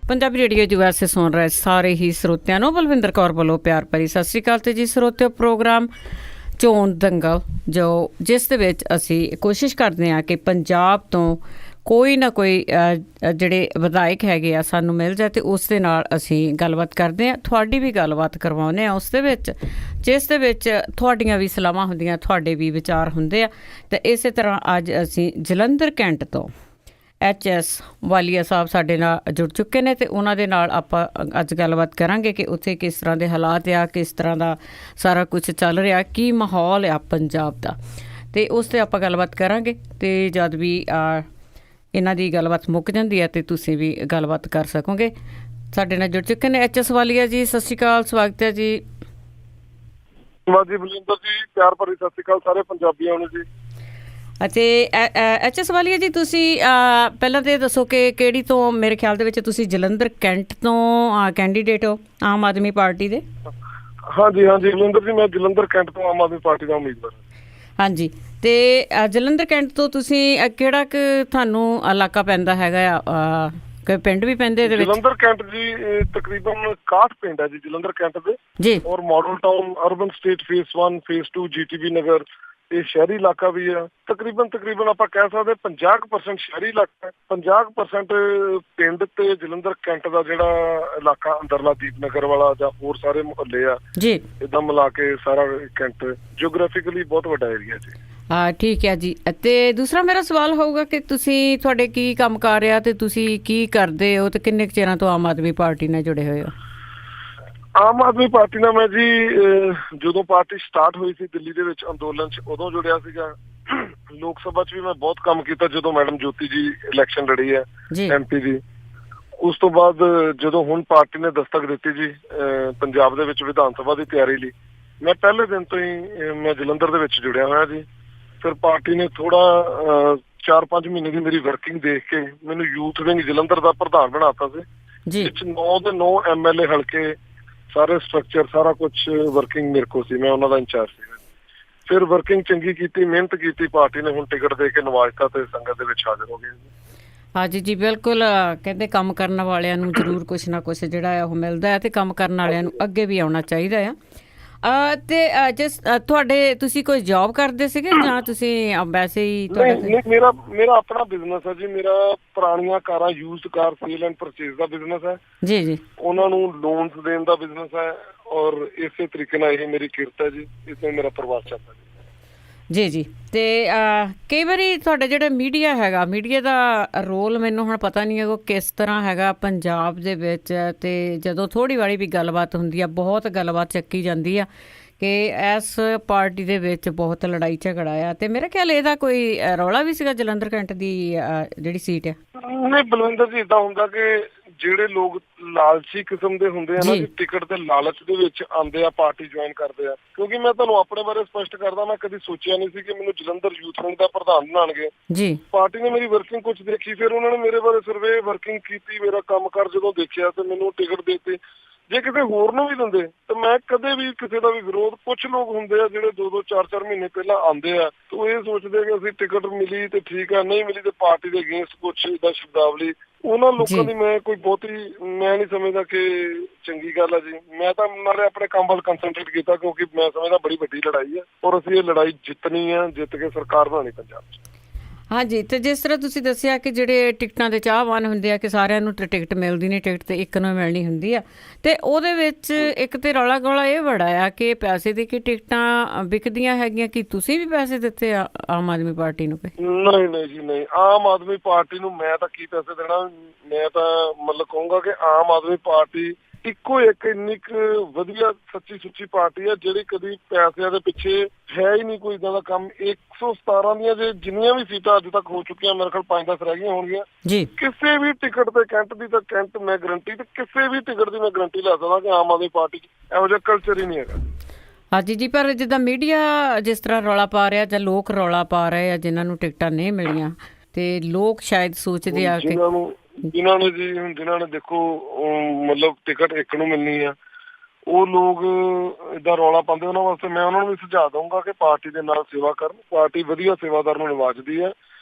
Punjabi radio USA ਸੁਣ ਰਹੇ ਸਾਰੇ ਹੀ ਸਰੋਤਿਆਂ ਨੂੰ ਬਲਵਿੰਦਰ ਕੌਰ ਵੱਲੋਂ ਪਿਆਰ ਭਰੀ ਸਤਿ ਸ਼੍ਰੀ ਅਕਾਲ। ਤੇ ਜੀ ਸਰੋਤਿਓ, ਪ੍ਰੋਗਰਾਮ ਚੋਣ ਦੰਗਲ ਜਿਸ ਦੇ ਵਿੱਚ ਅਸੀਂ ਕੋਸ਼ਿਸ਼ ਕਰਦੇ ਹਾਂ ਕਿ ਪੰਜਾਬ ਤੋਂ ਕੋਈ ਨਾ ਕੋਈ ਜਿਹੜੇ ਵਿਧਾਇਕ ਹੈਗੇ ਆ ਸਾਨੂੰ ਮਿਲ ਜਾਏ ਅਤੇ ਉਸ ਦੇ ਨਾਲ ਅਸੀਂ ਗੱਲਬਾਤ ਕਰਦੇ ਹਾਂ, ਤੁਹਾਡੀ ਵੀ ਗੱਲਬਾਤ ਕਰਵਾਉਂਦੇ ਹਾਂ ਉਸ ਦੇ ਵਿੱਚ, ਜਿਸ ਦੇ ਵਿੱਚ ਤੁਹਾਡੀਆਂ ਵੀ ਸਲਾਹਾਂ ਹੁੰਦੀਆਂ, ਤੁਹਾਡੇ ਵੀ ਵਿਚਾਰ ਹੁੰਦੇ ਆ। ਅਤੇ ਇਸੇ ਤਰ੍ਹਾਂ ਅੱਜ ਅਸੀਂ ਜਲੰਧਰ ਕੈਂਟ ਤੋਂ HS ਵਾਲੀਆ ਸਾਹਿਬ ਸਾਡੇ ਨਾਲ ਜੁੜ ਚੁੱਕੇ ਨੇ ਅਤੇ ਉਹਨਾਂ ਦੇ ਨਾਲ ਆਪਾਂ ਅੱਜ ਗੱਲਬਾਤ ਕਰਾਂਗੇ ਕਿ ਉੱਥੇ ਕਿਸ ਤਰ੍ਹਾਂ ਦੇ ਹਾਲਾਤ ਆ, ਕਿਸ ਤਰ੍ਹਾਂ ਦਾ ਸਾਰਾ ਕੁਛ ਚੱਲ ਰਿਹਾ, ਕੀ ਮਾਹੌਲ ਆ ਪੰਜਾਬ ਦਾ, ਅਤੇ ਉਸ 'ਤੇ ਆਪਾਂ ਗੱਲਬਾਤ ਕਰਾਂਗੇ। ਅਤੇ ਜਦ ਵੀ ਇਹਨਾਂ ਦੀ ਗੱਲਬਾਤ ਮੁੱਕ ਜਾਂਦੀ ਹੈ ਅਤੇ ਤੁਸੀਂ ਵੀ ਗੱਲਬਾਤ ਕਰ ਸਕੋਗੇ। ਸਾਡੇ ਨਾਲ ਜੁੜ ਚੁੱਕੇ ਨੇ HS ਵਾਲੀਆ ਜੀ, ਸਤਿ ਸ਼੍ਰੀ ਅਕਾਲ, ਸਵਾਗਤ ਹੈ ਜੀ। ਜੀ ਬਲਵਿੰਦਰ ਜੀ, ਪਿਆਰ ਭਰੀ ਸਤਿ ਸ਼੍ਰੀ ਅਕਾਲ ਸਾਰੇ ਪੰਜਾਬੀਆਂ ਨੂੰ ਜੀ। ਅਤੇ HS ਵਾਲੀਆ ਜੀ, ਤੁਸੀਂ ਪਹਿਲਾਂ ਤਾਂ ਦੱਸੋ ਕਿ ਕਿਹੜੀ ਤੋਂ, ਮੇਰੇ ਖਿਆਲ ਦੇ ਵਿੱਚ ਤੁਸੀਂ ਜਲੰਧਰ ਕੈਂਟ ਤੋਂ ਕੈਂਡੀਡੇਟ ਹੋ ਆਮ ਆਦਮੀ ਪਾਰਟੀ ਦੇ? ਹਾਂਜੀ ਬਲਵਿੰਦਰ ਜੀ, ਮੈਂ ਜਲੰਧਰ ਕੈਂਟ ਤੋਂ ਆਮ ਆਦਮੀ ਪਾਰਟੀ ਦਾ ਉਮੀਦਵਾਰ ਹਾਂ। ਹਾਂਜੀ, ਅਤੇ ਜਲੰਧਰ ਕੈਂਟ ਤੋਂ ਤੁਸੀਂ ਕਿਹੜਾ ਕੁ ਤੁਹਾਨੂੰ ਇਲਾਕਾ ਪੈਂਦਾ ਹੈਗਾ ਆ, ਕੋਈ ਪਿੰਡ ਵੀ ਪੈਂਦੇ ਇਹਦੇ ਵਿੱਚ? ਜਲੰਧਰ ਕੈਂਟ ਜੀ ਤਕਰੀਬਨ 61 ਪਿੰਡ ਹੈ ਜੀ ਜਲੰਧਰ ਕੈਂਟ ਦੇ ਜੀ, ਔਰ model town, urban state face 1 face 2, GTB ਨਗਰ, ਇਹ ਸ਼ਹਿਰੀ ਇਲਾਕਾ ਵੀ ਆ। ਤਕਰੀਬਨ ਆਪਾਂ ਕਹਿ ਸਕਦੇ 50% ਸ਼ਹਿਰੀ ਇਲਾਕਾ ਹੈ, 50% ਪਿੰਡ ਤੇ ਜਲੰਧਰ ਕੈਂਟ ਦਾ ਜਿਹੜਾ ਇਲਾਕਾ ਅੰਦਰਲਾ ਦੀਪਨਗਰ ਵਾਲਾ ਜਾਂ ਹੋਰ ਸਾਰੇ ਮੁਹੱਲੇ ਆ ਜੀ, ਏਦਾਂ ਮਿਲਾ ਕੇ ਸਾਰਾ ਕੈਂਟ ਜਿਓਗ੍ਰਾਫਿਕਲੀ ਬਹੁਤ ਵੱਡਾ ਏਰੀਆ ਜੀ। ਠੀਕ ਹੈ ਜੀ। ਅਤੇ ਦੂਸਰਾ ਮੇਰਾ ਸਵਾਲ ਹੋਊਗਾ ਕਿ ਤੁਹਾਡੇ ਕੀ ਕੰਮ ਕਾਰ ਆ ਅਤੇ ਤੁਸੀਂ ਕੀ ਕਰਦੇ ਹੋ ਅਤੇ ਕਿੰਨੇ ਕੁ ਚਿਰਾਂ ਤੋਂ ਆਮ ਆਦਮੀ ਪਾਰਟੀ ਨਾਲ ਜੁੜੇ ਹੋਏ ਹੋ? ਆਮ ਆਦਮੀ ਪਾਰਟੀ ਨਾਲ ਮੈਂ ਜੀ ਜਦੋਂ ਪਾਰਟੀ ਸਟਾਰਟ ਹੋਈ ਸੀ ਦਿੱਲੀ ਦੇ ਵਿੱਚ ਅੰਦੋਲਨ 'ਚ, ਉਦੋਂ ਜੁੜਿਆ ਸੀਗਾ। ਲੋਕ ਸਭਾ 'ਚ ਵੀ ਮੈਂ ਬਹੁਤ ਕੰਮ ਕੀਤਾ ਜਦੋਂ ਮੈਡਮ ਜੋਤੀ ਜੀ ਇਲੈਕਸ਼ਨ ਲੜੀ ਹੈ MP ਦੀ। ਉਸ ਤੋਂ ਬਾਅਦ ਜਦੋਂ ਹੁਣ ਪਾਰਟੀ ਨੇ ਦਸਤਕ ਦਿੱਤੀ ਜੀ ਪੰਜਾਬ ਦੇ ਵਿੱਚ ਵਿਧਾਨ ਸਭਾ ਦੀ ਤਿਆਰੀ ਲਈ, ਮੈਂ ਪਹਿਲੇ ਦਿਨ ਤੋਂ ਹੀ ਮੈਂ ਜਲੰਧਰ ਦੇ ਵਿੱਚ ਜੁੜਿਆ ਹੋਇਆ ਜੀ। ਫਿਰ ਪਾਰਟੀ ਨੇ ਥੋੜਾ 4-5 ਮਹੀਨੇ ਦੀ ਮੇਰੀ ਵਰਕਿੰਗ ਦੇਖ ਕੇ ਮੈਨੂੰ ਯੂਥ ਵਿੰਗ ਜਲੰਧਰ ਦਾ ਪ੍ਰਧਾਨ ਬਣਾਤਾ ਸੀ, ਜਿਸ 9 ਦੇ 9 MLA ਹਲਕੇ, ਸਾਰੇ ਸਟਰਕਚਰ, ਸਾਰਾ ਕੁਝ ਵਰਕਿੰਗ ਮੇਰੇ ਕੋਲ ਸੀ, ਮੈਂ ਉਹਨਾਂ ਦਾ ਇੰਚਾਰਜ ਸੀ। ਫਿਰ ਵਰਕਿੰਗ ਚੰਗੀ ਕੀਤੀ, ਮਿਹਨਤ ਕੀਤੀ, ਪਾਰਟੀ ਨੇ ਹੁਣ ਟਿਕਟ ਦੇ ਕੇ ਨਵਾਜ਼ਤਾ ਤੇ ਸੰਗਤ ਦੇ ਵਿੱਚ ਹਾਜ਼ਰ ਹੋ ਗਏ। ਹਾਂਜੀ ਜੀ, ਬਿਲਕੁਲ। ਕਹਿੰਦੇ ਕੰਮ ਕਰਨ ਵਾਲਿਆਂ ਨੂੰ ਜ਼ਰੂਰ ਕੁਛ ਨਾ ਕੁਛ ਜਿਹੜਾ ਆ ਉਹ ਮਿਲਦਾ ਹੈ, ਅਤੇ ਕੰਮ ਕਰਨ ਵਾਲਿਆਂ ਨੂੰ ਅੱਗੇ ਵੀ ਆਉਣਾ ਚਾਹੀਦਾ ਆ। ਅਤੇ ਤੁਸੀਂ ਕੋਈ ਜੋਬ ਕਰਦੇ ਸੀਗੇ ਜਾਂ ਤੁਸੀਂ ਵੈਸੇ ਹੀ? ਮੇਰਾ ਆਪਣਾ ਬਿਜ਼ਨਸ ਹੈ ਜੀ। ਮੇਰਾ ਪੁਰਾਣੀਆਂ ਕਾਰਾਂ, used car sale and purchase the business ਹੈ ਜੀ। ਉਹਨਾਂ ਨੂੰ ਲੋਨਸ ਦੇਣ ਦਾ ਬਿਜ਼ਨਸ ਹੈ ਔਰ ਇਸੇ ਤਰੀਕੇ ਨਾਲ ਇਹ ਮੇਰੀ ਕਿਰਤ ਹੈ ਜੀ। ਇਸ ਨਾਲ ਮੇਰਾ ਪਰਿਵਾਰ ਚੱਲਦਾ ਜੀ। ਅਤੇ ਕਈ ਵਾਰੀ ਤੁਹਾਡਾ ਜਿਹੜਾ ਮੀਡੀਆ ਹੈਗਾ, ਮੀਡੀਆ ਦਾ ਰੋਲ ਮੈਨੂੰ ਹੁਣ ਪਤਾ ਨਹੀਂ ਹੈ ਉਹ ਕਿਸ ਤਰ੍ਹਾਂ ਹੈਗਾ ਪੰਜਾਬ ਦੇ ਵਿੱਚ। ਅਤੇ ਜਦੋਂ ਥੋੜ੍ਹੀ ਵਾਲੀ ਵੀ ਗੱਲਬਾਤ ਹੁੰਦੀ ਆ, ਬਹੁਤ ਗੱਲਬਾਤ ਚੱਕੀ ਜਾਂਦੀ ਆ ਕਿ ਇਸ ਪਾਰਟੀ ਦੇ ਵਿੱਚ ਬਹੁਤ ਲੜਾਈ ਝਗੜਾ ਆ, ਅਤੇ ਮੇਰੇ ਖਿਆਲ ਇਹਦਾ ਕੋਈ ਰੌਲਾ ਵੀ ਸੀਗਾ ਜਲੰਧਰ ਕੈਂਟ ਦੀ ਜਿਹੜੀ ਸੀਟ ਆ? ਨਹੀਂ ਬਲਵਿੰਦਰ ਜੀ, ਇੱਦਾਂ ਹੁੰਦਾ ਕਿ ਜਿਹੜੇ ਲੋਕ ਲਾਲਚੀ ਕਿਸਮ ਦੇ ਹੁੰਦੇ ਆ ਨਾ ਜੀ, ਟਿਕਟ ਦੇ ਲਾਲਚ ਦੇ ਵਿੱਚ ਆਉਂਦੇ ਆ, ਪਾਰਟੀ ਜੁਆਇਨ ਕਰਦੇ ਆ। ਕਿਉਂਕਿ ਮੈਂ ਤੁਹਾਨੂੰ ਆਪਣੇ ਬਾਰੇ ਸਪਸ਼ਟ ਕਰਦਾ, ਮੈਂ ਕਦੀ ਸੋਚਿਆ ਨਹੀਂ ਸੀ ਕਿ ਮੈਨੂੰ ਜਲੰਧਰ ਯੂਥ ਵਿੰਗ ਦਾ ਪ੍ਰਧਾਨ ਬਣਾਉਣਗੇ ਜੀ। ਪਾਰਟੀ ਨੇ ਮੇਰੀ ਵਰਕਿੰਗ ਕੁਝ ਦੇਖੀ, ਫਿਰ ਉਹਨਾਂ ਨੇ ਮੇਰੇ ਬਾਰੇ ਸਰਵੇ ਵਰਕਿੰਗ ਕੀਤੀ, ਮੇਰਾ ਕੰਮਕਾਰ ਜਦੋਂ ਦੇਖਿਆ ਤੇ ਮੈਨੂੰ ਟਿਕਟ ਦੇ ਦਿੱਤੀ। ਜੇ ਕਿਸੇ ਹੋਰ ਨੂੰ ਵੀ ਦਿੰਦੇ ਤਾਂ ਮੈਂ ਕਦੇ ਵੀ ਕਿਸੇ ਦਾ ਵੀ ਵਿਰੋਧ, ਕੁਛ ਲੋਕ ਹੁੰਦੇ ਆ ਜਿਹੜੇ 2-2, 4-4 ਮਹੀਨੇ ਪਹਿਲਾਂ ਆਉਂਦੇ ਆ ਤੇ ਉਹ ਇਹ ਸੋਚਦੇ ਕਿ ਅਸੀਂ ਟਿਕਟ ਮਿਲੀ ਤੇ ਠੀਕ ਆ, ਨਹੀਂ ਮਿਲੀ ਤੇ ਪਾਰਟੀ ਦੇ ਅਗੇਂਸਟ ਕੁਛ ਦਾ ਸ਼ਬਦਾਵਲੀ, ਉਹਨਾਂ ਲੋਕਾਂ ਦੀ ਮੈਂ ਕੋਈ ਬਹੁਤੀ ਮੈਂ ਨਹੀਂ ਸਮਝਦਾ ਕਿ ਚੰਗੀ ਗੱਲ ਆ ਜੀ। ਮੈਂ ਤਾਂ ਨਾਲੇ ਆਪਣੇ ਕੰਮ ਵੱਲ ਕੰਸਨਟਰੇਟ ਕੀਤਾ ਕਿਉਂਕਿ ਮੈਂ ਸਮਝਦਾ ਬੜੀ ਵੱਡੀ ਲੜਾਈ ਆ ਔਰ ਅਸੀਂ ਇਹ ਲੜਾਈ ਜਿੱਤਣੀ ਆ, ਜਿੱਤ ਕੇ ਸਰਕਾਰ ਬਣਾਉਣੀ ਪੰਜਾਬ 'ਚ। ਹਾਂਜੀ, ਅਤੇ ਜਿਸ ਤਰ੍ਹਾਂ ਤੁਸੀਂ ਦੱਸਿਆ ਕਿ ਜਿਹੜੇ ਟਿਕਟਾਂ ਦੇ ਚਾਹਵਾਨ ਹੁੰਦੇ ਆ ਕਿ ਸਾਰਿਆਂ ਨੂੰ ਟਿਕਟ ਮਿਲਦੀ ਨਹੀਂ, ਟਿਕਟ ਤਾਂ ਇੱਕ ਨੂੰ ਮਿਲਣੀ ਹੁੰਦੀ ਆ, ਅਤੇ ਉਹਦੇ ਵਿੱਚ ਇੱਕ ਤਾਂ ਰੌਲਾ ਗੌਲਾ ਇਹ ਬੜਾ ਆ ਕਿ ਪੈਸੇ ਦੇ ਕੇ ਟਿਕਟਾਂ ਵਿਕਦੀਆਂ ਹੈਗੀਆਂ। ਕਿ ਤੁਸੀਂ ਵੀ ਪੈਸੇ ਦਿੱਤੇ ਆ ਆਮ ਆਦਮੀ ਪਾਰਟੀ ਨੂੰ? ਨਹੀਂ ਜੀ, ਨਹੀਂ। ਆਮ ਆਦਮੀ ਪਾਰਟੀ ਨੂੰ ਮੈਂ ਤਾਂ ਕੀ ਪੈਸੇ ਦੇਣਾ। ਮੈਂ ਤਾਂ ਮਤਲਬ ਕਹੂੰਗਾ ਕਿ ਆਮ ਆਦਮੀ ਪਾਰਟੀ ਇੱਕੋ ਇੱਕ ਇੰਨੀ ਕੁ ਵਧੀਆ ਸੱਚੀ ਸੁੱਚੀ ਪਾਰਟੀ ਆ ਜਿਹੜੀ ਕਦੀ ਪੈਸਿਆਂ ਦੇ ਪਿੱਛੇ ਹੈ ਹੀ ਨਹੀਂ ਕੋਈ ਇੱਦਾਂ ਦਾ ਕੰਮ। 117 ਦੀਆਂ ਜਿੰਨੀਆਂ ਵੀ ਸੀਟਾਂ ਅੱਜ ਤੱਕ ਹੋ ਚੁੱਕੀਆਂ, ਮੇਰੇ ਖਿਆਲ 5-10 ਰਹਿ ਗਈਆਂ ਹੋਣਗੀਆਂ ਜੀ। ਕਿਸੇ ਵੀ ਟਿਕਟ ਤੇ ਕੈਂਟ ਦੀ ਤਾਂ ਕੈਂਟ ਮੈਂ ਗਰੰਟੀ, ਤੇ ਕਿਸੇ ਵੀ ਟਿਕਟ ਦੀ ਮੈਂ ਗਰੰਟੀ ਲੈ ਸਕਦਾ ਕਿ ਆਮ ਆਦਮੀ ਪਾਰਟੀ 'ਚ ਇਹੋ ਜਿਹਾ ਕਲਚਰ ਹੀ ਨਹੀਂ ਹੈਗਾ। ਹਾਂਜੀ ਜੀ, ਪਰ ਜਿੱਦਾਂ ਮੀਡੀਆ ਜਿਸ ਤਰ੍ਹਾਂ ਰੌਲਾ ਪਾ ਰਿਹਾ ਜਾਂ ਲੋਕ ਰੌਲਾ ਪਾ ਰਹੇ ਆ ਜਿਨ੍ਹਾਂ ਨੂੰ ਟਿਕਟਾਂ ਨਹੀਂ ਮਿਲੀਆਂ, ਤੇ ਲੋਕ ਸ਼ਾਇਦ ਸੋਚਦੇ ਆ ਕਿ ਜਿਨ੍ਹਾਂ ਨੇ ਦੇਖੋ ਮਤਲਬ ਟਿਕਟ ਇੱਕ ਨੂੰ ਮਿਲਣੀ ਆ, ਉਹ ਲੋਕ ਏਦਾਂ ਰੌਲਾ ਪਾਉਂਦੇ, ਉਹਨਾਂ ਵਾਸਤੇ ਮੈਂ ਉਹਨਾਂ ਨੂੰ ਵੀ ਸੁਝਾਅ ਦਊਂਗਾ ਕਿ ਪਾਰਟੀ ਦੇ ਨਾਲ ਸੇਵਾ ਕਰਨ। ਪਾਰਟੀ ਵਧੀਆ ਸੇਵਾਦਾਰ ਨੂੰ ਨਿਵਾਜਦੀ ਹੈ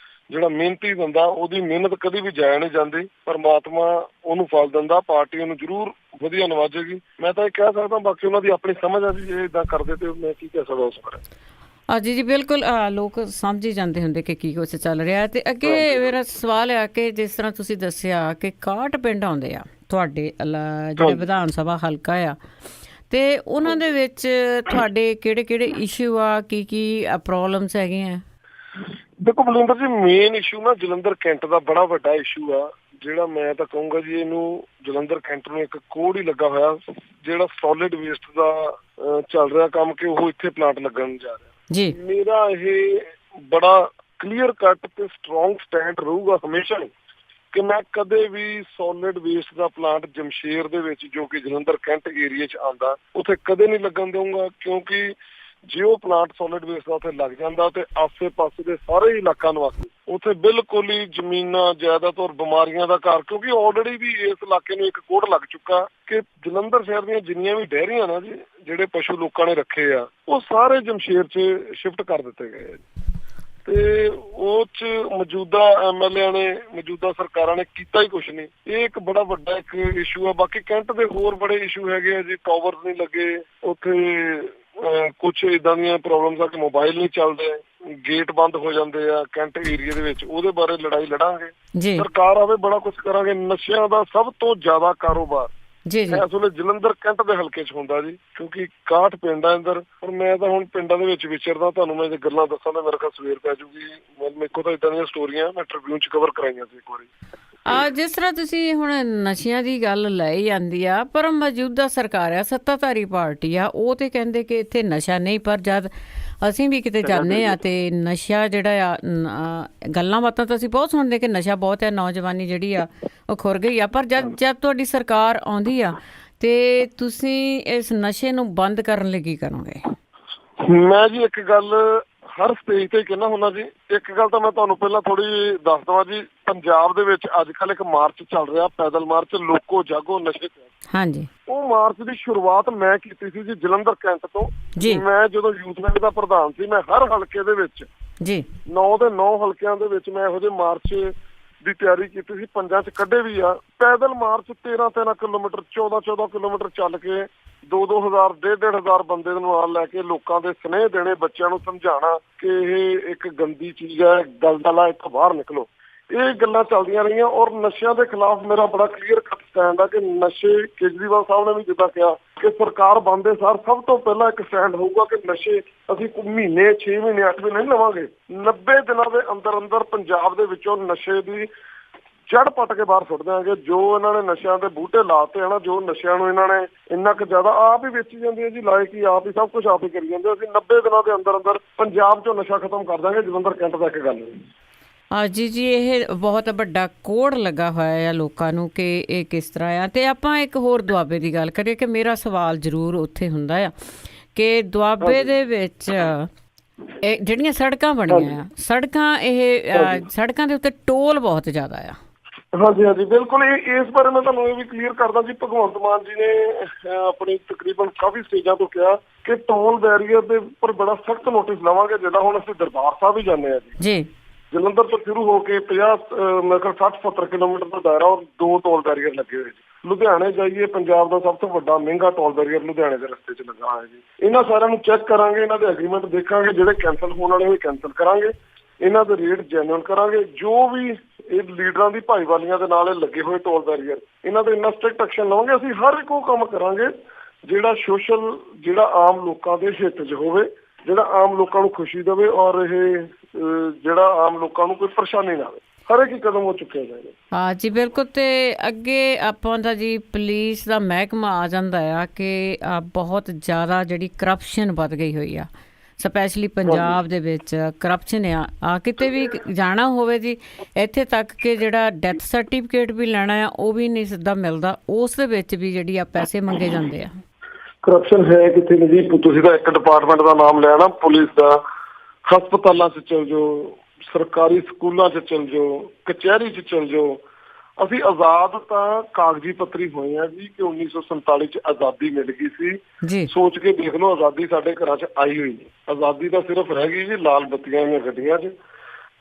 ਜਿਹੜਾ ਮਿਹਨਤੀ ਬੰਦਾ ਉਹਦੀ ਮਿਹਨਤ ਕਦੀ ਵੀ ਜਾਇਆ ਨਹੀਂ ਜਾਂਦੀ। ਪਰਮਾਤਮਾ ਉਹਨੂੰ ਫਲ ਦਿੰਦਾ, ਪਾਰਟੀ ਉਹਨੂੰ ਜ਼ਰੂਰ ਵਧੀਆ ਨਵਾਜੇਗੀ। ਮੈਂ ਤਾਂ ਇਹ ਕਹਿ ਸਕਦਾ, ਬਾਕੀ ਉਹਨਾਂ ਦੀ ਆਪਣੀ ਸਮਝ ਆ ਜੀ, ਜੇ ਇਦਾਂ ਕਰਦੇ ਤੇ ਮੈਂ ਕੀ ਕਹਿ ਸਕਦਾ ਉਸ ਬਾਰੇ। ਜੀ ਬਿਲਕੁਲ, ਲੋਕ ਸਮਝ ਹੀ ਜਾਂਦੇ ਹੁੰਦੇ ਕਿ ਕੀ ਕੁਛ ਚੱਲ ਰਿਹਾ। ਤੇ ਅੱਗੇ ਮੇਰਾ ਸਵਾਲ ਆ ਕਿ ਜਿਸ ਤਰ੍ਹਾਂ ਤੁਸੀਂ ਦੱਸਿਆ ਕਿ 61 ਪਿੰਡ ਆਉਂਦੇ ਆ ਤੁਹਾਡੇ ਜਿਹੜੇ ਵਿਧਾਨ ਸਭਾ ਹਲਕਾ ਆ, ਤੇ ਉਹਨਾਂ ਦੇ ਵਿੱਚ ਤੁਹਾਡੇ ਕਿਹੜੇ ਕਿਹੜੇ ਇਸ਼ੂ ਆ, ਕੀ ਕੀ ਪ੍ਰੋਬਲਮਸ ਹੈਗੀਆਂ? ਦੇਖੋ ਬਲਵਿੰਦਰ ਜੀ, ਮੇਨ ਇਸ਼ੂ ਨਾ ਜਲੰਧਰ ਕੈਂਟ ਦਾ ਬੜਾ ਵੱਡਾ ਇਸ਼ੂ ਆ, ਜਿਹੜਾ ਮੈਂ ਤਾਂ ਕਹੂੰਗਾ ਜੀ ਇਹਨੂੰ ਜਲੰਧਰ ਕੈਂਟ ਨੂੰ ਇੱਕ ਕੋਡ ਹੀ ਲੱਗਾ ਹੋਇਆ, ਜਿਹੜਾ ਸੋਲਿਡ ਵੇਸਟ ਦਾ ਚੱਲ ਰਿਹਾ ਕੰਮ ਕਿ ਉਹ ਇੱਥੇ ਪਲਾਂਟ ਲੱਗਣ ਜਾ ਰਿਹਾ ਜੀ। ਮੇਰਾ ਇਹ ਬੜਾ ਕਲੀਅਰ ਕੱਟ ਤੇ ਸਟਰੋਂਗ ਸਟੈਂਡ ਰਹੂਗਾ ਹਮੇਸ਼ਾ ਹੀ ਕਿ ਮੈਂ ਕਦੇ ਵੀ ਸੋਲਿਡ ਵੇਸਟ ਦਾ ਪਲਾਂਟ ਜਮਸ਼ੇਰ ਦੇ ਵਿੱਚ, ਜੋ ਕਿ ਜਲੰਧਰ ਕੈਂਟ ਏਰੀਏ 'ਚ ਆਉਂਦਾ, ਉੱਥੇ ਕਦੇ ਨਹੀਂ ਲੱਗਣ ਦਊਂਗਾ। ਕਿਉਂਕਿ ਜੇ ਉਹ ਪਲਾਂਟ ਸੋਲਿਡ ਵੇਸਟ ਦਾ ਉੱਥੇ ਲੱਗ ਜਾਂਦਾ ਤੇ ਆਸੇ ਪਾਸੇ ਦੇ ਸਾਰੇ ਇਲਾਕਾ ਨਿਵਾਸੀ ਉੱਥੇ ਬਿਲਕੁਲ ਹੀ ਜ਼ਮੀਨਾਂ, ਜਾਇਦਾਦ ਔਰ ਬਿਮਾਰੀਆਂ ਦਾ ਘਰ, ਕਿਉਂਕਿ ਆਲਰੇਡੀ ਵੀ ਇਸ ਇਲਾਕੇ ਨੂੰ ਇੱਕ ਕੋਡ ਲੱਗ ਚੁੱਕਾ ਕਿ ਜਲੰਧਰ ਸ਼ਹਿਰ ਦੀਆਂ ਜਿੰਨੀਆਂ ਵੀ ਡੈਰੀਆਂ ਨਾ ਜੀ, ਜਿਹੜੇ ਪਸ਼ੂ ਲੋਕਾਂ ਨੇ ਰੱਖੇ ਆ, ਉਹ ਸਾਰੇ ਜਮਸ਼ੇਰ 'ਚ ਸ਼ਿਫਟ ਕਰ ਦਿੱਤੇ ਗਏ ਆ ਜੀ। ਤੇ ਉਹ 'ਚ ਮੌਜੂਦਾ MLA ਨੇ, ਮੌਜੂਦਾ ਸਰਕਾਰਾਂ ਨੇ ਕੀਤਾ ਹੀ ਕੁਛ ਨਹੀਂ। ਇਹ ਇੱਕ ਬੜਾ ਵੱਡਾ ਇੱਕ ਇਸ਼ੂ ਆ। ਬਾਕੀ ਕੈਂਟ ਦੇ ਹੋਰ ਬੜੇ ਇਸ਼ੂ ਹੈਗੇ ਆ ਜੀ, ਟਾਵਰਸ ਨਹੀਂ ਲੱਗੇ ਉੱਥੇ, ਕੁਛ ਇਦਾਂ ਦੀਆਂ ਪ੍ਰੋਬਲਮਸ ਆ ਕਿ ਮੋਬਾਈਲ ਨਹੀਂ ਚੱਲਦੇ, ਗੇਟ ਬੰਦ ਹੋ ਜਾਂਦੇ ਆ ਕੈਂਟ ਏਰੀਏ ਦੇ ਵਿੱਚ। ਉਹਦੇ ਬਾਰੇ ਲੜਾਈ ਲੜਾਂਗੇ, ਸਰਕਾਰ ਆਵੇ, ਬੜਾ ਕੁਛ ਕਰਾਂਗੇ। ਨਸ਼ਿਆਂ ਦਾ ਸਭ ਤੋਂ ਜ਼ਿਆਦਾ ਕਾਰੋਬਾਰ ਇਸ ਵੇਲੇ ਜਲੰਧਰ ਕੈਂਟ ਦੇ ਹਲਕੇ 'ਚ ਹੁੰਦਾ ਜੀ, ਕਿਉਂਕਿ 61 ਪਿੰਡ ਆ ਅੰਦਰ। ਪਰ ਮੈਂ ਤਾਂ ਹੁਣ ਪਿੰਡਾਂ ਦੇ ਵਿੱਚ ਵਿਚਰਦਾ, ਤੁਹਾਨੂੰ ਮੈਂ ਜੇ ਗੱਲਾਂ ਦੱਸਾਂ ਤਾਂ ਮੇਰੇ ਕੋਲ ਸਵੇਰ ਪੈ ਜੂਗੀ। ਮੇਰੇ ਕੋਲ ਤਾਂ ਇਦਾਂ ਦੀਆਂ ਸਟੋਰੀਆਂ ਮੈਂ ਟ੍ਰਿਬਿਊਨ 'ਚ ਕਵਰ ਕਰਾਈਆਂ ਸੀ ਇੱਕ ਵਾਰੀ। ਜਿਸ ਤਰ੍ਹਾਂ ਤੁਸੀਂ ਹੁਣ ਨਸ਼ਿਆਂ ਦੀ ਗੱਲ ਲੈ ਜਾਂਦੀ ਆ, ਪਰ ਮੌਜੂਦਾ ਸਰਕਾਰ ਆ, ਸੱਤਾਧਾਰੀ ਪਾਰਟੀ ਆ, ਉਹ ਤੇ ਕਹਿੰਦੇ ਕਿ ਇੱਥੇ ਨਸ਼ਾ ਨਹੀਂ। ਪਰ ਜਦ ਅਸੀਂ ਵੀ ਕਿਤੇ ਜਾਂਦੇ ਆ ਤੇ ਨਸ਼ਾ ਜਿਹੜਾ ਆ, ਗੱਲਾਂ ਬਾਤਾਂ ਤਾਂ ਅਸੀਂ ਬਹੁਤ ਸੁਣਦੇ ਕਿ ਨਸ਼ਾ ਬਹੁਤ ਹੈ, ਨੌਜਵਾਨੀ ਜਿਹੜੀ ਆ ਉਹ ਖੁਰ ਗਈ ਆ। ਪਰ ਜਦ ਤੁਹਾਡੀ ਸਰਕਾਰ ਆਉਂਦੀ ਆ ਤੇ ਤੁਸੀਂ ਇਸ ਨਸ਼ੇ ਨੂੰ ਬੰਦ ਕਰਨ ਲਈ ਕੀ ਕਰੋਗੇ? ਮੈਂ ਜੀ ਇੱਕ ਗੱਲ ਹਰ ਸਟੇਜ ਤੇ ਕਹਿਣਾ ਹੁੰਦਾ ਜੀ। ਇੱਕ ਗੱਲ ਤਾਂ ਮੈਂ ਤੁਹਾਨੂੰ ਪਹਿਲਾਂ ਥੋੜੀ ਦੱਸ ਦਵਾਂ ਜੀ, ਪੰਜਾਬ ਦੇ ਵਿੱਚ ਅੱਜ ਕੱਲ੍ਹ ਇੱਕ ਮਾਰਚ ਚੱਲ ਰਿਹਾ, ਪੈਦਲ ਮਾਰਚ, ਲੋਕੋ ਜਾਗੋ ਨਸ਼ੇ ਤੇ। ਹਾਂਜੀ, ਉਹ ਮਾਰਚ ਦੀ ਸ਼ੁਰੂਆਤ ਮੈਂ ਕੀਤੀ ਸੀ ਜੀ ਜਲੰਧਰ ਕੈਂਟ ਤੋਂ। ਮੈਂ ਜਦੋਂ ਯੂਥ ਵਿੰਗ ਦਾ ਪ੍ਰਧਾਨ ਸੀ, ਮੈਂ ਹਰ ਹਲਕੇ ਦੇ ਵਿੱਚ 9 ਦੇ 9 ਹਲਕਿਆਂ ਦੇ ਵਿੱਚ ਮੈਂ ਇਹੋ ਜਿਹੇ ਮਾਰਚ ਦੀ ਤਿਆਰੀ ਕੀਤੀ ਸੀ, 5 'ਚ ਕੱਢੇ ਵੀ ਆ। ਪੈਦਲ ਮਾਰਚ 13 ਕਿਲੋਮੀਟਰ, 14 ਕਿਲੋਮੀਟਰ ਚੱਲ ਕੇ 2,000 1,500 ਬੰਦੇ ਨੂੰ ਨਾਲ ਲੈ ਕੇ ਲੋਕਾਂ ਦੇ ਸੁਨੇਹੇ ਦੇਣੇ, ਬੱਚਿਆਂ ਨੂੰ ਸਮਝਾਉਣਾ ਕਿ ਇਹ ਇੱਕ ਗੰਦੀ ਚੀਜ਼ ਹੈ, ਦਲਦਲਾ ਇੱਥੋਂ ਬਾਹਰ ਨਿਕਲੋ। ਇਹ ਗੱਲਾਂ ਚੱਲਦੀਆਂ ਰਹੀਆਂ। ਔਰ ਨਸ਼ਿਆਂ ਦੇ ਖਿਲਾਫ ਮੇਰਾ ਬੜਾ ਕਲੀਅਰ ਕੱਟ ਸਟੈਂਡ ਆ ਕਿ ਨਸ਼ੇ, ਕੇਜਰੀਵਾਲ ਸਾਹਿਬ ਨੇ ਵੀ ਜਿੱਦਾਂ ਕਿਹਾ ਕਿ ਸਰਕਾਰ ਬਣਦੇ ਸਾਰ ਸਭ ਤੋਂ ਪਹਿਲਾਂ ਇੱਕ ਸਟੈਂਡ ਹੋਊਗਾ ਕਿ ਨਸ਼ੇ ਅਸੀਂ ਮਹੀਨੇ, 6 ਮਹੀਨੇ, 8 ਮਹੀਨੇ ਨਹੀਂ ਲਵਾਂਗੇ। 90 ਦਿਨਾਂ ਦੇ ਅੰਦਰ ਅੰਦਰ ਪੰਜਾਬ ਦੇ ਵਿੱਚੋਂ ਨਸ਼ੇ ਦੀ ਜੜ ਪੱਟ ਕੇ ਬਾਹਰ ਸੁੱਟ ਦਿਆਂਗੇ। ਜੋ ਇਹਨਾਂ ਨੇ ਨਸ਼ਿਆਂ ਦੇ ਬੂਟੇ ਲਾਤੇ ਹਨ, ਜੋ ਨਸ਼ਿਆਂ ਨੂੰ ਇਹਨਾਂ ਨੇ ਇੰਨਾ ਕੁ ਜ਼ਿਆਦਾ ਆਪ ਹੀ ਵੇਚੀ ਜਾਂਦੇ ਆ ਜੀ, ਲਾਏ ਕਿ ਆਪ ਹੀ ਸਭ ਕੁਝ ਆਪ ਹੀ ਕਰੀ ਜਾਂਦੇ। ਅਸੀਂ 90 ਦਿਨਾਂ ਦੇ ਅੰਦਰ ਅੰਦਰ ਪੰਜਾਬ 'ਚੋਂ ਨਸ਼ਾ ਖਤਮ ਕਰ ਦਾਂਗੇ। ਜਲੰਧਰ ਕੈਂਟ ਦਾ ਇੱਕ ਗੱਲ ਜੀ ਇਹ ਬਹੁਤ ਵੱਡਾ ਕੋਡ ਲੱਗਾ ਹੋਇਆ ਆ ਲੋਕਾਂ ਨੂੰ ਕਿ ਇਹ ਕਿਸ ਤਰ੍ਹਾਂ ਆ। ਤੇ ਆਪਾਂ ਇੱਕ ਹੋਰ ਦੁਆਬੇ ਦੀ ਗੱਲ ਕਰੀਏ ਕਿ ਮੇਰਾ ਸਵਾਲ ਜ਼ਰੂਰ ਉੱਥੇ ਹੁੰਦਾ ਆ ਕਿ ਦੁਆਬੇ ਦੇ ਵਿੱਚ ਇਹ ਜਿਹੜੀਆਂ ਸੜਕਾਂ ਬਣੀਆਂ ਆ, ਸੜਕਾਂ ਦੇ ਉੱਤੇ ਟੋਲ ਬਹੁਤ ਜ਼ਿਆਦਾ ਆ। ਹਾਂਜੀ ਹਾਂਜੀ ਬਿਲਕੁਲ। ਇਸ ਬਾਰੇ ਮੈਂ ਤੁਹਾਨੂੰ ਇਹ ਵੀ ਕਲੀਅਰ ਕਰਦਾ ਜੀ, ਭਗਵੰਤ ਮਾਨ ਜੀ ਨੇ ਆਪਣੀ ਤਕਰੀਬਨ ਕਾਫੀ ਸਟੇਜਾਂ ਤੋਂ ਕਿਹਾ ਕਿ ਟੋਲ ਬੈਰੀਅਰ ਦੇ ਉੱਪਰ ਬੜਾ ਸਖਤ ਨੋਟਿਸ ਲਵਾਂਗੇ। ਜਿੱਦਾਂ ਹੁਣ ਅਸੀਂ ਦਰਬਾਰ ਸਾਹਿਬ ਵੀ ਜਾਂਦੇ ਆ ਜੀ, ਜਲੰਧਰ ਤੋਂ ਸ਼ੁਰੂ ਹੋ ਕੇ 60-70 ਕਿਲੋਮੀਟਰ ਦਾ ਦਾਇਰਾ ਔਰ 2 ਟੋਲ ਬੈਰੀਅਰ ਲੱਗੇ ਹੋਏ ਜੀ। ਲੁਧਿਆਣੇ ਜਾਈਏ, ਪੰਜਾਬ ਦਾ ਸਭ ਤੋਂ ਵੱਡਾ ਮਹਿੰਗਾ ਟੋਲ ਬੈਰੀਅਰ ਲੁਧਿਆਣੇ ਦੇ ਰਸਤੇ 'ਚ ਲੱਗਾ ਹੋਇਆ ਜੀ। ਇਹਨਾਂ ਸਾਰਿਆਂ ਨੂੰ ਚੈੱਕ ਕਰਾਂਗੇ, ਇਹਨਾਂ ਦੇ ਐਗਰੀਮੈਂਟ ਦੇਖਾਂਗੇ, ਜਿਹੜੇ ਕੈਂਸਲ ਹੋਣ ਵਾਲੇ ਉਹ ਕੈਂਸਲ ਕਰਾਂਗੇ, ਇਹਨਾਂ ਦੇ ਰੇਟ ਜੈਨੂਅਲ ਕਰਾਂਗੇ। ਜੋ ਵੀ ਇਹ ਲੀਡਰਾਂ ਦੀ ਭਾਈਵਾਲੀਆਂ ਦੇ ਨਾਲ ਇਹ ਲੱਗੇ ਹੋਏ ਟੋਲ ਬੈਰੀਅਰ, ਇਹਨਾਂ ਤੇ ਇੰਨਾ ਸਟ੍ਰਿਕਟ ਐਕਸ਼ਨ ਲਵਾਂਗੇ। ਅਸੀਂ ਹਰ ਇੱਕ ਉਹ ਕੰਮ ਕਰਾਂਗੇ ਜਿਹੜਾ ਸੋਸ਼ਲ, ਜਿਹੜਾ ਆਮ ਲੋਕਾਂ ਦੇ ਹਿੱਤ 'ਚ ਹੋਵੇ, ਜਿਹੜਾ ਆਮ ਲੋਕਾਂ ਨੂੰ ਖੁਸ਼ੀ ਦੇਵੇ ਔਰ ਇਹ ਜਿਹੜਾ ਆਮ ਲੋਕਾਂ ਨੂੰ ਕੋਈ ਪਰੇਸ਼ਾਨੀ ਨਾ ਆਵੇ। ਹਰ ਇੱਕ ਕਦਮ ਉਹ ਚੁੱਕਿਆ ਜਾਏਗਾ। ਜੀ ਬਿਲਕੁਲ। ਤੇ ਅੱਗੇ ਆਪਾਂ ਦਾ ਜੀ ਪੁਲਿਸ ਦਾ ਮਹਿਕਮਾ ਆ ਜਾਂਦਾ ਆ ਕਿ ਬਹੁਤ ਜ਼ਿਆਦਾ ਜਿਹੜੀ ਕਰਪਸ਼ਨ ਵੱਧ ਗਈ ਹੋਈ ਆ, ਸਪੈਸ਼ਲੀ ਪੰਜਾਬ ਦੇ ਵਿੱਚ ਕਰਪਸ਼ਨ ਆ। ਕਿਤੇ ਵੀ ਜਾਣਾ ਹੋਵੇ ਜੀ, ਇੱਥੇ ਤੱਕ ਕਿ ਜਿਹੜਾ ਡੈਥ ਸਰਟੀਫਿਕੇਟ ਵੀ ਲੈਣਾ ਆ ਉਹ ਵੀ ਨਹੀਂ ਸਿੱਧਾ ਮਿਲਦਾ, ਉਸ ਦੇ ਵਿੱਚ ਵੀ ਜਿਹੜੀ ਆ ਪੈਸੇ ਮੰਗੇ ਜਾਂਦੇ ਆ। ਕਰਪਸ਼ਨ ਹੈ ਕਿੱਥੇ ਨਹੀਂ ਜੀ। ਤੁਸੀਂ ਤਾਂ ਇੱਕ ਡਿਪਾਰਟਮੈਂਟ ਦਾ ਨਾਮ ਲਿਆ ਨਾ, ਪੁਲਿਸ ਦਾ। ਹਸਪਤਾਲਾਂ 'ਚ ਚਲ ਜਾਓ, ਸਰਕਾਰੀ ਸਕੂਲਾਂ 'ਚ ਚਲ ਜਾਓ, ਕਚਹਿਰੀ 'ਚ ਚਲ ਜਾਓ। ਅਸੀਂ ਆਜ਼ਾਦ ਤਾਂ ਕਾਗਜ਼ੀ ਪੱਤਰੀ ਹੋਏ ਆ ਜੀ ਕਿ 1947 'ਚ ਆਜ਼ਾਦੀ ਮਿਲ ਗਈ ਸੀ। ਸੋਚ ਕੇ ਦੇਖ ਲਓ, ਆਜ਼ਾਦੀ ਸਾਡੇ ਘਰਾਂ 'ਚ ਆਈ ਹੋਈ ਨਹੀਂ। ਆਜ਼ਾਦੀ ਤਾਂ ਸਿਰਫ ਰਹਿ ਗਈ ਜੀ ਲਾਲ ਬੱਤੀਆਂ ਦੀਆਂ ਗੱਡੀਆਂ 'ਚ।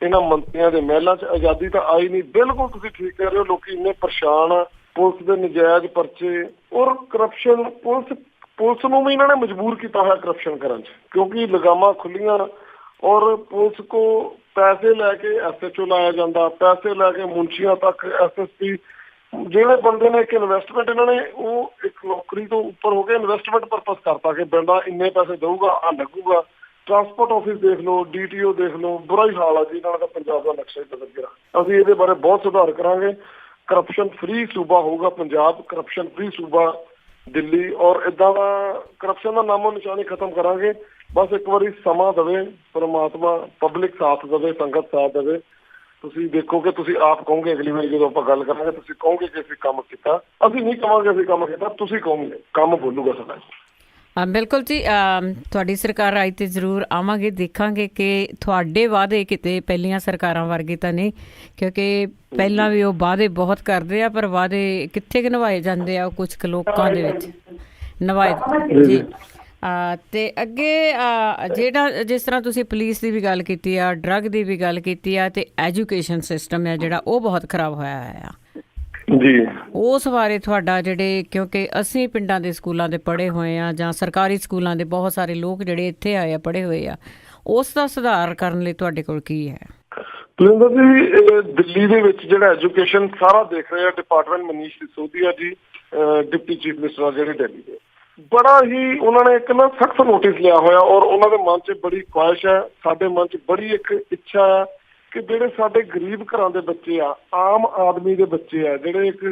ਇਹਨਾਂ ਮੰਤਰੀਆਂ ਦੇ ਮਹਿਲਾਂ 'ਚ ਆਜ਼ਾਦੀ ਤਾਂ ਆਈ ਨਹੀਂ। ਬਿਲਕੁਲ ਤੁਸੀਂ ਠੀਕ ਕਹਿ ਰਹੇ ਹੋ, ਲੋਕੀ ਇੰਨੇ ਪਰੇਸ਼ਾਨ ਆ, ਪੁਲਿਸ ਦੇ ਨਜਾਇਜ਼ ਪਰਚੇ ਔਰ ਕਰਪਸ਼ਨ। ਪੁਲਿਸ ਨੂੰ ਵੀ ਇਹਨਾਂ ਨੇ ਮਜਬੂਰ ਕੀਤਾ ਹੋਇਆ ਕਰਪਸ਼ਨ ਕਰਨ 'ਚ, ਕਿਉਂਕਿ ਲਗਾਮਾਂ ਖੁੱਲੀਆਂ ਔਰ ਪੁਲਿਸ ਕੋ ਪੈਸੇ ਲੈ ਕੇ SHO ਲਾਇਆ ਜਾਂਦਾ, ਪੈਸੇ ਲੈ ਕੇ ਮੁਨਸ਼ੀਆਂ ਤੱਕ, SSP। ਜਿਹੜੇ ਬੰਦੇ ਨੇ ਇੱਕ ਇਨਵੈਸਟਮੈਂਟ, ਇਹਨਾਂ ਨੇ ਉਹ ਇੱਕ ਨੌਕਰੀ ਤੋਂ ਉੱਪਰ ਹੋ ਕੇ ਇਨਵੈਸਟਮੈਂਟ ਪਰਪਸ ਕਰਤਾ ਕਿ ਬੰਦਾ ਇੰਨੇ ਪੈਸੇ ਦਊਗਾ, ਆ ਲੱਗੂਗਾ। ਟਰਾਂਸਪੋਰਟ ਆਫਿਸ ਦੇਖ ਲਓ, DTO ਦੇਖ ਲਓ, ਬੁਰਾ ਹੀ ਹਾਲ ਆ ਜੀ ਇਹਨਾਂ ਦਾ। ਪੰਜਾਬ ਦਾ ਨਕਸ਼ਾ ਹੀ ਬਦਲ ਗਿਆ। ਅਸੀਂ ਇਹਦੇ ਬਾਰੇ ਬਹੁਤ ਸੁਧਾਰ ਕਰਾਂਗੇ। ਕਰਪਸ਼ਨ ਫ੍ਰੀ ਸੂਬਾ ਹੋਊਗਾ ਪੰਜਾਬ, ਕਰਪਸ਼ਨ ਫ੍ਰੀ ਸੂਬਾ ਦਿੱਲੀ, ਔਰ ਇਦਾਂ ਦਾ ਕਰਪਸ਼ਨ ਦਾ ਨਾਮੋ ਨਿਸ਼ਾਨ ਹੀ ਖਤਮ ਕਰਾਂਗੇ। ਬਸ ਇੱਕ ਵਾਰੀ ਸਮਾਂ ਦੇਵੇ ਪਰਮਾਤਮਾ, ਪਬਲਿਕ ਸਾਥ ਦੇਵੇ, ਸੰਗਤ ਸਾਥ ਦੇਵੇ। ਤੁਸੀਂ ਦੇਖੋਗੇ, ਤੁਸੀਂ ਆਪ ਕਹੋਗੇ ਅਗਲੀ ਵਾਰੀ ਜਦੋਂ ਆਪਾਂ ਗੱਲ ਕਰਾਂਗੇ, ਤੁਸੀਂ ਕਹੋਗੇ ਕਿ ਅਸੀਂ ਕੰਮ ਕੀਤਾ। ਅਸੀਂ ਨਹੀਂ ਕਹਾਂਗੇ ਅਸੀਂ ਕੰਮ ਕੀਤਾ, ਤੁਸੀਂ ਕਹੋਗੇ, ਕੰਮ ਬੋਲੂਗਾ ਸਾਡਾ। ਬਿਲਕੁਲ ਜੀ, ਤੁਹਾਡੀ ਸਰਕਾਰ ਆਈ ਤੇ ਜ਼ਰੂਰ ਆਵਾਂਗੇ, ਦੇਖਾਂਗੇ ਕਿ ਤੁਹਾਡੇ ਵਾਅਦੇ ਕਿਤੇ ਪਹਿਲੀਆਂ ਸਰਕਾਰਾਂ ਵਰਗੇ ਤਾਂ ਨਹੀਂ, ਕਿਉਂਕਿ ਪਹਿਲਾਂ ਵੀ ਉਹ ਵਾਅਦੇ ਬਹੁਤ ਕਰਦੇ ਆ, ਪਰ ਵਾਅਦੇ ਕਿੱਥੇ ਕੁ ਨਿਭਾਏ ਜਾਂਦੇ ਆ ਕੁਝ ਕੁ ਲੋਕਾਂ ਦੇ ਵਿੱਚ ਨਿਭਾਏ ਜੀ। ਤੇ ਅੱਗੇ ਜਿਹੜਾ ਜਿਸ ਤਰ੍ਹਾਂ ਤੁਸੀਂ ਪੁਲਿਸ ਦੀ ਵੀ ਗੱਲ ਕੀਤੀ ਆ, ਡਰੱਗ ਦੀ ਵੀ ਗੱਲ ਕੀਤੀ ਆ, ਤੇ ਐਜੂਕੇਸ਼ਨ ਸਿਸਟਮ ਹੈ ਜਿਹੜਾ ਉਹ ਬਹੁਤ ਖਰਾਬ ਹੋਇਆ ਆ ਜੀ। ਉਸ ਬਾਰੇ ਤੁਹਾਡਾ ਜਿਹੜੇ, ਕਿਉਂਕਿ ਅਸੀਂ ਪਿੰਡਾਂ ਦੇ ਸਕੂਲਾਂ ਦੇ ਪੜ੍ਹੇ ਹੋਏ ਆ ਜਾਂ ਸਰਕਾਰੀ ਸਕੂਲਾਂ ਦੇ ਬਹੁਤ ਸਾਰੇ ਲੋਕ ਜਿਹੜੇ ਇੱਥੇ ਆਏ ਆ, ਪੜ੍ਹੇ ਹੋਏ ਆ, ਉਸ ਦਾ ਸੁਧਾਰ ਕਰਨ ਲਈ ਤੁਹਾਡੇ ਕੋਲ ਕੀ ਹੈ? ਤੁਰਿੰਦਰ ਜੀ, ਦਿੱਲੀ ਦੇ ਵਿੱਚ ਜਿਹੜਾ ਐਜੂਕੇਸ਼ਨ ਸਾਰਾ ਦੇਖ ਰਹੇ ਆ ਡਿਪਾਰਟਮੈਂਟ, ਮਨੀਸ਼ ਸਿਸੋਦੀਆ ਜੀ ਡਿਪਟੀ ਚੀਫ ਮਿਨਿਸਟਰ ਆ ਜਿਹੜੇ ਦਿੱਲੀ ਦੇ, ਬੜਾ ਹੀ ਉਹਨਾਂ ਨੇ ਇੱਕ ਨਾ ਸਖਤ ਨੋਟਿਸ ਲਿਆ ਹੋਇਆ, ਔਰ ਉਹਨਾਂ ਦੇ ਮਨ 'ਚ ਬੜੀ ਖੁਆਇਸ਼ ਹੈ, ਸਾਡੇ ਮਨ 'ਚ ਬੜੀ ਇੱਕ ਇੱਛਾ ਆ ਕਿ ਜਿਹੜੇ ਸਾਡੇ ਗਰੀਬ ਘਰਾਂ ਦੇ ਬੱਚੇ ਆ, ਆਮ ਆਦਮੀ ਦੇ ਬੱਚੇ ਆ, ਜਿਹੜੇ ਇੱਕ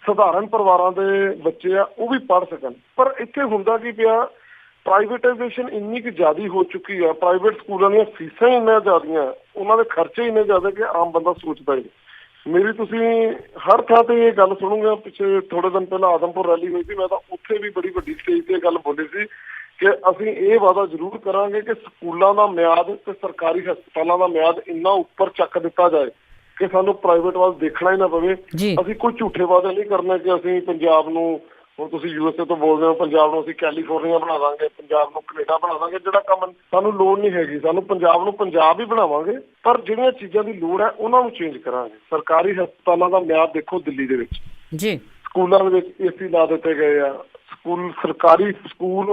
ਸਧਾਰਨ ਪਰਿਵਾਰਾਂ ਦੇ ਬੱਚੇ ਆ, ਉਹ ਵੀ ਪੜ੍ਹ ਸਕਣ। ਪਰ ਇੱਥੇ ਹੁੰਦਾ ਕੀ ਪਿਆ, ਪ੍ਰਾਈਵੇਟਾਈਜੇਸ਼ਨ ਇੰਨੀ ਕੁ ਜ਼ਿਆਦਾ ਹੋ ਚੁੱਕੀ ਆ, ਪ੍ਰਾਈਵੇਟ ਸਕੂਲਾਂ ਦੀਆਂ ਫੀਸਾਂ ਇੰਨੀਆਂ ਜ਼ਿਆਦੀਆਂ, ਉਹਨਾਂ ਦੇ ਖਰਚੇ ਇੰਨੇ ਜ਼ਿਆਦਾ ਕਿ ਆਮ ਬੰਦਾ ਸੋਚਦਾ ਹੀ ਨਹੀਂ। ਮੇਰੀ ਤੁਸੀਂ ਹਰ ਥਾਂ ਤੇ ਇਹ ਗੱਲ ਸੁਣੋਗੇ। ਪਿੱਛੇ ਥੋੜੇ ਦਿਨ ਪਹਿਲਾਂ ਆਦਮਪੁਰ ਰੈਲੀ ਹੋਈ ਸੀ, ਮੈਂ ਤਾਂ ਉੱਥੇ ਵੀ ਬੜੀ ਵੱਡੀ ਸਟੇਜ ਤੇ ਗੱਲ ਬੋਲੀ ਸੀ ਕਿ ਅਸੀਂ ਇਹ ਵਾਅਦਾ ਜ਼ਰੂਰ ਕਰਾਂਗੇ ਕਿ ਸਕੂਲਾਂ ਦਾ ਮਿਆਦ ਤੇ ਸਰਕਾਰੀ ਹਸਪਤਾਲਾਂ ਦਾ ਮਿਆਦ ਇੰਨਾ ਉੱਪਰ ਚੱਕ ਦਿੱਤਾ ਜਾਏ ਕਿ ਸਾਨੂੰ ਪ੍ਰਾਈਵੇਟ ਵੱਲ ਦੇਖਣਾ ਹੀ ਨਾ ਪਵੇ। ਅਸੀਂ ਕੋਈ ਝੂਠੇ ਵਾਅਦੇ ਨਹੀਂ ਕਰਨੇ ਕਿ ਅਸੀਂ ਪੰਜਾਬ ਨੂੰ, ਹੁਣ ਤੁਸੀਂ USA ਤੋਂ ਬੋਲਦੇ ਹੋ, ਪੰਜਾਬ ਨੂੰ ਅਸੀਂ ਕੈਲੀਫੋਰਨੀਆ ਬਣਾ ਦਾਂਗੇ, ਪੰਜਾਬ ਨੂੰ ਕੈਨੇਡਾ ਬਣਾ ਦਾਂਗੇ। ਜਿਹੜਾ ਕੰਮ ਸਾਨੂੰ ਲੋੜ ਨਹੀਂ ਹੈਗੀ, ਸਾਨੂੰ ਪੰਜਾਬ ਨੂੰ ਪੰਜਾਬ ਹੀ ਬਣਾਵਾਂਗੇ, ਪਰ ਜਿਹੜੀਆਂ ਚੀਜ਼ਾਂ ਦੀ ਲੋੜ ਹੈ ਉਹਨਾਂ ਨੂੰ ਚੇਂਜ ਕਰਾਂਗੇ। ਸਰਕਾਰੀ ਹਸਪਤਾਲਾਂ ਦਾ ਮਿਆਦ ਦੇਖੋ ਦਿੱਲੀ ਦੇ ਵਿੱਚ ਜੀ, ਸਕੂਲਾਂ ਦੇ ਵਿੱਚ AC ਲਾ ਦਿੱਤੇ ਗਏ ਆ, ਸਕੂਲ ਸਰਕਾਰੀ ਸਕੂਲ,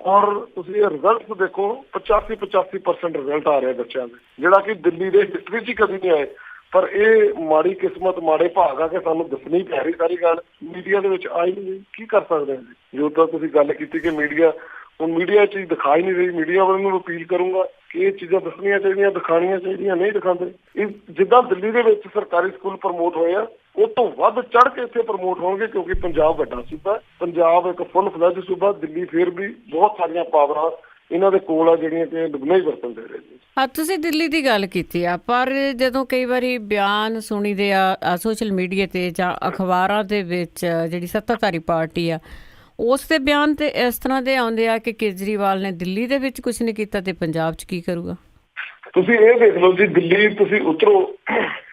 ਔਰ ਤੁਸੀਂ ਇਹ ਰਿਜ਼ਲਟ ਦੇਖੋ, 85% ਰਿਜ਼ਲਟ ਆ ਰਹੇ ਬੱਚਿਆਂ ਦੇ, ਜਿਹੜਾ ਕਿ ਦਿੱਲੀ ਦੇ ਹਿਸਟਰੀ 'ਚ ਕਦੀ ਨਹੀਂ ਆਏ। ਪਰ ਇਹ ਮਾੜੀ ਕਿਸਮਤ, ਮਾੜੇ ਭਾਗ ਆ ਕਿ ਸਾਨੂੰ ਦੱਸਣੀ ਪੈ ਰਹੀ ਸਾਰੀ ਗੱਲ, ਮੀਡੀਆ ਦੇ ਵਿੱਚ ਆਈ ਨਹੀਂ। ਕੀ ਕਰ ਸਕਦੇ ਹਾਂ ਜੀ? ਜੋ ਤਾਂ ਤੁਸੀਂ ਗੱਲ ਕੀਤੀ ਕਿ ਮੀਡੀਆ, ਹੁਣ ਮੀਡੀਆ ਇਹ ਚੀਜ਼ ਦਿਖਾ ਹੀ ਨਹੀਂ ਰਹੀ। ਮੀਡੀਆ ਵਾਲਿਆਂ ਨੂੰ ਅਪੀਲ ਕਰੂੰਗਾ ਕਿ ਇਹ ਚੀਜ਼ਾਂ ਦੱਸਣੀਆਂ ਚਾਹੀਦੀਆਂ, ਦਿਖਾਣੀਆਂ ਚਾਹੀਦੀਆਂ, ਨਹੀਂ ਦਿਖਾਉਂਦੇ। ਇਹ ਜਿੱਦਾਂ ਦਿੱਲੀ ਦੇ ਵਿੱਚ ਸਰਕਾਰੀ ਸਕੂਲ ਪ੍ਰਮੋਟ ਹੋਏ ਆ, ਉਹ ਤੋਂ ਵੱਧ ਚੜ੍ਹ ਕੇ ਇੱਥੇ ਪ੍ਰਮੋਟ ਹੋਣਗੇ, ਕਿਉਂਕਿ ਪੰਜਾਬ ਵੱਡਾ ਸੂਬਾ, ਪੰਜਾਬ ਇੱਕ ਫੁੱਲ ਫਲੈਜ ਸੂਬਾ। ਦਿੱਲੀ ਫਿਰ ਵੀ ਬਹੁਤ ਸਾਰੀਆਂ ਪਾਵਰਾਂ ਇਹਨਾਂ ਦੇ ਕੋਲ ਆ ਜਿਹੜੀਆਂ ਕਿ ਨਹੀਂ ਵਰਤਣ ਦੇ ਰਹੇ ਜੀ। ਤੁਸੀਂ ਦਿੱਲੀ ਦੀ ਗੱਲ ਕੀਤੀ ਆ, ਪਰ ਜਦੋਂ ਕਈ ਵਾਰੀ ਬਿਆਨ ਸੁਣੀਦੇ ਆ ਸੋਸ਼ਲ ਮੀਡੀਆ ਤੇ ਜਾਂ ਅਖਬਾਰਾਂ ਦੇ ਵਿੱਚ, ਜਿਹੜੀ ਸੱਤਾਧਾਰੀ ਪਾਰਟੀ ਆ ਉਸ ਦੇ ਬਿਆਨ ਤੇ ਇਸ ਤਰ੍ਹਾਂ ਦੇ ਆਉਂਦੇ ਆ ਕਿ ਕੇਜਰੀਵਾਲ ਨੇ ਦਿੱਲੀ ਦੇ ਵਿੱਚ ਕੁਝ ਨਹੀਂ ਕੀਤਾ ਤੇ ਪੰਜਾਬ 'ਚ ਕੀ ਕਰੂਗਾ। ਤੁਸੀਂ ਇਹ ਦੇਖ ਲਓ ਜੀ, ਦਿੱਲੀ ਤੁਸੀਂ ਉਤਰੋ,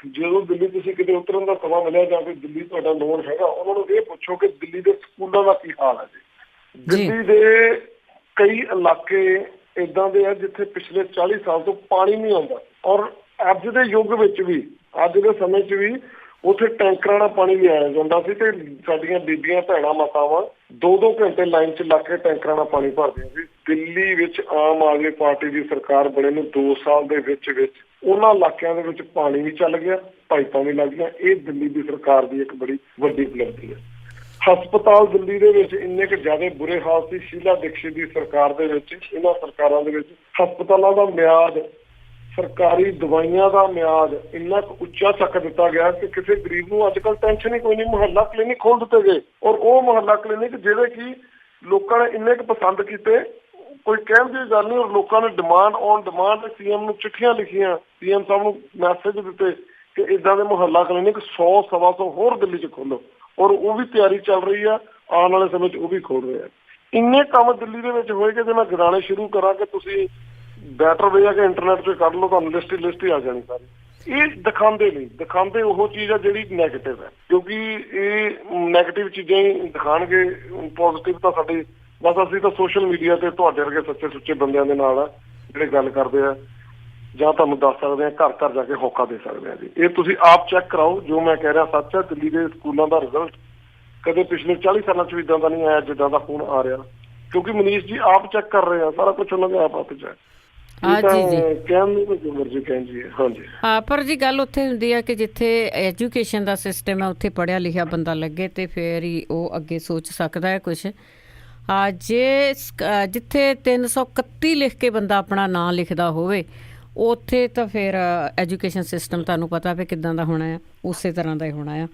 ਜਦੋਂ ਦਿੱਲੀ ਤੁਸੀਂ ਕਿਤੇ ਉਤਰਨ ਦਾ ਸਮਾਂ ਮਿਲਿਆ ਜਾਂ ਫਿਰ ਦਿੱਲੀ ਤੁਹਾਡਾ ਨੋਨ ਹੈਗਾ, ਉਹਨਾਂ ਨੂੰ ਇਹ ਪੁੱਛੋ ਕਿ ਦਿੱਲੀ ਦੇ ਸਕੂਲਾਂ ਦਾ ਕੀ ਹਾਲ ਹੈ ਜੀ। ਦਿੱਲੀ ਦੇ ਕਈ ਇਲਾਕੇ ਏਦਾਂ ਦੇ ਆ ਜਿੱਥੇ ਪਿਛਲੇ 40 ਸਾਲ ਤੋਂ ਪਾਣੀ ਨਹੀਂ ਆਉਂਦਾ, ਔਰ ਅੱਜ ਦੇ ਯੁੱਗ ਵਿੱਚ ਵੀ, ਅੱਜ ਦੇ ਸਮੇਂ 'ਚ ਵੀ ਉੱਥੇ ਟੈਂਕਰਾਂ ਨਾਲ ਪਾਣੀ ਲਿਆਇਆ ਜਾਂਦਾ ਸੀ ਤੇ ਸਾਡੀਆਂ ਬੀਬੀਆਂ ਭੈਣਾਂ ਮਾਤਾਵਾਂ 2-2 ਘੰਟੇ ਲਾਈਨ 'ਚ ਲੱਗ ਕੇ ਟੈਂਕਰਾਂ ਨਾਲ ਪਾਣੀ ਭਰਦੀਆਂ ਸੀ। ਦਿੱਲੀ ਵਿੱਚ ਆਮ ਆਦਮੀ ਪਾਰਟੀ ਦੀ ਸਰਕਾਰ ਬਣੇ ਨੂੰ 2 ਸਾਲ ਦੇ ਵਿੱਚ ਉਹਨਾਂ ਇਲਾਕਿਆਂ ਦੇ ਵਿੱਚ ਪਾਣੀ ਵੀ ਚੱਲ ਗਿਆ, ਪਾਈਪਾਂ ਵੀ ਲੱਗ ਗਈਆਂ। ਇਹ ਦਿੱਲੀ ਦੀ ਸਰਕਾਰ ਦੀ ਇੱਕ ਬੜੀ ਵੱਡੀ ਉਪਲਬਧੀ ਹੈ। ਹਸਪਤਾਲ ਦਿੱਲੀ ਦੇ ਵਿੱਚ ਇੰਨੇ ਕੁ ਜ਼ਿਆਦਾ ਬੁਰੇ ਹਾਲ ਸੀ ਸ਼ੀਲਾ ਦੀਕਸ਼ਿਤ ਦੀ ਸਰਕਾਰ ਦੇ ਵਿੱਚ, ਇਹਨਾਂ ਸਰਕਾਰਾਂ ਦੇ ਵਿੱਚ ਹਸਪਤਾਲਾਂ ਦਾ ਮਿਆਦ, ਸਰਕਾਰੀ ਦਵਾਈਆਂ ਦਾ ਮਿਆਦ ਇੰਨਾ ਕੁ ਉੱਚਾ ਚੱਕ ਦਿੱਤਾ ਗਿਆ ਕਿ ਕਿਸੇ ਗਰੀਬ ਨੂੰ ਅੱਜ ਕੱਲ੍ਹ ਟੈਨਸ਼ਨ ਹੀ ਕੋਈ ਨਹੀਂ। ਮੁਹੱਲਾ ਕਲੀਨਿਕ ਖੋਲ ਦਿੱਤੇ ਗਏ, ਔਰ ਉਹ ਮੁਹੱਲਾ ਕਲੀਨਿਕ ਜਿਹੜੇ ਕਿ ਲੋਕਾਂ ਨੇ ਇੰਨੇ ਕੁ ਪਸੰਦ ਕੀਤੇ, ਕੋਈ ਕਹਿਣ ਦੀ ਗੱਲ ਨਹੀਂ। ਔਰ ਲੋਕਾਂ ਨੇ ਡਿਮਾਂਡ ਔਨ ਡਿਮਾਂਡ CM ਨੂੰ ਚਿੱਠੀਆਂ ਲਿਖੀਆਂ, CM ਸਾਹਿਬ ਨੂੰ ਮੈਸੇਜ ਦਿੱਤੇ ਕਿ ਇੱਦਾਂ ਦੇ ਮੁਹੱਲਾ ਕਲੀਨਿਕ 100-125 ਹੋਰ ਦਿੱਲੀ 'ਚ ਖੋਲੋ, ਔਰ ਉਹ ਵੀ ਤਿਆਰੀ ਚੱਲ ਰਹੀ ਆ, ਆਉਣ ਵਾਲੇ ਸਮੇਂ 'ਚ ਉਹ ਵੀ ਖੋਲ ਰਹੇ ਆ। ਇੰਨੇ ਕੰਮ ਦਿੱਲੀ ਦੇ ਵਿੱਚ ਹੋਏ ਕਿ ਜੇ ਮੈਂ ਗਿਣਾਣੇ ਸ਼ੁਰੂ ਕਰਾਂ ਕਿ ਤੁਸੀਂ ਬੈਟਰ ਵੇ ਆ ਕਿ ਇੰਟਰਨੈਟ 'ਤੇ ਕੱਢ ਲਓ, ਤੁਹਾਨੂੰ ਲਿਸਟ ਹੀ ਆ ਜਾਣੀ ਸਾਰੀ। ਇਹ ਦਿਖਾਉਂਦੇ ਨਹੀਂ, ਦਿਖਾਉਂਦੇ ਉਹ ਚੀਜ਼ ਆ ਜਿਹੜੀ ਨੈਗੇਟਿਵ ਹੈ, ਕਿਉਂਕਿ ਇਹ ਨੈਗੇਟਿਵ ਚੀਜ਼ਾਂ ਹੀ ਦਿਖਾਉਣਗੇ। ਪੋਜ਼ੀਟਿਵ ਤਾਂ ਸਾਡੀ ਬਸ, ਅਸੀਂ ਤਾਂ ਸੋਸ਼ਲ ਮੀਡੀਆ ਤੇ ਤੁਹਾਡੇ ਵਰਗੇ ਸੱਚੇ ਸੁੱਚੇ ਬੰਦਿਆਂ ਦੇ ਨਾਲ ਆ ਜਿਹੜੇ ਗੱਲ ਕਰਦੇ ਆ। ਜਾਂ ਤੁਹਾਨੂੰ ਦੱਸ ਸਕਦੇ ਹਾਂ, ਘਰ ਘਰ ਜਾ ਕੇ ਹੋਕਾ ਦੇ ਸਕਦੇ ਹਾਂ ਜੀ। ਇਹ ਤੁਸੀਂ ਆਪ ਚੈੱਕ ਕਰਾਓ, ਜੋ ਮੈਂ ਕਹਿ ਰਿਹਾ ਸੱਚ ਹੈ। ਦਿੱਲੀ ਦੇ ਸਕੂਲਾਂ ਦਾ ਰਿਜ਼ਲਟ ਕਦੇ ਪਿਛਲੇ 40 ਸਾਲਾਂ 'ਚ ਵੀ ਇੱਦਾਂ ਦਾ ਨਹੀਂ ਆਇਆ ਜਿੱਦਾਂ ਦਾ ਹੁਣ ਆ ਰਿਹਾ, ਕਿਉਂਕਿ ਮਨੀਸ਼ ਜੀ ਆਪ ਚੈੱਕ ਕਰ ਰਹੇ ਆ, ਸਾਰਾ ਕੁਝ ਉਹਨਾਂ ਦੇ ਆਪ ਹੱਥ 'ਚ ਹੈ। ਕਹਿਣ ਨੂੰ ਜੋ ਮਰਜ਼ੀ ਕਹਿਣ ਜੀ। ਹਾਂਜੀ ਹਾਂ, ਪਰ ਜੀ ਗੱਲ ਉੱਥੇ ਹੁੰਦੀ ਹੈ ਕਿ ਜਿੱਥੇ ਐਜੂਕੇਸ਼ਨ ਦਾ ਸਿਸਟਮ ਹੈ ਉੱਥੇ ਪੜ੍ਹਿਆ ਲਿਖਿਆ ਬੰਦਾ ਲੱਗੇ ਤੇ ਫਿਰ ਹੀ ਉਹ ਅੱਗੇ ਸੋਚ ਸਕਦਾ ਹੈ ਕੁਛ। ਜੇ ਜਿੱਥੇ 331 ਲਿਖ ਕੇ ਬੰਦਾ ਆਪਣਾ ਨਾਂ ਲਿਖਦਾ ਹੋਵੇ ਉੱਥੇ ਤਾਂ ਫਿਰ ਐਜੂਕੇਸ਼ਨ ਸਿਸਟਮ ਤੁਹਾਨੂੰ ਪਤਾ ਵੀ ਕਿੱਦਾਂ ਦਾ ਹੋਣਾ ਆ, ਉਸੇ ਤਰ੍ਹਾਂ ਦਾ ਹੀ ਹੋਣਾ ਆ।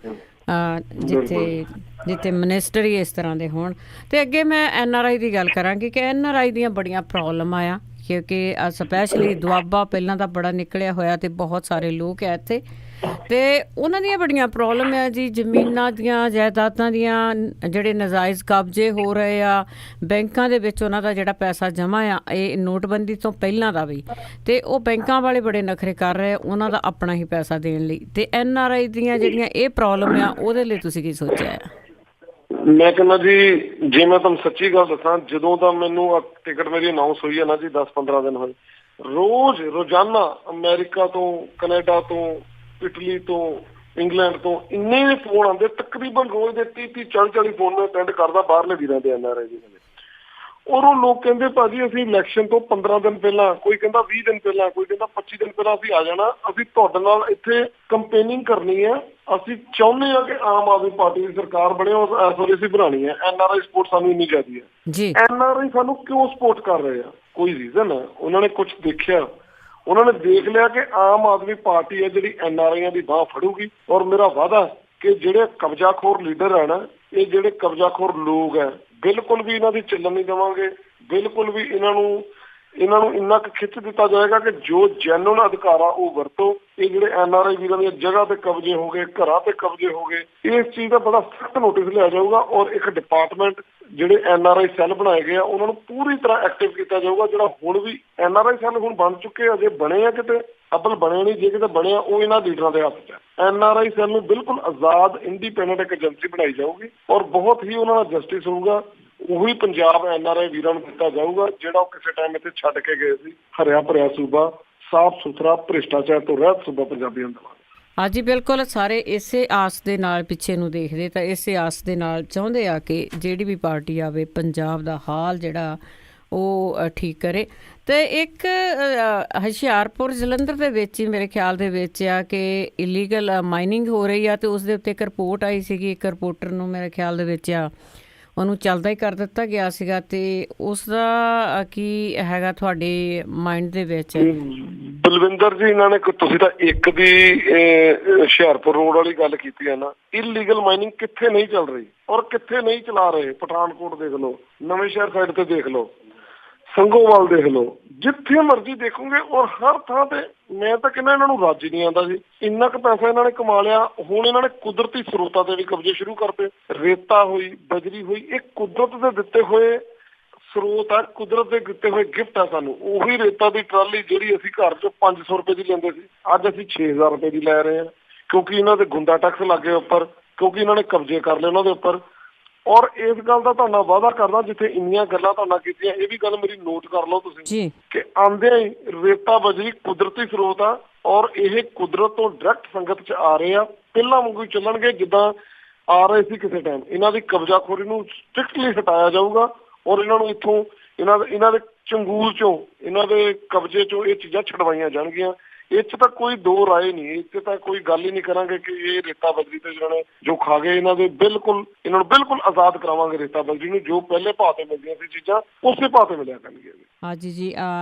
ਜਿੱਥੇ ਮਿਨਿਸਟਰ ਹੀ ਇਸ ਤਰ੍ਹਾਂ ਦੇ ਹੋਣ। ਅਤੇ ਅੱਗੇ ਮੈਂ NRI ਦੀ ਗੱਲ ਕਰਾਂਗੀ ਕਿ NRI ਦੀਆਂ ਬੜੀਆਂ ਪ੍ਰੋਬਲਮਾਂ ਆ, ਕਿਉਂਕਿ ਸਪੈਸ਼ਲੀ ਦੁਆਬਾ ਪਹਿਲਾਂ ਤਾਂ ਬੜਾ ਨਿਕਲਿਆ ਹੋਇਆ ਅਤੇ ਬਹੁਤ ਸਾਰੇ ਲੋਕ ਹੈ ਇੱਥੇ, ਅਤੇ ਉਹਨਾਂ ਦੀਆਂ ਬੜੀਆਂ ਪ੍ਰੋਬਲਮ ਹੈ ਜੀ। ਜ਼ਮੀਨਾਂ ਦੀਆਂ, ਜਾਇਦਾਦਾਂ ਦੀਆਂ ਜਿਹੜੇ ਨਜਾਇਜ਼ ਕਬਜ਼ੇ ਹੋ ਰਹੇ ਆ, ਬੈਂਕਾਂ ਦੇ ਵਿੱਚ ਉਹਨਾਂ ਦਾ ਜਿਹੜਾ ਪੈਸਾ ਜਮ੍ਹਾਂ ਆ, ਇਹ ਨੋਟਬੰਦੀ ਤੋਂ ਪਹਿਲਾਂ ਦਾ ਵੀ, ਅਤੇ ਉਹ ਬੈਂਕਾਂ ਵਾਲੇ ਬੜੇ ਨਖਰੇ ਕਰ ਰਹੇ ਉਹਨਾਂ ਦਾ ਆਪਣਾ ਹੀ ਪੈਸਾ ਦੇਣ ਲਈ। ਅਤੇ NRI ਦੀਆਂ ਜਿਹੜੀਆਂ ਇਹ ਪ੍ਰੋਬਲਮ ਆ ਉਹਦੇ ਲਈ ਤੁਸੀਂ ਕੀ ਸੋਚਿਆ ਆ? ਮੈਂ ਕਹਿੰਦਾ ਜੀ, ਜੇ ਮੈਂ ਤੁਹਾਨੂੰ ਸੱਚੀ ਗੱਲ ਦੱਸਾਂ, ਜਦੋਂ ਦਾ ਮੈਨੂੰ ਟਿਕਟ ਮੇਰੀ ਅਨਾਊਂਸ ਹੋਈ ਹੈ ਨਾ ਜੀ, 10-15 ਦਿਨ ਹੋਏ, ਰੋਜ਼ਾਨਾ ਅਮਰੀਕਾ ਤੋਂ, ਕੈਨੇਡਾ ਤੋਂ, ਇਟਲੀ ਤੋਂ, ਇੰਗਲੈਂਡ ਤੋਂ ਇੰਨੇ ਫੋਨ ਆਉਂਦੇ, ਤਕਰੀਬਨ ਰੋਜ਼ ਦੇ 30-40 ਫੋਨ ਮੈਂ ਅਟੈਂਡ ਕਰਦਾ ਬਾਹਰਲੇ ਵੀਰਾਂ ਦੇ NRI ਦੇ। ਔਰ ਉਹ ਲੋਕ ਕਹਿੰਦੇ ਭਾਜੀ ਅਸੀਂ ਇਲੈਕਸ਼ਨ ਤੋਂ 15 ਦਿਨ ਪਹਿਲਾਂ, ਕੋਈ ਕਹਿੰਦਾ 20 ਦਿਨ ਪਹਿਲਾਂ, ਕੋਈ ਕਹਿੰਦਾ 25 ਦਿਨ ਪਹਿਲਾਂ ਅਸੀਂ ਆ ਜਾਣਾ, ਅਸੀਂ ਤੁਹਾਡੇ ਨਾਲ ਇੱਥੇ ਕੰਪੇਨਿੰਗ ਕਰਨੀ ਹੈ, ਅਸੀਂ ਚਾਹੁੰਦੇ ਹਾਂ ਕਿ ਆਮ ਆਦਮੀ ਪਾਰਟੀ ਦੀ ਸਰਕਾਰ ਬਣੇ ਔਰ ਇਸ ਵਾਰੀ ਅਸੀਂ ਬਣਾਉਣੀ ਹੈ। NRI ਸਪੋਰਟ ਸਾਨੂੰ ਇੰਨੀ ਜ਼ਿਆਦੀ ਹੈ ਜੀ। NRI ਸਾਨੂੰ ਕਿਉਂ ਸਪੋਰਟ ਕਰ ਰਹੇ ਆ? ਕੋਈ ਰੀਜ਼ਨ ਹੈ? ਉਹਨਾਂ ਨੇ ਕੁਛ ਦੇਖਿਆ, ਉਹਨਾਂ ਨੇ ਦੇਖ ਲਿਆ ਕਿ ਆਮ ਆਦਮੀ ਪਾਰਟੀ ਹੈ ਜਿਹੜੀ NRIਆਂ ਦੀ ਬਾਂਹ ਫੜੂਗੀ। ਔਰ ਮੇਰਾ ਵਾਅਦਾ ਕਿ ਜਿਹੜੇ ਕਬਜ਼ਾਖੋਰ ਲੀਡਰ ਹੈ ਨਾ, ਇਹ ਜਿਹੜੇ ਕਬਜ਼ਾਖੋਰ ਲੋਕ ਹੈ, ਬਿਲਕੁਲ ਵੀ ਇਹਨਾਂ ਦੀ ਚੱਲਣ ਨਹੀਂ ਦੇਵਾਂਗੇ। ਬਿਲਕੁਲ ਵੀ ਇਹਨਾਂ ਨੂੰ ਇੰਨਾ ਕੁ ਖਿੱਚ ਦਿੱਤਾ ਜਾਏਗਾ ਕਿ ਜੋ ਜੈਨੂਅਨ ਅਧਿਕਾਰ ਆ ਉਹ ਵਰਤੋ। ਇਹ ਜਿਹੜੇ NRI ਵੀਰਾਂ ਦੀਆਂ ਜਗ੍ਹਾ ਤੇ ਕਬਜ਼ੇ ਹੋ ਗਏ, ਘਰਾਂ ਤੇ ਕਬਜ਼ੇ ਹੋ ਗਏ, ਇਸ ਚੀਜ਼ ਦਾ ਬੜਾ ਸਖਤ ਨੋਟਿਸ ਲਿਆ ਜਾਊਗਾ। ਔਰ ਇੱਕ ਡਿਪਾਰਟਮੈਂਟ ਜਿਹੜੇ NRI ਸੈੱਲ ਬਣਾਏ ਗਏ ਆ ਉਹਨਾਂ ਨੂੰ ਪੂਰੀ ਤਰ੍ਹਾਂ ਐਕਟਿਵ ਕੀਤਾ ਜਾਊਗਾ। ਜਿਹੜਾ ਹੁਣ ਵੀ NRI ਸੈੱਲ ਹੁਣ ਬਣ ਚੁੱਕੇ, ਅਜੇ ਬਣੇ ਆ ਕਿਤੇ, ਅੱਬਲ ਬਣੇ ਨਹੀਂ, ਜੇ ਕਿਤੇ ਬਣਿਆ ਉਹ ਇਹਨਾਂ ਲੀਡਰਾਂ ਦੇ ਹੱਥ 'ਚ ਹੈ। NRI ਸੈੱਲ ਨੂੰ ਬਿਲਕੁਲ ਆਜ਼ਾਦ ਇੰਡੀਪੈਂਡੈਂਟ ਇੱਕ ਏਜੰਸੀ ਬਣਾਈ ਜਾਊਗੀ ਔਰ ਬਹੁਤ ਹੀ ਉਹਨਾਂ ਦਾ ਜਸਟਿਸ ਹੋਊਗਾ। ਉਹੀ ਪੰਜਾਬ NRI ਵੀਰਾਂ ਨੂੰ ਦਿੱਤਾ ਜਾਊਗਾ ਜਿਹੜਾ ਉਹ ਕਿਸੇ ਟਾਈਮ ਇੱਥੇ ਛੱਡ ਕੇ ਗਏ ਸੀ। ਹਰਿਆ ਭਰਿਆ ਸੂਬਾ, ਸਾਫ਼ ਸੁਥਰਾ, ਭ੍ਰਿਸ਼ਟਾਚਾਰ ਤੋਂ ਰਹਿਤ ਸੂਬਾ ਪੰਜਾਬੀਆਂ ਦਾ। ਹਾਂਜੀ, ਬਿਲਕੁਲ। ਸਾਰੇ ਇਸੇ ਆਸ ਦੇ ਨਾਲ ਪਿੱਛੇ ਨੂੰ ਦੇਖਦੇ, ਤਾਂ ਇਸੇ ਆਸ ਦੇ ਨਾਲ ਚਾਹੁੰਦੇ ਆ ਕਿ ਜਿਹੜੀ ਵੀ ਪਾਰਟੀ ਆਵੇ ਪੰਜਾਬ ਦਾ ਹਾਲ ਜਿਹੜਾ ਉਹ ਠੀਕ ਕਰੇ। ਅਤੇ ਇੱਕ ਹੁਸ਼ਿਆਰਪੁਰ ਜਲੰਧਰ ਦੇ ਵਿੱਚ ਹੀ ਮੇਰੇ ਖਿਆਲ ਦੇ ਵਿੱਚ ਆ ਕਿ ਇਲੀਗਲ ਮਾਈਨਿੰਗ ਹੋ ਰਹੀ ਆ, ਅਤੇ ਉਸ ਦੇ ਉੱਤੇ ਇੱਕ ਰਿਪੋਰਟ ਆਈ ਸੀਗੀ। ਇੱਕ ਰਿਪੋਰਟਰ ਨੂੰ ਮੇਰੇ ਖਿਆਲ ਦੇ ਵਿੱਚ ਆ ਉਹਨੂੰ ਚੱਲਦਾ ਹੀ ਕਰ ਦਿੱਤਾ ਗਿਆ ਸੀਗਾ, ਅਤੇ ਉਸ ਦਾ ਕੀ ਹੈਗਾ ਤੁਹਾਡੇ ਮਾਈਂਡ ਦੇ ਵਿੱਚ? ਬਲਵਿੰਦਰ ਜੀ, ਇਹਨਾਂ ਨੇ ਤੁਸੀਂ ਤਾਂ ਇੱਕ ਦੀ ਹੁਸ਼ਿਆਰਪੁਰ ਰੋਡ ਵਾਲੀ ਗੱਲ ਕੀਤੀ ਹੈ ਨਾ, ਇਲੀਗਲ ਮਾਈਨਿੰਗ ਕਿੱਥੇ ਨਹੀਂ ਚੱਲ ਰਹੀ ਔਰ ਕਿੱਥੇ ਨਹੀਂ ਚਲਾ ਰਹੇ। ਪਠਾਨਕੋਟ ਦੇਖ ਲਓ, ਨਵੇਂ ਸ਼ਹਿਰ ਸਾਈਡ ਤੇ ਦੇਖ ਲਓ, ਸੰਗੋਵਾਲ ਦੇਖ ਲਓ, ਜਿੱਥੇ ਮਰਜ਼ੀ ਦੇਖੋਗੇ। ਔਰ ਹਰ ਥਾਂ ਤੇ ਮੈਂ ਤਾਂ ਕਹਿੰਦਾ ਇਹਨਾਂ ਨੂੰ ਰੱਜ ਨਹੀਂ ਆਉਂਦਾ ਜੀ। ਇੰਨਾ ਕੁ ਪੈਸਾ ਇਹਨਾਂ ਨੇ ਕਮਾ ਲਿਆ, ਹੁਣ ਇਹਨਾਂ ਨੇ ਕੁਦਰਤੀ ਸਰੋਤਾਂ ਤੇ ਵੀ ਕਬਜ਼ੇ ਸ਼ੁਰੂ ਕਰਤੇ। ਰੇਤਾ ਹੋਈ, ਬਜਰੀ ਹੋਈ, ਇਹ ਕੁਦਰਤ ਦੇ ਦਿੱਤੇ ਹੋਏ ਸਰੋਤ ਆ, ਕੁਦਰਤ ਦੇ ਦਿੱਤੇ ਹੋਏ ਗਿਫਟ ਆ ਸਾਨੂੰ। ਉਹੀ ਰੇਤਾ ਦੀ ਟਰਾਲੀ ਜਿਹੜੀ ਅਸੀਂ ਘਰ 'ਚੋਂ 500 ਰੁਪਏ ਦੀ ਲੈਂਦੇ ਸੀ, ਅੱਜ ਅਸੀਂ 6000 ਰੁਪਏ ਦੀ ਲੈ ਰਹੇ ਹਾਂ, ਕਿਉਂਕਿ ਇਹਨਾਂ ਦੇ ਗੁੰਡਾ ਟੈਕਸ ਲੱਗ ਗਏ ਉੱਪਰ, ਕਿਉਂਕਿ ਇਹਨਾਂ ਨੇ ਕਬਜ਼ੇ ਕਰ ਲਏ ਉਹਨਾਂ ਦੇ ਉੱਪਰ। ਔਰ ਇਸ ਗੱਲ ਦਾ ਤੁਹਾਨੂੰ ਵਾਅਦਾ ਕਰਦਾ, ਜਿੱਥੇ ਇੰਨੀਆਂ ਗੱਲਾਂ ਤੁਹਾਨੂੰ ਕੀਤੀਆਂ, ਇਹ ਵੀ ਗੱਲ ਮੇਰੀ ਨੋਟ ਕਰ ਲਓ ਤੁਸੀਂ ਕਿ ਆਉਂਦਿਆਂ ਹੀ ਰੇਤਾ ਬਜਰੀ ਕੁਦਰਤੀ ਸਰੋਤ ਆ ਔਰ ਇਹ ਕੁਦਰਤ ਤੋਂ ਡਾਇਰੈਕਟ ਸੰਗਤ 'ਚ ਆ ਰਹੇ ਆ। ਪਹਿਲਾਂ ਵਾਂਗੂ ਚੱਲਣਗੇ ਜਿੱਦਾਂ ਆ ਰਹੇ ਸੀ ਕਿਸੇ ਟਾਈਮ। ਇਹਨਾਂ ਦੀ ਕਬਜ਼ਾਖੋਰੀ ਨੂੰ ਸਟ੍ਰਿਕਟਲੀ ਹਟਾਇਆ ਜਾਊਗਾ ਔਰ ਇਹਨਾਂ ਨੂੰ ਇੱਥੋਂ ਇਹਨਾਂ ਦੇ ਚੰਗੂਲ 'ਚੋਂ, ਇਹਨਾਂ ਦੇ ਕਬਜ਼ੇ 'ਚੋਂ ਇਹ ਚੀਜ਼ਾਂ ਛਡਵਾਈਆਂ ਜਾਣਗੀਆਂ। ਇਹ 'ਚ ਤਾਂ ਕੋਈ ਦੋ ਰਾਏ ਨਹੀਂ, ਇਹ 'ਚ ਤਾਂ ਕੋਈ ਗੱਲ ਹੀ ਨਹੀਂ ਕਰਾਂਗੇ ਕਿ ਇਹ ਰੇਤਾ ਬਜਰੀ ਤੇ ਜਿਹਨਾਂ ਨੇ ਜੋ ਖਾ ਗਏ, ਇਹਨਾਂ ਨੂੰ ਬਿਲਕੁਲ ਆਜ਼ਾਦ ਕਰਾਵਾਂਗੇ। ਰੇਤਾ ਬਜਰੀ ਨੂੰ ਜੋ ਪਹਿਲੇ ਭਾਅ ਤੇ ਮਿਲਦੀਆਂ ਸੀ ਚੀਜ਼ਾਂ ਉਸੇ ਭਾਅ ਤੇ ਮਿਲਿਆ ਕਰਨਗੀਆਂ। ਹਾਂਜੀ ਜੀ,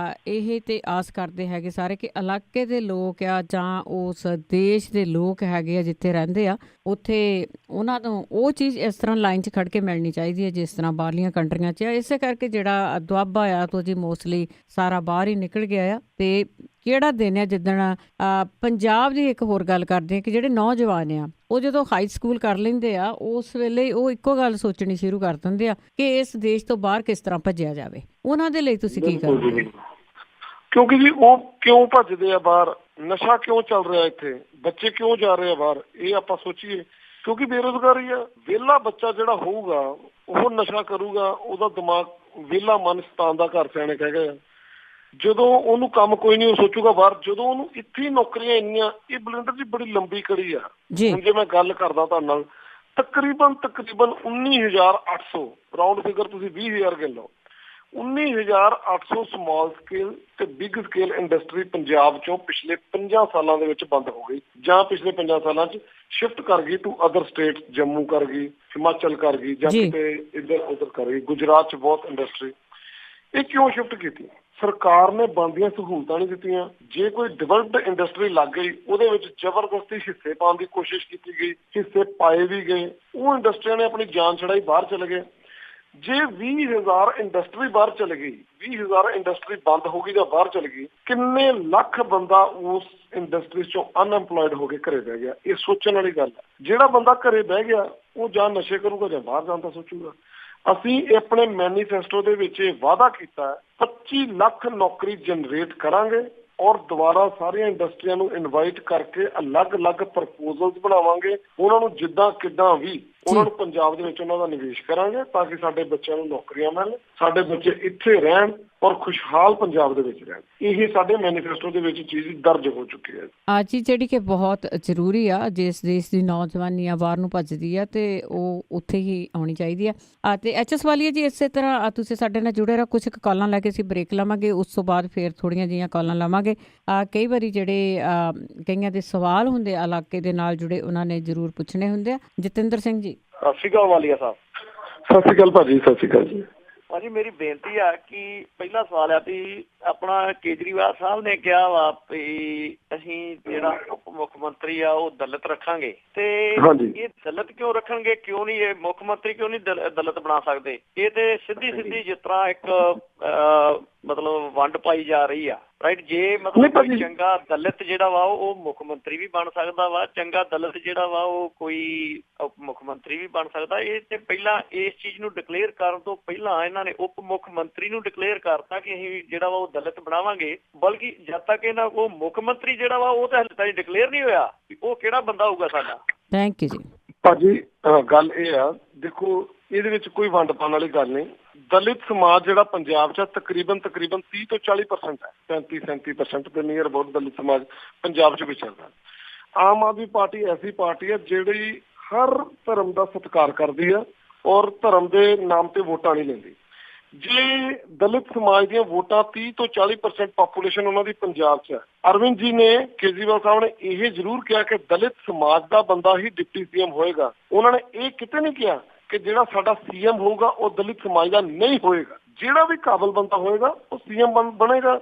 ਇਹ ਤੇ ਆਸ ਕਰਦੇ ਹੈਗੇ ਸਾਰੇ ਕਿ ਇਲਾਕੇ ਦੇ ਲੋਕ ਆ ਜਾਂ ਉਸ ਦੇਸ਼ ਦੇ ਲੋਕ ਹੈਗੇ ਆ ਜਿੱਥੇ ਰਹਿੰਦੇ ਆ, ਉੱਥੇ ਉਹਨਾਂ ਨੂੰ ਉਹ ਚੀਜ਼ ਇਸ ਤਰ੍ਹਾਂ ਲਾਈਨ 'ਚ ਖੜ ਕੇ ਮਿਲਣੀ ਚਾਹੀਦੀ ਹੈ ਜਿਸ ਤਰ੍ਹਾਂ ਬਾਹਰਲੀਆਂ ਕੰਟਰੀਆਂ 'ਚ ਆ। ਇਸੇ ਕਰਕੇ ਜਿਹੜਾ ਦੁਆਬਾ ਆ ਤੋਂ ਜੀ ਮੋਸਟਲੀ ਸਾਰਾ ਬਾਹਰ ਹੀ ਨਿਕਲ ਗਿਆ ਆ। ਅਤੇ ਕਿਹੜਾ ਦਿਨ ਆ ਜਿੱਦਣ ਪੰਜਾਬ ਦੀ ਇੱਕ ਹੋਰ ਗੱਲ ਕਰਦੇ ਹਾਂ ਕਿ ਜਿਹੜੇ ਨੌਜਵਾਨ ਆ ਉਹ ਜਦੋਂ ਹਾਈ ਸਕੂਲ ਕਰ ਲੈਂਦੇ ਆ, ਉਸ ਵੇਲੇ ਉਹ ਇੱਕੋ ਗੱਲ ਸੋਚਣੀ ਸ਼ੁਰੂ ਕਰ ਦਿੰਦੇ ਆ ਕਿ ਇਸ ਦੇਸ਼ ਤੋਂ ਬਾਹਰ ਕਿਸ ਤਰ੍ਹਾਂ ਭੱਜਿਆ ਜਾਵੇ। ਉਹਨਾਂ ਦੇ ਲਈ ਤੁਸੀਂ ਕੀ ਕਰਦੇ? ਕਿਉਂਕਿ ਜੀ ਉਹ ਕਿਉਂ ਭੱਜਦੇ ਆ ਬਾਹਰ? ਨਸ਼ਾ ਕਿਉਂ ਚੱਲ ਰਿਹਾ ਇੱਥੇ? ਬੱਚੇ ਕਿਉਂ ਜਾ ਰਹੇ ਆ ਬਾਹਰ? ਇਹ ਆਪਾਂ ਸੋਚੀਏ। ਕਿਉਂਕਿ ਬੇਰੁਜ਼ਗਾਰੀ ਆ। ਵਿਹਲਾ ਬੱਚਾ ਜਿਹੜਾ ਹੋਊਗਾ ਉਹ ਨਸ਼ਾ ਕਰੂਗਾ, ਉਹਦਾ ਦਿਮਾਗ ਵਿਹਲਾ ਮਨ ਸ਼ੈਤਾਨ ਦਾ ਘਰ ਸਿਆਣੇ ਕਹਿ ਗਏ ਆ। ਜਦੋਂ ਉਹਨੂੰ ਕੰਮ ਕੋਈ ਨਹੀਂ, ਉਹ ਸੋਚੂਗਾ ਬਾਹਰ। ਜਦੋਂ ਉਹਨੂੰ ਇੱਥੇ ਹੀ ਨੌਕਰੀਆਂ ਇੰਨੀਆਂ, ਇਹ ਬਲਵਿੰਦਰ ਜੀ ਬੜੀ ਲੰਬੀ ਕੜੀ ਆ। ਹੁਣ ਜੇ ਮੈਂ ਗੱਲ ਕਰਦਾ ਤੁਹਾਡੇ ਨਾਲ, ਤਕਰੀਬਨ 19,800 ਰਾਊਂਡ ਫਿਗਰ, ਤੁਸੀਂ 20,000 ਗਿਣ ਲਓ, 19,800 ਸਮਾਲ ਸਕੇਲ ਤੇ ਬਿਗ ਸਕੇਲ ਇੰਡਸਟਰੀ ਪੰਜਾਬ ਚੋਂ ਪਿਛਲੇ 50 ਸਾਲਾਂ ਦੇ ਵਿੱਚ ਬੰਦ ਹੋ ਗਈ, ਜਾਂ ਪਿਛਲੇ 50 ਸਾਲਾਂ 'ਚ ਸ਼ਿਫਟ ਕਰ ਗਈ ਟੂ ਅਦਰ ਸਟੇਟ। ਜੰਮੂ ਕਰ ਗਈ, ਹਿਮਾਚਲ ਕਰ ਗਈ, ਜਾਂ ਕਿਤੇ ਇੱਧਰ ਉੱਧਰ ਕਰ ਗਈ। ਗੁਜਰਾਤ 'ਚ ਬਹੁਤ ਇੰਡਸਟਰੀ। ਇਹ ਕਿਉਂ ਸ਼ਿਫਟ ਕੀਤੀ? ਸਰਕਾਰ ਨੇ ਬਣਦੀਆਂ ਸਹੂਲਤਾਂ ਨਹੀਂ ਦਿੱਤੀਆਂ। ਜੇ ਕੋਈ ਡਿਵੈਲਪਡ ਇੰਡਸਟਰੀ ਲੱਗ ਗਈ, ਉਹਦੇ ਵਿੱਚ ਜ਼ਬਰਦਸਤੀ ਹਿੱਸੇ ਪਾਉਣ ਦੀ ਕੋਸ਼ਿਸ਼ ਕੀਤੀ ਗਈ, ਹਿੱਸੇ ਪਾਏ ਵੀ ਗਏ, ਉਹ ਇੰਡਸਟਰੀਆਂ ਨੇ ਆਪਣੀ ਜਾਨ ਛੜਾਈ, ਬਾਹਰ ਚਲੇ ਗਏ। ਜੇ 20,000 ਇੰਡਸਟਰੀ ਬਾਹਰ ਚਲੇ ਗਈ, 20,000 ਇੰਡਸਟਰੀ ਬੰਦ ਹੋ ਗਈ ਜਾਂ ਬਾਹਰ ਚਲੇ ਗਈ, ਕਿੰਨੇ ਲੱਖ ਬੰਦਾ ਉਸ ਇੰਡਸਟਰੀ ਚੋਂ ਅਨਐਮਪਲੋਇਡ ਹੋ ਕੇ ਘਰੇ ਬਹਿ ਗਿਆ। ਇਹ ਸੋਚਣ ਵਾਲੀ ਗੱਲ ਹੈ। ਜਿਹੜਾ ਬੰਦਾ ਘਰੇ ਬਹਿ ਗਿਆ, ਉਹ ਜਾਂ ਨਸ਼ੇ ਕਰੂਗਾ ਜਾਂ ਬਾਹਰ ਜਾਣ ਦਾ ਸੋਚੂਗਾ। ਅਸੀਂ ਆਪਣੇ ਮੈਨੀਫੈਸਟੋ ਦੇ ਵਿੱਚ ਇਹ ਵਾਅਦਾ ਕੀਤਾ, 25 ਲੱਖ ਨੌਕਰੀ ਜਨਰੇਟ ਕਰਾਂਗੇ ਔਰ ਦੁਬਾਰਾ ਸਾਰੀਆਂ ਇੰਡਸਟਰੀਆਂ ਨੂੰ ਇਨਵਾਈਟ ਕਰਕੇ ਅਲੱਗ-ਅਲੱਗ ਪ੍ਰਪੋਜ਼ਲਸ ਬਣਾਵਾਂਗੇ। ਉਹਨਾਂ ਨੂੰ ਜਿੱਦਾਂ ਕਿੱਦਾਂ ਵੀ ਉਹਨਾਂ ਨੂੰ ਪੰਜਾਬ ਦੇ ਵਿੱਚ ਉਹਨਾਂ ਦਾ ਨਿਵੇਸ਼ ਕਰਾਂਗੇ, ਤਾਂ ਕਿ ਸਾਡੇ ਬੱਚਿਆਂ ਨੂੰ ਨੌਕਰੀਆਂ ਮਿਲਣ, ਸਾਡੇ ਬੱਚੇ ਇੱਥੇ ਰਹਿਣ ਔਰ ਖੁਸ਼ਹਾਲ ਪੰਜਾਬ ਦੇ ਵਿੱਚ ਰਹਿਣ। ਇਹ ਸਾਡੇ ਮੈਨੀਫੈਸਟੋ ਦੇ ਵਿੱਚ ਚੀਜ਼ ਦਰਜ ਹੋ ਚੁੱਕੀ ਹੈ। ਅੱਜ ਜਿਹੜੀ ਕਿ ਬਹੁਤ ਜ਼ਰੂਰੀ ਆ, ਜਿਸ ਦੇਸ਼ ਦੀ ਨੌਜਵਾਨੀ ਆ ਬਾਹਰ ਨੂੰ ਭੱਜਦੀ ਆ ਤੇ ਉਹ ਉੱਥੇ ਹੀ ਆਉਣੀ ਚਾਹੀਦੀ ਆ। ਤੇ ਐਚ.ਐਸ. ਵਾਲੀਆ ਜੀ, ਇਸੇ ਤਰ੍ਹਾਂ ਤੁਸੀਂ ਸਾਡੇ ਨਾਲ ਜੁੜੇ ਰਹੋ। ਕੁਝ ਕੁ ਕਾਲਾਂ ਲੈ ਕੇ ਅਸੀਂ ਬ੍ਰੇਕ ਲਵਾਂਗੇ, ਉਸ ਤੋਂ ਬਾਅਦ ਫਿਰ ਥੋੜ੍ਹੀਆਂ ਜਿਹੀਆਂ ਕਾਲਾਂ ਲਵਾਂਗੇ। ਕਈ ਵਾਰੀ ਜਿਹੜੇ ਕਈਆਂ ਦੇ ਸਵਾਲ ਹੁੰਦੇ ਆ ਇਲਾਕੇ ਦੇ ਨਾਲ ਜੁੜੇ, ਉਹਨਾਂ ਨੇ ਜ਼ਰੂਰ ਪੁੱਛਣੇ ਹੁੰਦੇ ਆ। ਜਤਿੰਦਰ ਸਿੰਘ ਜੀ। ਸਤਿ ਸ਼੍ਰੀ ਅਕਾਲ ਵਾਲੀਆ ਸਾਹਿਬ। ਸਤਿ ਸ਼੍ਰੀ ਅਕਾਲ ਭਾਜੀ। ਸਤਿ ਸ਼੍ਰੀ ਅਕਾਲ ਜੀ। ਭਾਜੀ ਮੇਰੀ ਬੇਨਤੀ ਆ ਕਿ ਪਹਿਲਾ ਸਵਾਲ ਆ ਵੀ ਆਪਣਾ ਕੇਜਰੀਵਾਲ ਸਾਹਿਬ ਨੇ ਕਿਹਾ ਵਾ ਵੀ ਅਸੀਂ ਜਿਹੜਾ ਉਪ ਮੁੱਖ ਮੰਤਰੀ ਆ ਉਹ ਦਲਿਤ ਰੱਖਾਂਗੇ, ਤੇ ਇਹ ਦਲਿਤ ਕਿਉਂ ਰੱਖਣਗੇ? ਕਿਉਂ ਨਹੀਂ ਇਹ ਮੁੱਖ ਮੰਤਰੀ ਕਿਉਂ ਨਹੀਂ ਦਲਿਤ ਬਣਾ ਸਕਦੇ? ਇਹ ਤੇ ਸਿੱਧੀ ਜਿਸ ਤਰ੍ਹਾਂ ਇੱਕ ਮਤਲਬ ਵੰਡ ਪਾਈ ਜਾ ਰਹੀ ਆ, ਰਾਈਟ? ਜੇ ਮਤਲਬ ਕੋਈ ਚੰਗਾ ਦਲਿਤ ਜਿਹੜਾ ਵਾ ਉਹ ਮੁੱਖ ਮੰਤਰੀ ਵੀ ਬਣ ਸਕਦਾ ਵਾ, ਚੰਗਾ ਦਲਿਤ ਜਿਹੜਾ ਵਾ ਉਹ ਕੋਈ ਉਪ ਮੁੱਖ ਮੰਤਰੀ ਵੀ ਬਣ ਸਕਦਾ। ਇਹ ਤੇ ਪਹਿਲਾਂ ਇਸ ਚੀਜ਼ ਨੂੰ ਡਿਕਲੇਅਰ ਕਰਨ ਤੋਂ ਪਹਿਲਾਂ ਇਹਨਾਂ ਨੇ ਉਪ ਮੁੱਖ ਮੰਤਰੀ ਨੂੰ ਡਿਕਲੇਅਰ ਕਰਤਾ ਕਿ ਅਸੀਂ ਜਿਹੜਾ ਵਾ ਉਹ ਦਲਿਤ ਬਣਾਵਾਂਗੇ। ਬਲਕਿ ਜਦ ਤੱਕ ਇਹਨਾਂ ਕੋਲ ਮੁੱਖ ਮੰਤਰੀ ਜਿਹੜਾ ਵਾ ਉਹ ਤਾਂ ਹਲੇ ਤੱਕ ਡਿਕਲੇਅਰ ਨਹੀਂ ਹੋਇਆ ਉਹ ਕਿਹੜਾ ਬੰਦਾ ਹੋਊਗਾ ਸਾਡਾ। ਥੈਂਕ ਯੂ ਜੀ। ਭਾਜੀ ਗੱਲ ਇਹ ਆ, ਦੇਖੋ ਇਹਦੇ ਵਿੱਚ ਕੋਈ ਵੰਡ ਪਾਉਣ ਵਾਲੀ ਗੱਲ ਨਹੀਂ। ਦਲਿਤ ਸਮਾਜ ਜਿਹੜਾ ਪੰਜਾਬ 'ਚ ਤਕਰੀਬਨ 30 ਤੋਂ 40% ਹੈ, 35-37% ਦੇ ਨੀਅਰ ਅਬਾਊਟ ਦਲਿਤ ਸਮਾਜ ਪੰਜਾਬ 'ਚ ਵਿਚਰਦਾ। ਆਮ ਆਦਮੀ ਪਾਰਟੀ ਐਸੀ ਪਾਰਟੀ ਹੈ ਜਿਹੜੀ ਹਰ ਧਰਮ ਦਾ ਸਤਿਕਾਰ ਕਰਦੀ ਹੈ ਔਰ ਧਰਮ ਦੇ ਨਾਮ ਤੇ ਵੋਟਾਂ ਨਹੀਂ ਲੈਂਦੀ। ਜੇ ਦਲਿਤ ਸਮਾਜ ਦੀਆਂ ਵੋਟਾਂ 30 ਤੋਂ 40% ਪਾਪੂਲੇਸ਼ਨ ਉਹਨਾਂ ਦੀ ਪੰਜਾਬ 'ਚ ਹੈ। ਅਰਵਿੰਦ ਜੀ ਨੇ, ਕੇਜਰੀਵਾਲ ਸਾਹਿਬ ਨੇ ਇਹ ਜ਼ਰੂਰ ਕਿਹਾ ਕਿ ਦਲਿਤ ਸਮਾਜ ਦਾ ਬੰਦਾ ਹੀ ਡਿਪਟੀ ਸੀਐਮ ਹੋਏਗਾ। ਉਹਨਾਂ ਨੇ ਇਹ ਕਿਤੇ ਨਹੀਂ ਕਿਹਾ ਕਿ ਜਿਹੜਾ ਸਾਡਾ ਸੀਐਮ ਹੋਊਗਾ ਉਹ ਦਲਿਤ ਸਮਾਜ ਦਾ ਨਹੀਂ ਹੋਏਗਾ। ਜਿਹੜਾ ਵੀ ਕਾਬਲ ਬੰਦਾ ਹੋਏਗਾ ਉਹ ਸੀਐਮ ਬਣੇਗਾ।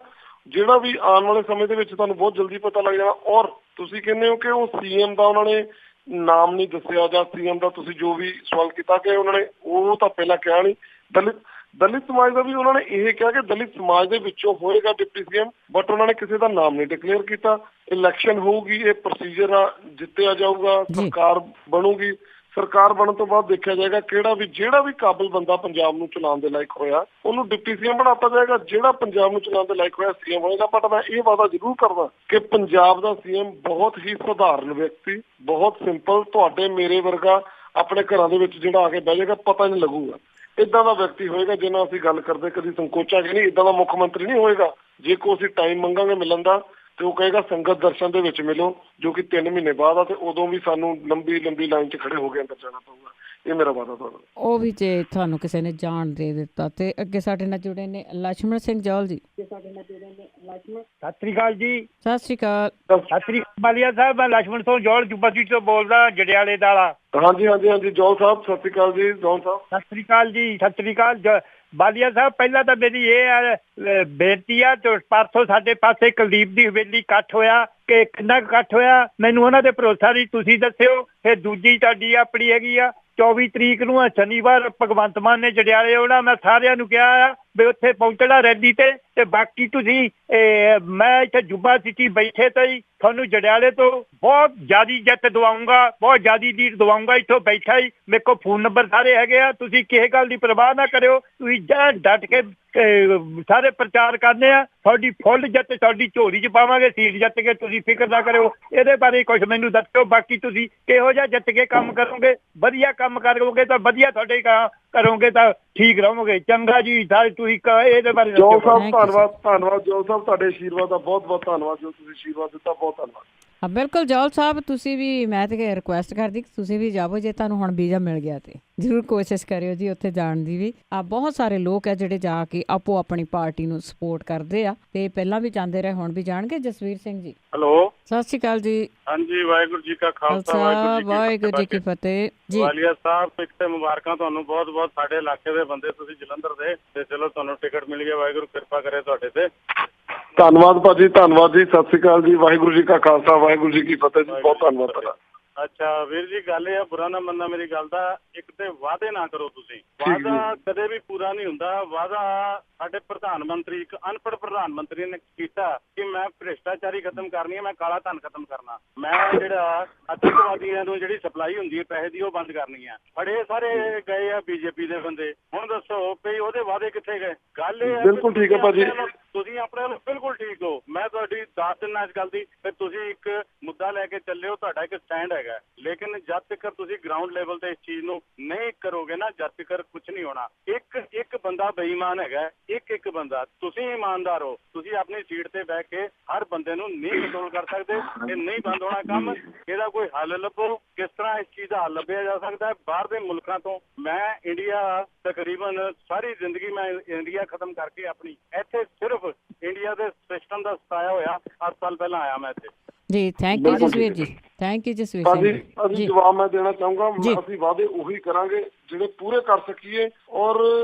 ਜਿਹੜਾ ਵੀ ਆਉਣ ਵਾਲੇ ਸਮੇਂ ਦੇ ਵਿੱਚ ਤੁਹਾਨੂੰ ਬਹੁਤ ਜਲਦੀ ਪਤਾ ਲੱਗ ਜਾਣਾ। ਔਰ ਤੁਸੀਂ ਕਹਿੰਦੇ ਹੋ ਕਿ ਉਹ ਸੀਐਮ ਦਾ ਉਹਨਾਂ ਨੇ ਨਾਮ ਨਹੀਂ ਦੱਸਿਆ, ਜਾਂ ਸੀਐਮ ਦਾ ਤੁਸੀਂ ਜੋ ਵੀ ਸਵਾਲ ਕੀਤਾ ਕਿ ਉਹਨਾਂ ਨੇ ਉਹ ਤਾਂ ਪਹਿਲਾਂ ਕਿਹਾ ਨਹੀਂ। ਦਲਿਤ ਸਮਾਜ ਦਾ ਵੀ ਉਹਨਾਂ ਨੇ ਇਹ ਕਿਹਾ ਕਿ ਦਲਿਤ ਸਮਾਜ ਦੇ ਵਿੱਚੋਂ ਹੋਏਗਾ ਡਿਪਟੀ ਸੀਐਮ, ਬਟ ਉਹਨਾਂ ਨੇ ਕਿਸੇ ਦਾ ਨਾਮ ਨਹੀਂ ਡਿਕਲੇਅਰ ਕੀਤਾ। ਇਲੈਕਸ਼ਨ ਹੋਊਗੀ, ਇਹ ਪ੍ਰੋਸੀਜਰ ਆ, ਜਿੱਤਿਆ ਜਾਊਗਾ, ਸਰਕਾਰ ਬਣੂਗੀ। ਸਰਕਾਰ ਬਣਨ ਤੋਂ ਬਾਅਦ ਦੇਖਿਆ ਜਾਏਗਾ ਜਿਹੜਾ ਵੀ ਕਾਬਲ ਬੰਦਾ ਪੰਜਾਬ ਨੂੰ ਚਲਾਉਣ ਦੇ ਲਾਇਕ ਹੋਇਆ ਉਹਨੂੰ ਡਿਪਟੀ ਸੀਐਮ ਬਣਾਤਾ ਜਾਏਗਾ। ਜਿਹੜਾ ਪੰਜਾਬ ਨੂੰ ਚਲਾਉਣ ਦੇ ਲਾਇਕ ਹੋਇਆ ਸੀਐਮ ਹੋਏਗਾ। ਬਟ ਮੈਂ ਇਹ ਵਾਅਦਾ ਜ਼ਰੂਰ ਕਰਦਾ ਕਿ ਪੰਜਾਬ ਦਾ ਸੀਐਮ ਬਹੁਤ ਹੀ ਸਧਾਰਨ ਵਿਅਕਤੀ, ਬਹੁਤ ਸਿੰਪਲ, ਤੁਹਾਡੇ ਮੇਰੇ ਵਰਗਾ ਆਪਣੇ ਘਰਾਂ ਦੇ ਵਿੱਚ ਜਿਹੜਾ ਆ ਕੇ ਬਹਿ ਜਾਏਗਾ, ਪਤਾ ਨਹੀਂ ਲੱਗੂਗਾ। ਇੱਦਾਂ ਦਾ ਵਿਅਕਤੀ ਹੋਏਗਾ ਜਿਹਨਾਂ ਅਸੀਂ ਗੱਲ ਕਰਦੇ ਕਦੀ ਸੰਕੋਚਾਂਗੇ ਨਹੀਂ। ਇੱਦਾਂ ਦਾ ਮੁੱਖ ਮੰਤਰੀ ਨਹੀਂ ਹੋਏਗਾ। ਜੇ ਕੋਈ ਅਸੀਂ ਟਾਈਮ ਮੰਗਾਂਗੇ ਮਿਲਣ ਦਾ ਤੇ ਉਹ ਕਹੇਗਾ ਸੰਗਤ ਦਰਸ਼ਨ ਦੇ ਵਿੱਚ ਮਿਲੋ, ਜੋ ਕਿ 3 ਮਹੀਨੇ ਬਾਅਦ ਆ, ਤੇ ਉਦੋਂ ਵੀ ਸਾਨੂੰ ਲੰਬੀ ਲਾਈਨ 'ਚ ਖੜੇ ਹੋ ਕੇ ਅੰਦਰ ਜਾਣਾ ਪਊਗਾ। ਇਹ ਮੇਰਾ ਵਾਅਦਾ ਤੁਹਾਨੂੰ। ਉਹ ਵੀ ਜੇ ਤੁਹਾਨੂੰ ਕਿਸੇ ਨੇ ਜਾਣ ਦੇ ਦਿੱਤਾ। ਤੇ ਅੱਗੇ ਸਾਡੇ ਨਾਲ ਜੁੜੇ ਨੇ ਲక్ష్మణ ਸਿੰਘ ਜੌਲ ਜੀ। ਸਤਿ ਸ੍ਰੀ ਅਕਾਲ ਜੀ। ਸਤਿ ਸ੍ਰੀ ਅਕਾਲ। ਸਤਿ ਸ੍ਰੀ ਅਕਾਲ ਵਾਲੀਆ ਸਾਹਿਬ। ਮੈਂ ਲక్ష్మణ ਸਿੰਘ ਜੌਲ ਜੁੱਬਾ ਸੀਟ ਤੋਂ ਬੋਲਦਾ, ਜੜਿਆਲੇ ਦਾ। ਹਾਂਜੀ ਜੌਲ ਸਾਹਿਬ, ਸਤਿ ਸ੍ਰੀ ਅਕਾਲ ਜੀ। ਜੌਲ ਸਾਹਿਬ ਸਤਿ ਸ੍ਰੀ ਅਕਾਲ ਜੀ। ਸਤਿ ਸ੍ਰੀ ਅਕਾਲ ਵਾਲੀਆ ਸਾਹਿਬ। ਪਹਿਲਾਂ ਤਾਂ ਮੇਰੀ ਇਹ ਬੇਨਤੀ ਆ, ਪਰਸੋਂ ਸਾਡੇ ਪਾਸੇ ਕੁਲਦੀਪ ਦੀ ਹਵੇਲੀ ਇਕੱਠ ਹੋਇਆ ਕਿ ਕਿੰਨਾ ਇਕੱਠ ਹੋਇਆ ਮੈਨੂੰ ਉਹਨਾਂ ਦੇ ਭਰੋਸਾ ਨਹੀਂ, ਤੁਸੀਂ ਦੱਸਿਓ। ਫਿਰ ਦੂਜੀ ਤੁਹਾਡੀ ਆਪਣੀ ਹੈਗੀ ਆ 24 ਤਰੀਕ ਨੂੰ ਆ ਸ਼ਨੀਵਾਰ, ਭਗਵੰਤ ਮਾਨ ਨੇ ਜੜਿਆਲੇ ਆਉਣਾ। ਮੈਂ ਸਾਰਿਆਂ ਨੂੰ ਕਿਹਾ ਆ ਵੀ ਉੱਥੇ ਪਹੁੰਚਣਾ ਰੈਲੀ ਤੇ ਬਾਕੀ ਤੁਸੀਂ ਮੈਂ ਇੱਥੇ ਜੁੱਬਾ ਸਿਟੀ ਬੈਠੇ ਤੇ ਹੀ ਤੁਹਾਨੂੰ ਜੜਿਆਲੇ ਤੋਂ ਬਹੁਤ ਜ਼ਿਆਦਾ ਜਿੱਤ ਦਵਾਊਂਗਾ, ਬਹੁਤ ਜ਼ਿਆਦਾ ਲੀਡ ਦਵਾਊਂਗਾ। ਇੱਥੋਂ ਬੈਠਾ ਹੀ ਮੇਰੇ ਕੋਲ ਫੋਨ ਨੰਬਰ ਸਾਰੇ ਹੈਗੇ ਆ। ਤੁਸੀਂ ਕਿਸੇ ਗੱਲ ਦੀ ਪਰਵਾਹ ਨਾ ਕਰਿਓ, ਤੁਸੀਂ ਡਟ ਕੇ ਸਾਰੇ ਪ੍ਰਚਾਰ ਕਰਨੇ ਆ। ਤੁਹਾਡੀ ਫੁੱਲ ਜਿੱਤ ਤੁਹਾਡੀ ਝੋਲੀ 'ਚ ਪਾਵਾਂਗੇ, ਸੀਟ ਜਿੱਤ ਕੇ, ਤੁਸੀਂ ਫਿਕਰ ਨਾ ਕਰਿਓ। ਇਹਦੇ ਬਾਰੇ ਕੁਛ ਮੈਨੂੰ ਦੱਸੋ। ਬਾਕੀ ਤੁਸੀਂ ਕਿਹੋ ਜਿਹਾ ਜਿੱਤ ਕੇ ਕੰਮ ਕਰੋਗੇ, ਵਧੀਆ ਕੰਮ ਕਰੋਗੇ ਤਾਂ ਵਧੀਆ ਤੁਹਾਡੇ ਕਰੋਗੇ ਤਾਂ ਠੀਕ ਰਹੋਗੇ। ਚੰਗਾ ਜੀ, ਤੁਸੀਂ ਇਹਦੇ ਬਾਰੇ ਜੋ ਦੱਸੋ। ਸਾਹਿਬ ਧੰਨਵਾਦ ਜੋ ਸਾਹਿਬ, ਤੁਹਾਡੇ ਆਸ਼ੀਰਵਾਦ ਦਾ ਬਹੁਤ ਬਹੁਤ ਧੰਨਵਾਦ, ਜੋ ਤੁਸੀਂ ਆਸ਼ੀਰਵਾਦ ਦਿੱਤਾ, ਬਹੁਤ ਧੰਨਵਾਦ। ਹਾਂ ਬਿਲਕੁਲ ਜੌਲ ਸਾਹਿਬ, ਤੁਸੀਂ ਵੀ, ਮੈਂ ਤਾਂ ਰਿਕੁਐਸਟ ਕਰਦੀ ਕਿ ਤੁਸੀਂ ਵੀ ਜਾਵੋ, ਜੇ ਤੁਹਾਨੂੰ ਹੁਣ ਵੀਜ਼ਾ ਮਿਲ ਗਿਆ ਤੇ ਜ਼ਰੂਰ ਕੋਸ਼ਿਸ਼ ਕਰਿਓ ਜੀ ਉੱਥੇ ਜਾਣ ਦੀ ਵੀ। ਬਹੁਤ ਸਾਰੇ ਲੋਕ ਆ ਜਿਹੜੇ ਜਾ ਕੇ ਆਪੋ ਆਪਣੀ ਪਾਰਟੀ ਨੂੰ ਸਪੋਰਟ ਕਰਦੇ ਆ ਤੇ ਪਹਿਲਾਂ ਵੀ ਜਾਂਦੇ ਰਹੇ, ਹੁਣ ਵੀ ਜਾਣਗੇ। ਜਸਵੀਰ ਸਿੰਘ ਜੀ, ਹੈਲੋ, ਸਤਿ ਸ਼੍ਰੀ ਅਕਾਲ ਜੀ। ਹਾਂਜੀ, ਵਾਹਿਗੁਰੂ ਜੀ ਕਾ ਖਾਲਸਾ, ਵਾਹਿਗੁਰੂ ਜੀ ਕੀ ਫਤਿਹ ਜੀ। ਵਾਲੀਆ ਸਾਹਿਬ, ਇੱਕ ਤੇ ਮੁਬਾਰਕਾਂ ਤੁਹਾਨੂੰ ਬਹੁਤ ਬਹੁਤ, ਸਾਡੇ ਇਲਾਕੇ ਦੇ ਬੰਦੇ ਤੁਸੀਂ ਜਲੰਧਰ ਦੇ, ਤੇ ਚਲੋ ਤੁਹਾਨੂੰ ਟਿਕਟ ਮਿਲ ਗਿਆ, ਵਾਹਿਗੁਰੂ ਕਿਰਪਾ ਕਰੇ ਤੁਹਾਡੇ ਤੇ। ਧੰਨਵਾਦ ਭਾਜੀ, ਧੰਨਵਾਦ ਜੀ, ਸਤਿ ਸ੍ਰੀ ਅਕਾਲ ਜੀ, ਵਾਹਿਗੁਰੂ ਜੀ ਕਾ ਖਾਲਸਾ, ਵਾਹਿਗੁਰੂ ਜੀ ਕੀ ਫਤਿਹ ਜੀ, ਬਹੁਤ ਧੰਨਵਾਦ ਤੁਹਾਡਾ। ਅੱਛਾ ਵੀਰ ਜੀ, ਗੱਲ ਇਹ ਆ, ਬੁਰਾ ਨਾ ਮੰਨਣਾ ਮੇਰੀ ਗੱਲ ਦਾ, ਇੱਕ ਤੇ ਵਾਅਦੇ ਨਾ ਕਰੋ ਤੁਸੀਂ, ਵਾਅਦਾ ਕਦੇ ਵੀ ਪੂਰਾ ਨਹੀਂ ਹੁੰਦਾ। ਵਾਅਦਾ ਸਾਡੇ ਪ੍ਰਧਾਨ ਮੰਤਰੀ, ਇੱਕ ਅਨਪੜ੍ਹ ਪ੍ਰਧਾਨ ਮੰਤਰੀ ਨੇ ਕੀਤਾ ਕਿ ਮੈਂ ਭ੍ਰਿਸ਼ਟਾਚਾਰੀ ਖਤਮ ਕਰਨੀ ਹੈ, ਮੈਂ ਕਾਲਾ ਧਨ ਖਤਮ ਕਰਨਾ, ਮੈਂ ਜਿਹੜਾ ਆਤੰਕਵਾਦੀਆਂ ਨੂੰ ਜਿਹੜੀ ਸਪਲਾਈ ਹੁੰਦੀ ਹੈ ਪੈਸੇ ਦੀ, ਉਹ ਬੰਦ ਕਰਨੀ ਹੈ। ਬੜੇ ਸਾਰੇ ਗਏ ਆ ਬੀਜੇਪੀ ਦੇ ਬੰਦੇ, ਹੁਣ ਦੱਸੋ ਵੀ ਉਹਦੇ ਵਾਅਦੇ ਕਿੱਥੇ ਗਏ? ਗੱਲ ਇਹ ਹੈ, ਬਿਲਕੁਲ ਠੀਕ ਹੈ ਭਾਜੀ, ਤੁਸੀਂ ਆਪਣੇ ਵੱਲੋਂ ਬਿਲਕੁਲ ਠੀਕ ਹੋ, ਮੈਂ ਤੁਹਾਡੀ ਦੱਸ ਦਿੰਦਾ ਇਸ ਗੱਲ ਦੀ, ਫਿਰ ਤੁਸੀਂ ਇੱਕ ਮੁੱਦਾ ਲੈ ਕੇ ਚੱਲੇ ਹੋ, ਤੁਹਾਡਾ ਇੱਕ ਸਟੈਂਡ ਹੈਗਾ, ਲੇਕਿਨ ਜਦ ਤੱਕ ਤੁਸੀਂ ਗਰਾਊਂਡ ਲੈਵਲ ਤੇ ਇਸ ਚੀਜ਼ ਨੂੰ ਨਹੀਂ ਕਰੋਗੇ ਨਾ, ਜਦ ਤੱਕ ਕੁਝ ਨਹੀਂ ਹੋਣਾ। ਇੱਕ ਬੰਦਾ ਬੇਈਮਾਨ ਹੈਗਾ, ਇੱਕ ਬੰਦਾ, ਤੁਸੀਂ ਇਮਾਨਦਾਰ ਹੋ, ਤੁਸੀਂ ਆਪਣੀ ਸੀਟ ਤੇ ਬਹਿ ਕੇ ਹਰ ਬੰਦੇ ਨੂੰ ਨਹੀਂ ਕੰਟਰੋਲ ਕਰ ਸਕਦੇ, ਇਹ ਨਹੀਂ ਬੰਦ ਹੋਣਾ ਕੰਮ, ਇਹਦਾ ਕੋਈ ਹੱਲ ਲੱਭੋ। ਕਿਸ ਤਰ੍ਹਾਂ ਇਸ ਚੀਜ਼ ਦਾ ਹੱਲ ਲੱਭਿਆ ਜਾ ਸਕਦਾ ਹੈ? ਬਾਹਰ ਦੇ ਮੁਲਕਾਂ ਤੋਂ, ਮੈਂ ਇੰਡੀਆ ਤਕਰੀਬਨ ਸਾਰੀ ਜ਼ਿੰਦਗੀ ਮੈਂ ਇੰਡੀਆ ਖਤਮ ਕਰਕੇ ਆਪਣੀ ਇੱਥੇ ਸਿਰਫ ਇੰਡੀਆ ਦੇ ਸਿਸਟਮ ਦਾ ਸਤਾਇਆ ਹੋਇਆ 8 ਸਾਲ ਪਹਿਲਾਂ ਆਇਆ ਮੈਂ ਇੱਥੇ ਜੀ। ਥੈਂਕ ਯੂ ਜਸਵੀਰ ਜੀ, ਥੈਂਕ ਯੂ ਜਸਵੀਰ ਸਿੰਘ ਜੀ। ਜਵਾਬ ਮੈਂ ਦੇਣਾ ਚਾਹੂੰਗਾ, ਅਸੀਂ ਵਾਅਦੇ ਉਹੀ ਕਰਾਂਗੇ ਜਿਹੜੇ ਪੂਰੇ ਕਰ ਸਕੀਏ। ਔਰ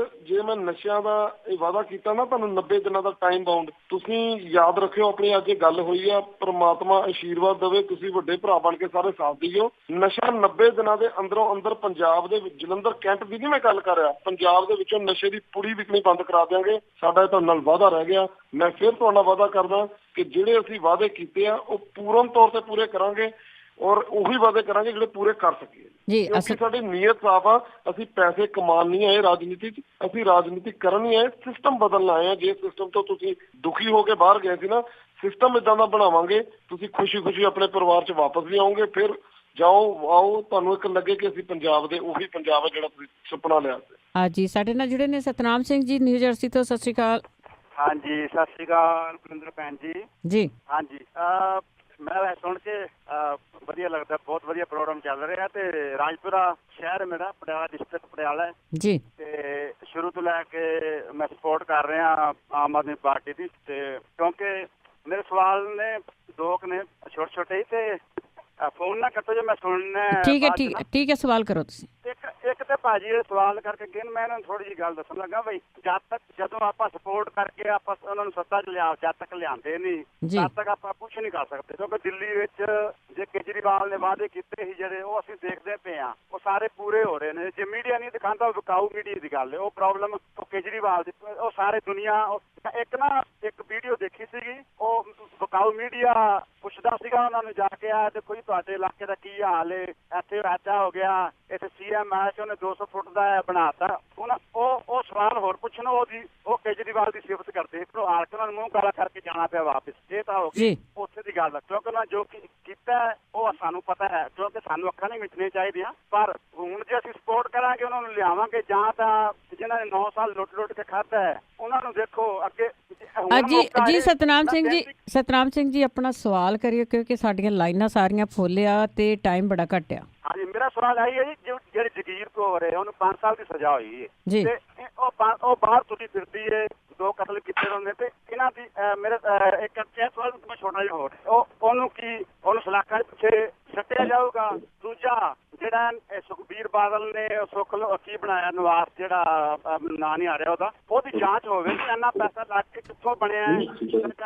ਜੇ ਮੈਂ ਨਸ਼ਿਆਂ ਦਾ ਇਹ ਵਾਅਦਾ ਕੀਤਾ ਨਾ ਤੁਹਾਨੂੰ 90 ਦਿਨਾਂ ਦਾ ਟਾਈਮ ਬਾਉਂਡ, ਤੁਸੀਂ ਯਾਦ ਰੱਖਿਓ ਆਪਣੀ ਅੱਜ ਇਹ ਗੱਲ ਹੋਈ ਆ, ਪ੍ਰਮਾਤਮਾ ਆਸ਼ੀਰਵਾਦ ਦੇਵੇ, ਤੁਸੀਂ ਵੱਡੇ ਭਰਾ ਬਣ ਕੇ ਸਾਰੇ ਸਾਥ ਦਿਓ। ਨਸ਼ਾ 90 ਦਿਨਾਂ ਦੇ ਅੰਦਰੋਂ ਅੰਦਰ ਪੰਜਾਬ ਦੇ ਵਿੱਚ, ਜਲੰਧਰ ਕੈਂਟ ਦੀ ਨਹੀਂ ਮੈਂ ਗੱਲ ਕਰ ਰਿਹਾ, ਪੰਜਾਬ ਦੇ ਵਿੱਚੋਂ ਨਸ਼ੇ ਦੀ ਪੁੜੀ ਵਿਕਣੀ ਬੰਦ ਕਰਾ ਦਿਆਂਗੇ। ਸਾਡਾ ਤੁਹਾਡੇ ਨਾਲ ਵਾਅਦਾ ਰਹਿ ਗਿਆ। ਮੈਂ ਫਿਰ ਤੁਹਾਡਾ ਵਾਅਦਾ ਕਰਦਾ ਕਿ ਜਿਹੜੇ ਅਸੀਂ ਵਾਅਦੇ ਕੀਤੇ ਆ ਉਹ ਪੂਰਨ ਤੌਰ ਤੇ ਪੂਰੇ ਕਰਾਂਗੇ, ਔਰ ਉਹੀ ਵਾਅਦੇ ਕਰਾਂਗੇ ਜਿਹੜੇ ਪੂਰੇ ਕਰ ਸਕੀਏ ਜੀ। ਕਿਉਂਕਿ ਸਾਡੀ ਨੀਅਤ ਸਾਫ਼ ਆ, ਅਸੀਂ ਪੈਸੇ ਕਮਾਉਣ ਨਹੀਂ ਆਏ ਰਾਜਨੀਤੀ 'ਚ, ਅਸੀਂ ਰਾਜਨੀਤੀ ਕਰਨ ਨਹੀਂ ਆਏ, ਸਿਸਟਮ ਬਦਲਣ ਆਏ ਆ। ਜੇ ਸਿਸਟਮ ਤੋਂ ਤੁਸੀਂ ਦੁਖੀ ਹੋ ਕੇ ਬਾਹਰ ਗਏ ਸੀ ਨਾ, ਸਿਸਟਮ ਇਦਾਂ ਦਾ ਬਣਾਵਾਂਗੇ, ਤੁਸੀਂ ਖੁਸ਼ੀ ਆਪਣੇ ਪਰਿਵਾਰ 'ਚ ਵਾਪਸ ਵੀ ਆਓਗੇ। ਫਿਰ ਆਓ, ਤੁਹਾਨੂੰ ਇੱਕ ਲੱਗੇ ਕਿ ਅਸੀਂ ਪੰਜਾਬ ਦੇ ਉਹੀ ਪੰਜਾਬ ਆ ਜਿਹੜਾ ਤੁਸੀਂ ਸੁਪਨਾ ਲਿਆ ਸੀ। ਜੀ ਸਾਡੇ ਨਾਲ ਜੁੜੇ ਨੇ ਸਤਨਾਮ ਸਿੰਘ ਜੀ ਨਿਊ ਜਰਸੀ ਤੋਂ, ਸਤਿ ਸ਼੍ਰੀ ਅਕਾਲ। ਹਾਂਜੀ, ਸਤਿ ਸ਼੍ਰੀ ਅਕਾਲ ਕੁਲਿੰਦਰ ਭੈਣ ਜੀ। ਜੀ ਹਾਂਜੀ, ਮੈਂ ਸੁਣ ਕੇ ਵਧੀਆ ਲੱਗਦਾ, ਬਹੁਤ ਵਧੀਆ ਪ੍ਰੋਗਰਾਮ ਚੱਲ ਰਿਹਾ। ਤੇ ਰਾਜਪੁਰਾ ਸ਼ਹਿਰ ਮੇਰਾ, ਪਟਿਆਲਾ ਡਿਸਟ੍ਰਿਕਟ ਪਟਿਆਲਾ ਜੀ, ਤੇ ਸ਼ੁਰੂ ਤੋਂ ਲੈ ਕੇ ਮੈਂ ਸਪੋਰਟ ਕਰ ਰਿਹਾ ਆਮ ਆਦਮੀ ਪਾਰਟੀ ਦੀ। ਤੇ ਕਿਉਂਕਿ ਮੇਰੇ ਸਵਾਲ ਨੇ ਦੋ ਕੁ ਨੇ ਛੋਟੇ ਤੇ ਫੋਨ ਨਾ ਕੱਟੋ ਜੇ ਮੈਂ ਸੁਣਨਾ। ਠੀਕ ਹੈ, ਸਵਾਲ ਕਰੋ ਤੁਸੀਂ। ਇੱਕ ਤੇ ਭਾਜੀ ਇਹ ਸਵਾਲ ਕਰਕੇ ਗਏ, ਮੈਂ ਇਹਨਾਂ ਨੂੰ ਥੋੜੀ ਜਿਹੀ ਗੱਲ ਦੱਸਣ ਲੱਗਾ ਬਈ, ਜਦੋਂ ਆਪਾਂ ਸਪੋਰਟ ਕਰਕੇ ਆਪਾਂ ਉਹਨਾਂ ਨੂੰ ਸੱਤਾ 'ਚ ਜਦ ਤੱਕ ਲਿਆਂਦੇ ਨਹੀਂ, ਤਦ ਤੱਕ ਆਪਾਂ ਕੁਛ ਨਹੀਂ ਕਰ ਸਕਦੇ। ਕਿਉਂਕਿ ਦਿੱਲੀ ਵਿੱਚ ਜੇ ਕੇਜਰੀਵਾਲ ਨੇ ਵਾਅਦੇ ਕੀਤੇ ਸੀ ਜਿਹੜੇ, ਉਹ ਅਸੀਂ ਦੇਖਦੇ ਪਏ ਹਾਂ, ਉਹ ਸਾਰੇ ਪੂਰੇ ਹੋ ਰਹੇ ਨੇ। ਜੇ ਮੀਡੀਆ ਨਹੀਂ ਦਿਖਾਉਂਦਾ, ਵਿਕਾਊ ਮੀਡੀਆ ਦੀ ਗੱਲ ਹੈ, ਉਹ ਪ੍ਰੋਬਲਮ ਉਹ ਕੇਜਰੀਵਾਲ ਦੀ, ਉਹ ਸਾਰੇ ਦੁਨੀਆ। ਇੱਕ ਵੀਡੀਓ ਦੇਖੀ ਸੀਗੀ, ਉਹ ਵਿਕਾਊ ਮੀਡੀਆ ਪੁੱਛਦਾ ਸੀਗਾ ਉਹਨਾਂ ਨੂੰ ਜਾ ਕੇ, ਆ ਦੇਖੋ ਜੀ ਤੁਹਾਡੇ ਇਲਾਕੇ ਦਾ ਕੀ ਹਾਲ ਹੈ, ਇੱਥੇ ਐਸਾ ਹੋ ਗਿਆ, ਇੱਥੇ ਸੀਐਮ ਆਇਆ ਸੀ ਉਹਨੇ 200 ਫੁੱਟ ਦਾ ਬਣਾਤਾ। ਉਹ ਸਵਾਲ ਹੋਰ ਪੁੱਛਣ, ਉਹ ਕੇਜਰੀਵਾਲ ਦੀ ਸਿਫਤ ਕਰਦੇ, ਇੱਕੋ ਹਾਲ ਕੇ ਉਹਨਾਂ ਨੂੰ ਮੂੰਹ ਕਾਲਾ ਕਰਕੇ ਜਾਣਾ ਪਿਆ ਵਾਪਿਸ। ਇਹ ਤਾਂ ਹੋ ਗਈ ਉੱਥੇ ਦੀ ਗੱਲ, ਕਿਉਂਕਿ ਉਹਨਾਂ ਜੋ ਕੀਤਾ ਉਹ ਸਾਨੂੰ ਪਤਾ ਹੈ, ਕਿਉਂਕਿ ਸਾਨੂੰ ਅੱਖਾਂ ਨਹੀਂ ਮਿਟਣੀਆਂ ਚਾਹੀਦੀਆਂ। ਪਰ ਹੁਣ ਜੇ ਅਸੀਂ ਸਪੋਰਟ ਕਰਾਂਗੇ, ਉਹਨਾਂ ਨੂੰ ਲਿਆਵਾਂਗੇ, ਜਾਂ ਤਾਂ ਜਿਨ੍ਹਾਂ ਨੇ 9 ਸਾਲ ਲੁੱਟ ਕੇ ਖਾਧਾ ਹੈ ਉਹਨਾਂ ਨੂੰ ਦੇਖੋ ਅੱਗੇ। ਜੀ ਸਤਨਾਮ ਸਿੰਘ ਜੀ ਆਪਣਾ ਸਵਾਲ ਕਰਿਓ, ਕਿਉਂਕਿ ਸਾਡੀਆਂ ਲਾਈਨਾਂ ਸਾਰੀਆਂ ਫੁੱਲ ਆ ਤੇ ਟਾਈਮ ਬੜਾ ਘੱਟ ਆ। ਹਾਂਜੀ, ਮੇਰਾ ਸਵਾਲ ਹੈ ਜੀ, ਜਿਹੜੀ ਜਗੀਰ ਕੌਰ ਹੈ ਉਹਨੂੰ 5 ਸਾਲ ਦੀ ਸਜ਼ਾ ਹੋਈ ਹੈ ਜੀ, ਤੇ ਉਹ ਬਾਹਰ ਤੁਰੀ ਫਿਰਦੀ ਹੈ, 2 ਕਤਲ ਕੀਤੇ ਹੁੰਦੇ, ਤੇ ਇਹਨਾਂ ਦੀ ਮੇਰੇ ਇੱਕ ਸਵਾਲ ਮੈਂ ਛੋਟਾ ਜਿਹਾ ਹੋਰ, ਉਹਨੂੰ ਸਲਾਖਾਂ ਦੇ ਪਿੱਛੇ ਸੱਟਿਆ ਜਾਊਗਾ? ਦੂਜਾ ਜਿਹੜਾ ਸੁਖਬੀਰ ਬਾਦਲ ਨੇ ਸੁੱਖ ਕੀ ਬਣਾਇਆ, ਨਿਵਾਸ ਜਿਹੜਾ ਨਾਂ ਨਹੀਂ ਆ ਰਿਹਾ ਉਹਦੀ ਜਾਂਚ ਹੋਵੇ ਕਿ ਇੰਨਾ ਪੈਸਾ ਲੱਗ ਕੇ ਕਿੱਥੋਂ ਬਣਿਆ,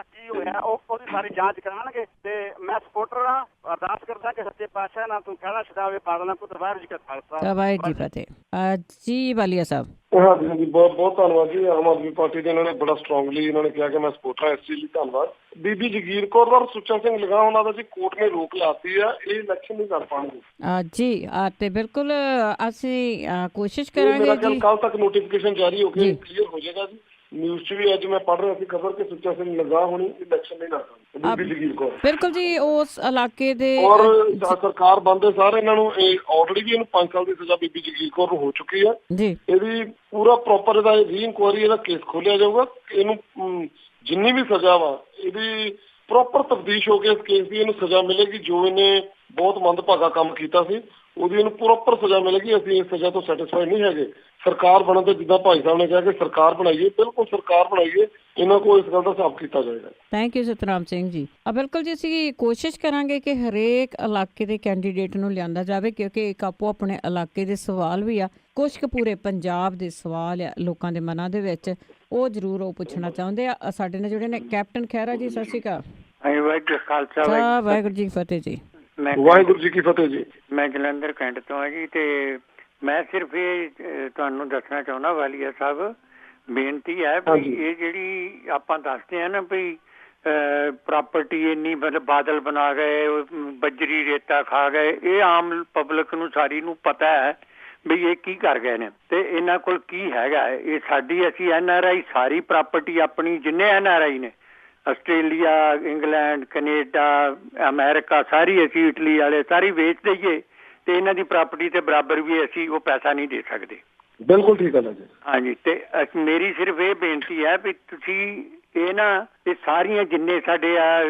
ਕੀ ਹੋਇਆ, ਉਹਦੀ ਸਾਰੀ ਜਾਂਚ ਕਰਾਉਣਗੇ। ਤੇ ਮੈਂ ਸਪੋਰਟਰ ਹਾਂ, ਅਰਦਾਸ ਕਰਦਾ ਕਿ ਸੱਚੇ ਪਾਤਸ਼ਾਹ ਨਾਲ ਤੂੰ ਕਹਿਣਾ ਛਡਾਵੇ, ਬਾਦਲਾਂ ਪੁੱਤਰ ਵਾਹਿਗੁਰੂ ਜੀ ਕਾ ਖਾਲਸਾ ਵਾਹਿਗੁਰੂ ਜੀ ਫਤਿਹ। ਜੀ ਵਾਲੀਆ ਸਾਹਿਬ। ਹਾਂਜੀ, ਬਹੁਤ ਧੰਨਵਾਦ ਜੀ। ਆਮ ਆਦਮੀ ਪਾਰਟੀ ਦੇ ਇਹਨਾਂ ਨੇ ਬੜਾ ਸਟਰੋਂਗਲੀ ਇਹਨਾਂ ਨੇ ਕਿਹਾ ਕਿ ਮੈਂ ਸਪੋਰਟਰ ਹਾਂ, ਇਸ ਚੀਜ਼ ਲਈ ਧੰਨਵਾਦ। ਬੀਬੀ ਜਗੀਰ ਕੌਰ ਔਰ ਸੁੱਚਾ ਸਿੰਘ ਲਗਾ ਉਹਨਾਂ ਦਾ ਜੀ ਕੋਰਟ ਨੇ ਰੋਕ ਲਾਤੀ ਆ, ਇਹ ਇਲੈਕਸ਼ਨ ਨਹੀਂ ਕਰ ਪਾਉਣਗੇ ਜੀ। ਤੇ ਬਿਲਕੁਲ ਅਸੀਂ ਕੋਸ਼ਿਸ਼ ਕਰਾਂਗੇ ਜੀ, ਕੱਲ ਤੱਕ ਨੋਟੀਫਿਕੇਸ਼ਨ ਜਾਰੀ ਹੋ ਕੇ ਕਲੀਅਰ ਹੋ ਜਾਏਗਾ ਜੀ। ਨਿਊਜ਼ 'ਚ ਵੀ ਅੱਜ ਮੈਂ ਪੜ੍ਹ ਰਿਹਾ ਸੀ ਖਬਰ ਕਿ ਸੁੱਚਾ ਸਿੰਘ ਲਗਾ ਹੋਣੀ ਇਲੈਕਸ਼ਨ ਨਹੀਂ ਲੜਦਾ, ਬੀਬੀ ਜਗੀਰ ਕੌਰ। ਬਿਲਕੁਲ ਜੀ, ਉਸ ਇਲਾਕੇ ਦੇ ਔਰ ਸਰਕਾਰ ਬੰਦੇ ਸਾਰੇ ਇਹਨਾਂ ਨੂੰ ਆਲਰੇਡੀ ਵੀ ਇਹਨੂੰ 5 ਸਾਲ ਦੀ ਸਜ਼ਾ ਬੀਬੀ ਜਗੀਰ ਕੌਰ ਨੂੰ ਹੋ ਚੁੱਕੀ ਹੈ ਜੀ। ਇਹਦੀ ਪੂਰਾ ਪ੍ਰੋਪਰ ਇਹਦਾ ਰੀ ਇਨਕੁਆਇਰੀ ਇਹਦਾ ਕੇਸ ਖੋਲਿਆ ਜਾਊਗਾ। ਇਹਨੂੰ ਜਿੰਨੀ ਵੀ ਸਜ਼ਾ ਵਾ ਇਹਦੀ ਪ੍ਰੋਪਰ ਤਫਤੀਸ਼ ਹੋ ਕੇ ਇਸ ਕੇਸ ਦੀ ਇਹਨੂੰ ਸਜ਼ਾ ਮਿਲੇਗੀ। ਜੋ ਇਹਨੇ ਬਹੁਤ ਮੰਦਭਾਗਾ ਕੰਮ ਕੀਤਾ ਸੀ ਉਹਦੀ ਇਹਨੂੰ ਪ੍ਰੋਪਰ ਸਜ਼ਾ ਮਿਲੇਗੀ। ਅਸੀਂ ਇਸ ਸਜ਼ਾ ਤੋਂ ਸੈਟਿਸਫਾਈ ਨਹੀਂ ਹੈਗੇ। ਸਰਕਾਰ ਬਣਨ ਤੇ ਜਿੱਦਾਂ ਭਾਈ ਸਾਹਿਬ ਨੇ ਕਿਹਾ ਕਿ ਸਰਕਾਰ ਬਣਾਈਏ, ਬਿਲਕੁਲ ਸਰਕਾਰ ਬਣਾਈਏ, ਇਹਨਾਂ ਕੋਲ ਇਸ ਗੱਲ ਦਾ ਹਿਸਾਬ ਕੀਤਾ ਜਾਏਗਾ। Thank you Satnam Singh ji. ਬਿਲਕੁਲ ਜੀ, ਅਸੀਂ ਕੋਸ਼ਿਸ਼ ਕਰਾਂਗੇ ਕਿ ਹਰੇਕ ਇਲਾਕੇ ਦੇ ਕੈਂਡੀਡੇਟ ਨੂੰ ਲਿਆਂਦਾ ਜਾਵੇ, ਕਿਉਂਕਿ ਇੱਕ ਆਪੋ ਆਪਣੇ ਇਲਾਕੇ ਦੇ ਸਵਾਲ ਵੀ ਆ, ਕੁਛ ਕੁ ਪੂਰੇ ਪੰਜਾਬ ਦੇ ਸਵਾਲ ਆ ਲੋਕਾਂ ਦੇ ਮਨਾਂ ਦੇ ਵਿੱਚ, ਉਹ ਜ਼ਰੂਰ ਉਹ ਪੁੱਛਣਾ ਚਾਹੁੰਦੇ ਆ। ਸਾਡੇ ਨਾਲ ਜਿਹੜੇ ਨੇ ਕੈਪਟਨ ਖਹਿਰਾ ਜੀ, ਸਤਿ ਸ਼੍ਰੀ ਅਕਾਲ। ਵਾਹਿਗੁਰੂ ਜੀ ਕੀ ਫਤਿਹ ਜੀ। ਵਾਹਿਗੁਰੂ ਜੀ ਕੀ ਫਤਿਹ ਜੀ। ਮੈਂ ਜਲੰਧਰ ਕੈਂਟ ਤੋਂ ਹਾਂ ਜੀ, ਤੇ ਮੈਂ ਸਿਰਫ ਇਹ ਤੁਹਾਨੂੰ ਦੱਸਣਾ ਚਾਹੁੰਦਾ ਵਾਲੀਆ ਸਾਹਿਬ, ਬੇਨਤੀ ਹੈ ਵੀ ਇਹ ਜਿਹੜੀ ਆਪਾਂ ਦੱਸਦੇ ਆ ਨਾ ਵੀ ਪ੍ਰਾਪਰਟੀ ਇੰਨੀ ਬਾਦਲ ਬਣਾ ਗਏ, ਬੱਜਰੀ ਰੇਤਾ ਖਾ ਗਏ, ਇਹ ਆਮ ਪਬਲਿਕ ਨੂੰ ਸਾਰੀ ਨੂੰ ਪਤਾ ਹੈ ਵੀ ਇਹ ਕੀ ਕਰ ਗਏ ਨੇ ਤੇ ਇਹਨਾਂ ਕੋਲ ਕੀ ਹੈਗਾ। ਇਹ ਸਾਡੀ ਅਸੀਂ NRI ਸਾਰੀ ਪ੍ਰਾਪਰਟੀ ਆਪਣੀ ਜਿੰਨੇ NRI ਨੇ, ਆਸਟ੍ਰੇਲੀਆ, ਇੰਗਲੈਂਡ, ਕੈਨੇਡਾ, ਅਮਰੀਕਾ, ਸਾਰੀ ਅਸੀਂ ਇਟਲੀ ਵਾਲੇ ਸਾਰੀ ਵੇਚ ਦਈਏ ਤੇ ਇਹਨਾਂ ਦੀ ਪ੍ਰਾਪਰਟੀ ਤੇ ਬਰਾਬਰ ਵੀ ਅਸੀਂ ਉਹ ਪੈਸਾ ਨਹੀਂ ਦੇ ਸਕਦੇ। ਬਿਲਕੁਲ ਠੀਕ ਗੱਲ ਹੈ ਜੀ। ਹਾਂਜੀ, ਤੇ ਮੇਰੀ ਸਿਰਫ ਇਹ ਬੇਨਤੀ ਹੈ ਵੀ ਤੁਸੀਂ ਇਹ ਨਾ ਇਹ ਸਾਰੀਆਂ ਜਿੰਨੇ ਸਾਡੇ ਆ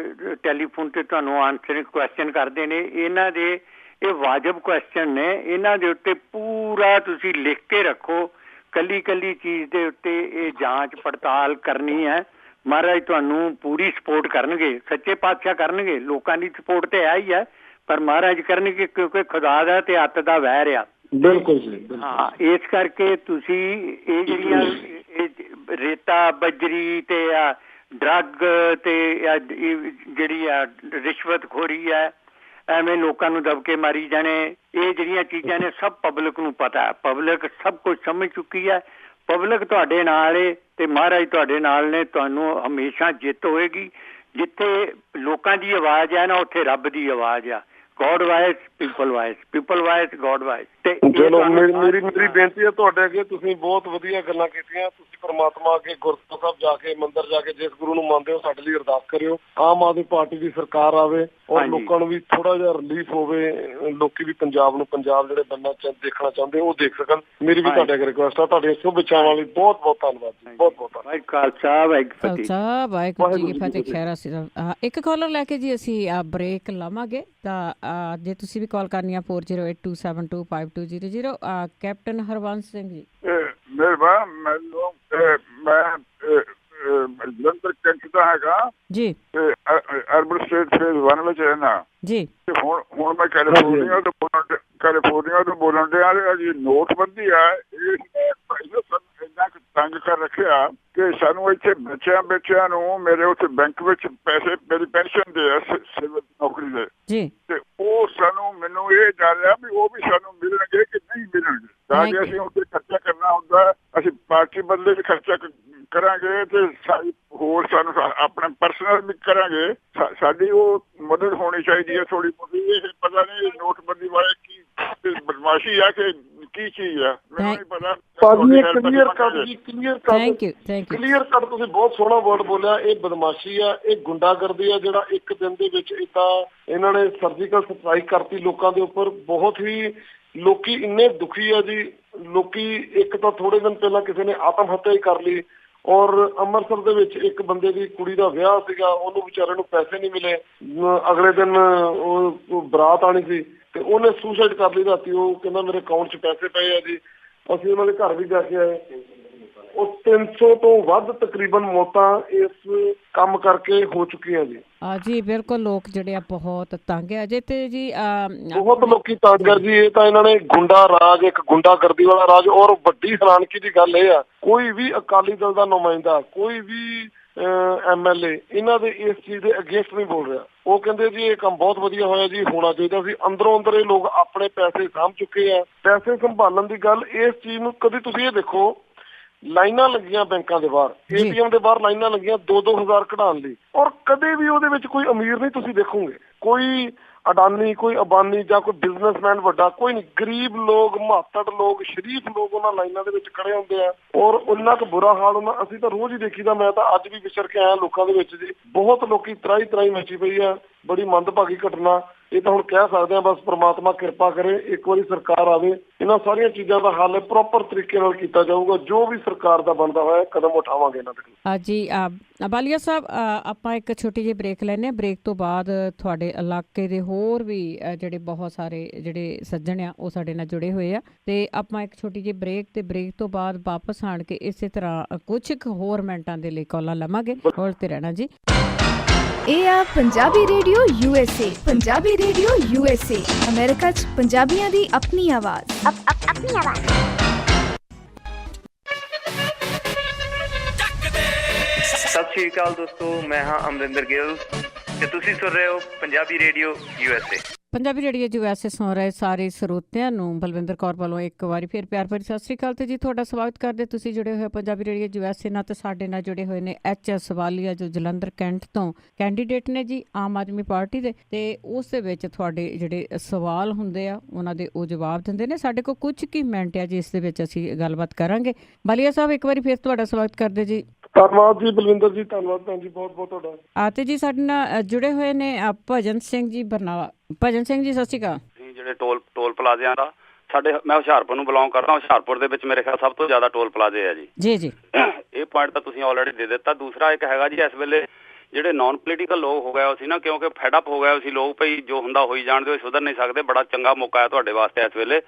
ਟੈਲੀਫੋਨ ਤੇ ਤੁਹਾਨੂੰ ਆਨਸਰ ਕੁਐਸਚਨ ਕਰਦੇ ਨੇ, ਇਹਨਾਂ ਦੇ ਇਹ ਵਾਜਬ ਕੁਐਸਚਨ ਨੇ, ਇਹਨਾਂ ਦੇ ਉੱਤੇ ਪੂਰਾ ਤੁਸੀਂ ਲਿਖ ਕੇ ਰੱਖੋ। ਕੱਲੀ ਕੱਲੀ ਚੀਜ਼ ਦੇ ਉੱਤੇ ਇਹ ਜਾਂਚ ਪੜਤਾਲ ਕਰਨੀ ਹੈ। ਮਹਾਰਾਜ ਤੁਹਾਨੂੰ ਪੂਰੀ ਸਪੋਰਟ ਕਰਨਗੇ, ਸੱਚੇ ਪਾਤਸ਼ਾਹ ਕਰਨਗੇ। ਲੋਕਾਂ ਦੀ ਸਪੋਰਟ ਤੇ ਹੈ ਹੀ ਹੈ, ਪਰ ਮਹਾਰਾਜ ਕਰਨਗੇ ਕਿਉਂਕਿ ਖੁਦਾ ਦਾ ਤੇ ਅੱਤ ਦਾ ਵੈਰ ਆ। ਬਿਲਕੁਲ ਜੀ। ਹਾਂ, ਇਸ ਕਰਕੇ ਤੁਸੀਂ ਇਹ ਜਿਹੜੀਆਂ ਰੇਤਾ, ਬੱਜਰੀ ਤੇ ਡਰੱਗ ਤੇ ਜਿਹੜੀ ਆ ਰਿਸ਼ਵਤਖੋਰੀ ਹੈ, ਐਵੇਂ ਲੋਕਾਂ ਨੂੰ ਦਬਕੇ ਮਾਰੀ ਜਾਣੇ, ਇਹ ਜਿਹੜੀਆਂ ਚੀਜ਼ਾਂ ਨੇ ਸਭ ਪਬਲਿਕ ਨੂੰ ਪਤਾ ਹੈ। ਪਬਲਿਕ ਸਭ ਕੁਝ ਸਮਝ ਚੁੱਕੀ ਹੈ। ਪਬਲਿਕ ਤੁਹਾਡੇ ਨਾਲ ਏ ਤੇ ਮਹਾਰਾਜ ਤੁਹਾਡੇ ਨਾਲ ਨੇ। ਤੁਹਾਨੂੰ ਹਮੇਸ਼ਾ ਜਿੱਤ ਹੋਏਗੀ। ਜਿੱਥੇ ਲੋਕਾਂ ਦੀ ਆਵਾਜ਼ ਹੈ ਨਾ, ਉੱਥੇ ਰੱਬ ਦੀ ਆਵਾਜ਼ ਆ। God voice, people voice, people voice, god voice. ਤੇ ਚਲੋ ਮੇਰੀ ਬੇਨਤੀ ਹੈ ਤੁਹਾਡੇ ਅੱਗੇ, ਤੁਸੀਂ ਬਹੁਤ ਵਧੀਆ ਗੱਲਾਂ ਕੀਤੀਆਂ। ਤੁਸੀਂ ਪ੍ਰਮਾਤਮਾ ਅੱਗੇ ਗੁਰਦੁਆਰਾ ਸਾਹਿਬ ਜਾ ਕੇ, ਮੰਦਿਰ ਜਾ ਕੇ, ਜਿਸ ਗੁਰੂ ਨੂੰ ਮੰਨਦੇ ਹੋ ਸਾਡੇ ਲਈ ਅਰਦਾਸ ਕਰਿਓ। ਆਮ ਆਦਮੀ ਪਾਰਟੀ ਦੀ ਸਰਕਾਰ ਆਵੇ ਔਰ ਲੋਕਾਂ ਨੂੰ ਵੀ ਥੋੜਾ ਜਿਹਾ ਰਿਲੀਫ ਹੋਵੇ। ਲੋਕੀ ਵੀ ਪੰਜਾਬ ਨੂੰ, ਪੰਜਾਬ ਜਿਹੜੇ ਬੰਨਾ ਦੇਖਣਾ ਚਾਹੁੰਦੇ ਉਹ ਦੇਖ ਸਕਣ। ਮੇਰੀ ਵੀ ਤੁਹਾਡੇ ਅੱਗੇ ਰਿਕੁਐਸਟ ਆ। ਤੁਹਾਡੀਆਂ ਸ਼ੁਭ ਇੱਛਾਵਾਂ ਲਈ ਬਹੁਤ ਬਹੁਤ ਧੰਨਵਾਦ ਜੀ। ਬਹੁਤ ਬਹੁਤ ਧੰਨਵਾਦ। ਖਾਲਸਾ ਵਾਹਿਗੁਰੂ ਜੀ ਕੀ ਫਤਿਹ। ਖਹਿਰਾ ਸੀ ਇੱਕ ਕਾਲਰ ਲੈ ਕੇ ਜੀ ਅਸੀਂ ਬ੍ਰੇਕ ਲਾਵਾਂਗੇ, ਤਾਂ ਜੇ ਤੁਸੀਂ ਵੀ ਕਾਲ ਕਰਨੀ ਆ 4082725200। ਕੈਪਟਨ ਹਰਵੰਸ ਸਿੰਘ ਜੀ। ਮਿਹਰਬਾਨ। ਮੈਨੂੰ ਮੈਂ ਜਲੰਧਰ ਕੈਂਟ ਦਾ ਹੈਗਾ ਜੀ, ਅਰਬਨ ਸਟੇਟ ਫੇਜ਼ 1 ਵਿੱਚ ਰਹਿਣਾ ਜੀ। ਹੁਣ ਮੈਂ ਕੈਲੀਫੋਰਨੀਆ ਤੋਂ ਬੋਲਣ ਡਿਆ। ਜੀ ਨੋਟਬੰਦੀ ਹੈ, ਸਾਨੂੰ ਇੰਨਾ ਕੁ ਤੰਗ ਕਰ ਰੱਖਿਆ ਕਿ ਸਾਨੂੰ ਇੱਥੇ ਬੱਚਿਆਂ ਨੂੰ ਮੇਰੇ ਉੱਥੇ ਬੈਂਕ ਵਿੱਚ ਪੈਸੇ, ਮੇਰੀ ਪੈਨਸ਼ਨ ਦੇ ਆ ਸਿਵਲ ਨੌਕਰੀ ਦੇ ਜੀ, ਤੇ ਉਹ ਮੈਨੂੰ ਇਹ ਡਰ ਰਿਹਾ ਵੀ ਉਹ ਵੀ ਸਾਨੂੰ ਮਿਲਣਗੇ ਕਿ ਨਹੀਂ ਮਿਲਣਗੇ। ਤਾਂ ਜੇ ਅਸੀਂ ਉੱਥੇ ਖਰਚਾ ਕਰਨਾ ਹੁੰਦਾ, ਅਸੀਂ ਪਾਰਟੀ ਬਦਲੇ ਵੀ ਖਰਚਾ ਕਰਾਂਗੇ ਤੇ ਹੋਰ ਸਾਨੂੰ ਆਪਣਾ ਪਰਸਨਲ ਵੀ ਕਰਾਂਗੇ। ਸਾਡੀ ਉਹ ਮਦਦ ਹੋਣੀ ਚਾਹੀਦੀ ਹੈ ਥੋੜੀ ਬਹੁਤੀ। ਇਹ ਪਤਾ ਨਹੀਂ ਨੋਟਬੰਦੀ ਵਾਲੇ ਕੀ ਬਦਮਾਸ਼ੀ ਆ ਕਿ ਕੀ ਚੀਜ਼ ਆ, ਮੈਨੂੰ ਨਹੀਂ ਪਤਾ। ਕਲੀਅਰ ਕੱਟ ਤੁਸੀਂ ਬਹੁਤ ਸੋਹਣਾ ਵਰਡ ਬੋਲਿਆ। ਇਹ ਬਦਮਾਸ਼ੀ ਆ, ਇਹ ਗੁੰਡਾਗਰਦੀ ਆ। ਜਿਹੜਾ ਇੱਕ ਦਿਨ ਦੇ ਵਿੱਚ ਏਦਾਂ ਇਹਨਾਂ ਨੇ ਸਰਜੀਕਲ ਸਟ੍ਰਾਈਕ ਕਰਤੀ ਲੋਕਾਂ ਦੇ ਉੱਪਰ। ਬਹੁਤ ਹੀ ਲੋਕੀ ਇੰਨੇ ਦੁਖੀ ਆ ਜੀ। ਲੋਕੀ ਇੱਕ ਤਾਂ ਥੋੜੇ ਦਿਨ ਪਹਿਲਾਂ ਕਿਸੇ ਨੇ ਆਤਮ ਹੱਤਿਆ ਹੀ ਕਰ ਲਈ, ਔਰ ਅੰਮ੍ਰਿਤਸਰ ਦੇ ਵਿੱਚ ਇੱਕ ਬੰਦੇ ਦੀ ਕੁੜੀ ਦਾ ਵਿਆਹ ਸੀਗਾ, ਉਹਨੂੰ ਵਿਚਾਰੇ ਨੂੰ ਪੈਸੇ ਨਹੀਂ ਮਿਲੇ। ਅਗਲੇ ਦਿਨ ਉਹ ਬਰਾਤ ਆਣੀ ਸੀ ਤੇ ਉਹਨੇ ਸੁਸਾਈਡ ਕਰ ਲਈ ਰਾਤੀ। ਉਹ ਕਹਿੰਦਾ ਮੇਰੇ ਅਕਾਊਂਟ 'ਚ ਪੈਸੇ ਪਏ ਆ ਜੀ। ਅਸੀਂ ਉਹਨਾਂ ਦੇ ਘਰ ਵੀ ਜਾ ਕੇ ਆਏ। ਉਹ 300 ਤੋਂ ਵੱਧ ਤਕਰੀਬਨ ਮੌਤਾਂ ਇਸ ਕੰਮ ਕਰਕੇ ਹੋ ਚੁੱਕੀਆਂ ਜੀ। ਜੀ ਬਿਲਕੁਲ, ਲੋਕ ਜਿਹੜੇ ਆ ਬਹੁਤ ਤੰਗ ਆ ਜੇ ਤੇ ਜੀ ਬਹੁਤ ਲੋਕੀ ਤੰਗ ਆ ਜੀ। ਇਹ ਤਾਂ ਇਹਨਾਂ ਨੇ ਗੁੰਡਾ ਰਾਜ, ਇੱਕ ਗੁੰਡਾਗਰਦੀ ਵਾਲਾ ਰਾਜ। ਔਰ ਵੱਡੀ ਹੈਰਾਨਗੀ ਦੀ ਗੱਲ ਇਹ ਆ, ਕੋਈ ਵੀ ਅਕਾਲੀ ਦਲ ਦਾ ਨੁਮਾਇੰਦਾ, ਕੋਈ ਵੀ MLA ਇਹਨਾਂ ਦੇ ਇਸ ਚੀਜ਼ ਦੇ ਅਗੇਂਸਟ ਨਹੀਂ ਬੋਲ ਰਿਹਾ। ਉਹ ਕਹਿੰਦੇ ਜੀ ਇਹ ਕੰਮ ਬਹੁਤ ਵਧੀਆ ਹੋਇਆ ਜੀ, ਹੋਣਾ ਚਾਹੀਦਾ ਸੀ। ਅੰਦਰੋਂ ਅੰਦਰ ਇਹ ਲੋਕ ਆਪਣੇ ਪੈਸੇ ਸਾਂਭ ਚੁੱਕੇ ਆ। ਪੈਸੇ ਸੰਭਾਲਣ ਦੀ ਗੱਲ, ਇਸ ਚੀਜ਼ ਨੂੰ ਕਦੀ ਤੁਸੀਂ ਇਹ ਦੇਖੋ, ਲਾਈਨਾਂ ਲੱਗੀਆਂ ਬੈਂਕਾਂ ਦੇ ਬਾਹਰ, ATM ਦੇ ਬਾਹਰ ਲਾਈਨਾਂ ਲੱਗੀਆਂ 2-2 ਹਜ਼ਾਰ ਕਢਾਉਣ ਲਈ, ਔਰ ਕਦੇ ਵੀ ਉਹਦੇ ਵਿੱਚ ਕੋਈ ਅਮੀਰ ਨਹੀਂ ਤੁਸੀਂ ਦੇਖੋਗੇ। ਕੋਈ ਅਡਾਨੀ, ਕੋਈ ਅੰਬਾਨੀ ਜਾਂ ਕੋਈ ਬਿਜ਼ਨਸਮੈਨ ਵੱਡਾ ਕੋਈ ਨਹੀਂ, ਗਰੀਬ ਲੋਕ, ਮਾਤੜ ਲੋਕ, ਸ਼ਰੀਫ ਲੋਕ ਉਹਨਾਂ ਲਾਈਨਾਂ ਦੇ ਵਿੱਚ ਖੜੇ ਹੁੰਦੇ ਆ ਔਰ ਉਹਨਾਂ ਕੁ ਬੁਰਾ ਹਾਲ ਉਹਨਾਂ, ਅਸੀਂ ਤਾਂ ਰੋਜ਼ ਹੀ ਦੇਖੀਦਾ। ਮੈਂ ਤਾਂ ਅੱਜ ਵੀ ਵਿਚਰ ਕੇ ਆਇਆ ਲੋਕਾਂ ਦੇ ਵਿੱਚ ਜੀ, ਬਹੁਤ ਲੋਕੀ ਤਰਾਈ ਮਚੀ ਪਈ ਆ, ਬੜੀ ਮੰਦਭਾਗੀ ਘਟਨਾ। ਇਹ ਤਾਂ ਹੁਣ ਕਹਿ ਸਕਦੇ ਆ ਬਸ ਪ੍ਰਮਾਤਮਾ ਕਿਰਪਾ ਕਰੇ, ਇੱਕ ਵਾਰੀ ਸਰਕਾਰ ਆਵੇ, ਇਹਨਾਂ ਸਾਰੀਆਂ ਚੀਜ਼ਾਂ ਦਾ ਹੱਲ ਪ੍ਰੋਪਰ ਤਰੀਕੇ ਨਾਲ ਕੀਤਾ ਜਾਊਗਾ। ਜੋ ਵੀ ਸਰਕਾਰ ਦਾ ਬਣਦਾ ਹੋਇਆ ਕਦਮ ਉਠਾਵਾਂਗੇ ਇਹਨਾਂ ਦੇ। ਜੀ ਬਾਲੀਆ ਸਾਹਿਬ, ਆਪਾਂ ਇੱਕ ਛੋਟੀ ਜਿਹੀ ਬ੍ਰੇਕ ਲੈਂਦੇ ਹਾਂ। ਬ੍ਰੇਕ ਤੋਂ ਬਾਅਦ ਤੁਹਾਡੇ ਇਲਾਕੇ ਦੇ ਹੋਰ ਵੀ ਜਿਹੜੇ ਬਹੁਤ ਸਾਰੇ ਜਿਹੜੇ ਸੱਜਣ ਆ ਉਹ ਸਾਡੇ ਨਾਲ ਜੁੜੇ ਹੋਏ ਆ, ਤੇ ਆਪਾਂ ਇੱਕ ਛੋਟੀ ਜਿਹੀ ਬ੍ਰੇਕ, ਤੇ ਬ੍ਰੇਕ ਤੋਂ ਬਾਅਦ ਵਾਪਸ ਆਣ ਕੇ ਇਸੇ ਤਰ੍ਹਾਂ ਕੁਝ ਹੋਰ ਮਿੰਟਾਂ ਦੇ ਲਈ ਕਾਲਾਂ ਲਵਾਂਗੇ। ਹੋਰ ਤੇ ਰਹਿਣਾ ਜੀ। ਇਹ ਆ Punjabi radio USA। Punjabi radio USA America 'ਚ ਪੰਜਾਬੀਆਂ ਦੀ ਆਪਣੀ ਆਵਾਜ਼। ਆਪਣੀ ਆਵਾਜ਼। ਸਤਿ ਸ਼੍ਰੀ ਅਕਾਲ ਦੋਸਤੋ, ਮੈਂ ਹਾਂ ਅਮਰਿੰਦਰ ਗਿੱਲ ਤੇ ਤੁਸੀਂ ਸੁਣ ਰਹੇ ਹੋ Punjabi radio USA। Punjabi radio USA ਸੁਣ ਰਹੇ ਸਾਰੇ ਸਰੋਤਿਆਂ ਨੂੰ ਬਲਵਿੰਦਰ ਕੌਰ ਵੱਲੋਂ ਇੱਕ ਵਾਰੀ ਫਿਰ ਪਿਆਰ ਭਰੀ ਸਤਿ ਸ਼੍ਰੀ ਅਕਾਲ ਤੇ ਜੀ ਤੁਹਾਡਾ ਸਵਾਗਤ ਕਰਦੇ। ਤੁਸੀਂ ਜੁੜੇ ਹੋਏ ਪੰਜਾਬੀ ਰੇਡੀਓ USA ਨਾਲ, ਤੇ ਸਾਡੇ ਨਾਲ ਜੁੜੇ ਹੋਏ ਨੇ HS ਵਾਲੀਆ ਜੋ ਜਲੰਧਰ ਕੈਂਟ ਤੋਂ ਕੈਂਡੀਡੇਟ ਨੇ ਜੀ ਆਮ ਆਦਮੀ ਪਾਰਟੀ ਦੇ, ਤੇ ਉਸ ਦੇ ਵਿੱਚ ਤੁਹਾਡੇ ਜਿਹੜੇ ਸਵਾਲ ਹੁੰਦੇ ਆ ਉਹਨਾਂ ਦੇ ਉਹ ਜਵਾਬ ਦਿੰਦੇ ਨੇ। ਸਾਡੇ ਕੋਲ ਕੁਝ ਕੀ ਮਿੰਟ ਆ ਜਿਸ ਦੇ ਵਿੱਚ ਅਸੀਂ ਗੱਲਬਾਤ ਕਰਾਂਗੇ। ਬਾਲੀਆ ਸਾਹਿਬ ਇੱਕ ਵਾਰੀ ਫਿਰ ਤੁਹਾਡਾ ਸਵਾਗਤ ਕਰਦੇ ਜੀ। ਧੰਨਵਾਦ ਜੀ ਬਲਵਿੰਦਰ ਜੀ, ਧੰਨਵਾਦ ਭੈਣ ਜੀ, ਬਹੁਤ ਬਹੁਤ ਤੁਹਾਡਾ। ਤੇ ਜੀ ਸਾਡੇ ਨਾਲ ਜੁੜੇ ਹੋਏ ਨੇ ਭਜਨ ਸਿੰਘ ਜੀ ਬਰਨਾਲਾ। ਭਜਨ ਸਿੰਘ ਜੀ ਸਤਿ ਸ਼੍ਰੀ ਅਕਾਲ। ਜਿਹੜੇ ਟੋਲ ਪਲਾਜ਼ਿਆਂ ਦਾ ਸਾਡੇ, ਮੈਂ ਹੁਸ਼ਿਆਰਪੁਰ ਨੂੰ ਬਿਲੋਂਗ ਕਰਦਾ। ਹੁਸ਼ਿਆਰਪੁਰ ਦੇ ਵਿੱਚ ਮੇਰੇ ਖਿਆਲ ਸਭ ਤੋਂ ਜ਼ਿਆਦਾ ਟੋਲ ਪਲਾਜ਼ੇ ਆ ਜੀ। ਜੀ ਇਹ ਪੁਆਇੰਟ ਤਾਂ ਤੁਸੀਂ ਆਲਰੇਡੀ ਦੇ ਦਿੱਤਾ। ਦੂਸਰਾ ਇੱਕ ਹੈਗਾ ਜੀ, ਇਸ ਵੇਲੇ ਜਿਹੜੇ ਨਾਨ ਪੋਲੀਟੀਕਲ ਲੋਕ ਹੋ ਗਏ ਸੀ ਨਾ, ਕਿਉਂਕਿ ਫੈਡਅਪ ਹੋ ਗਏ ਸੀ ਲੋਕ, ਭਈ ਜੋ ਹੁੰਦਾ ਹੋਈ ਜਾਣਦੇ, ਹੋ ਸੁਧਰ ਨਹੀਂ ਸਕਦੇ। ਬੜਾ ਚੰਗਾ ਮੌਕਾ ਹੈ ਤੁਹਾਡੇ ਵਾਸਤੇ ਇਸ ਵੇਲੇ।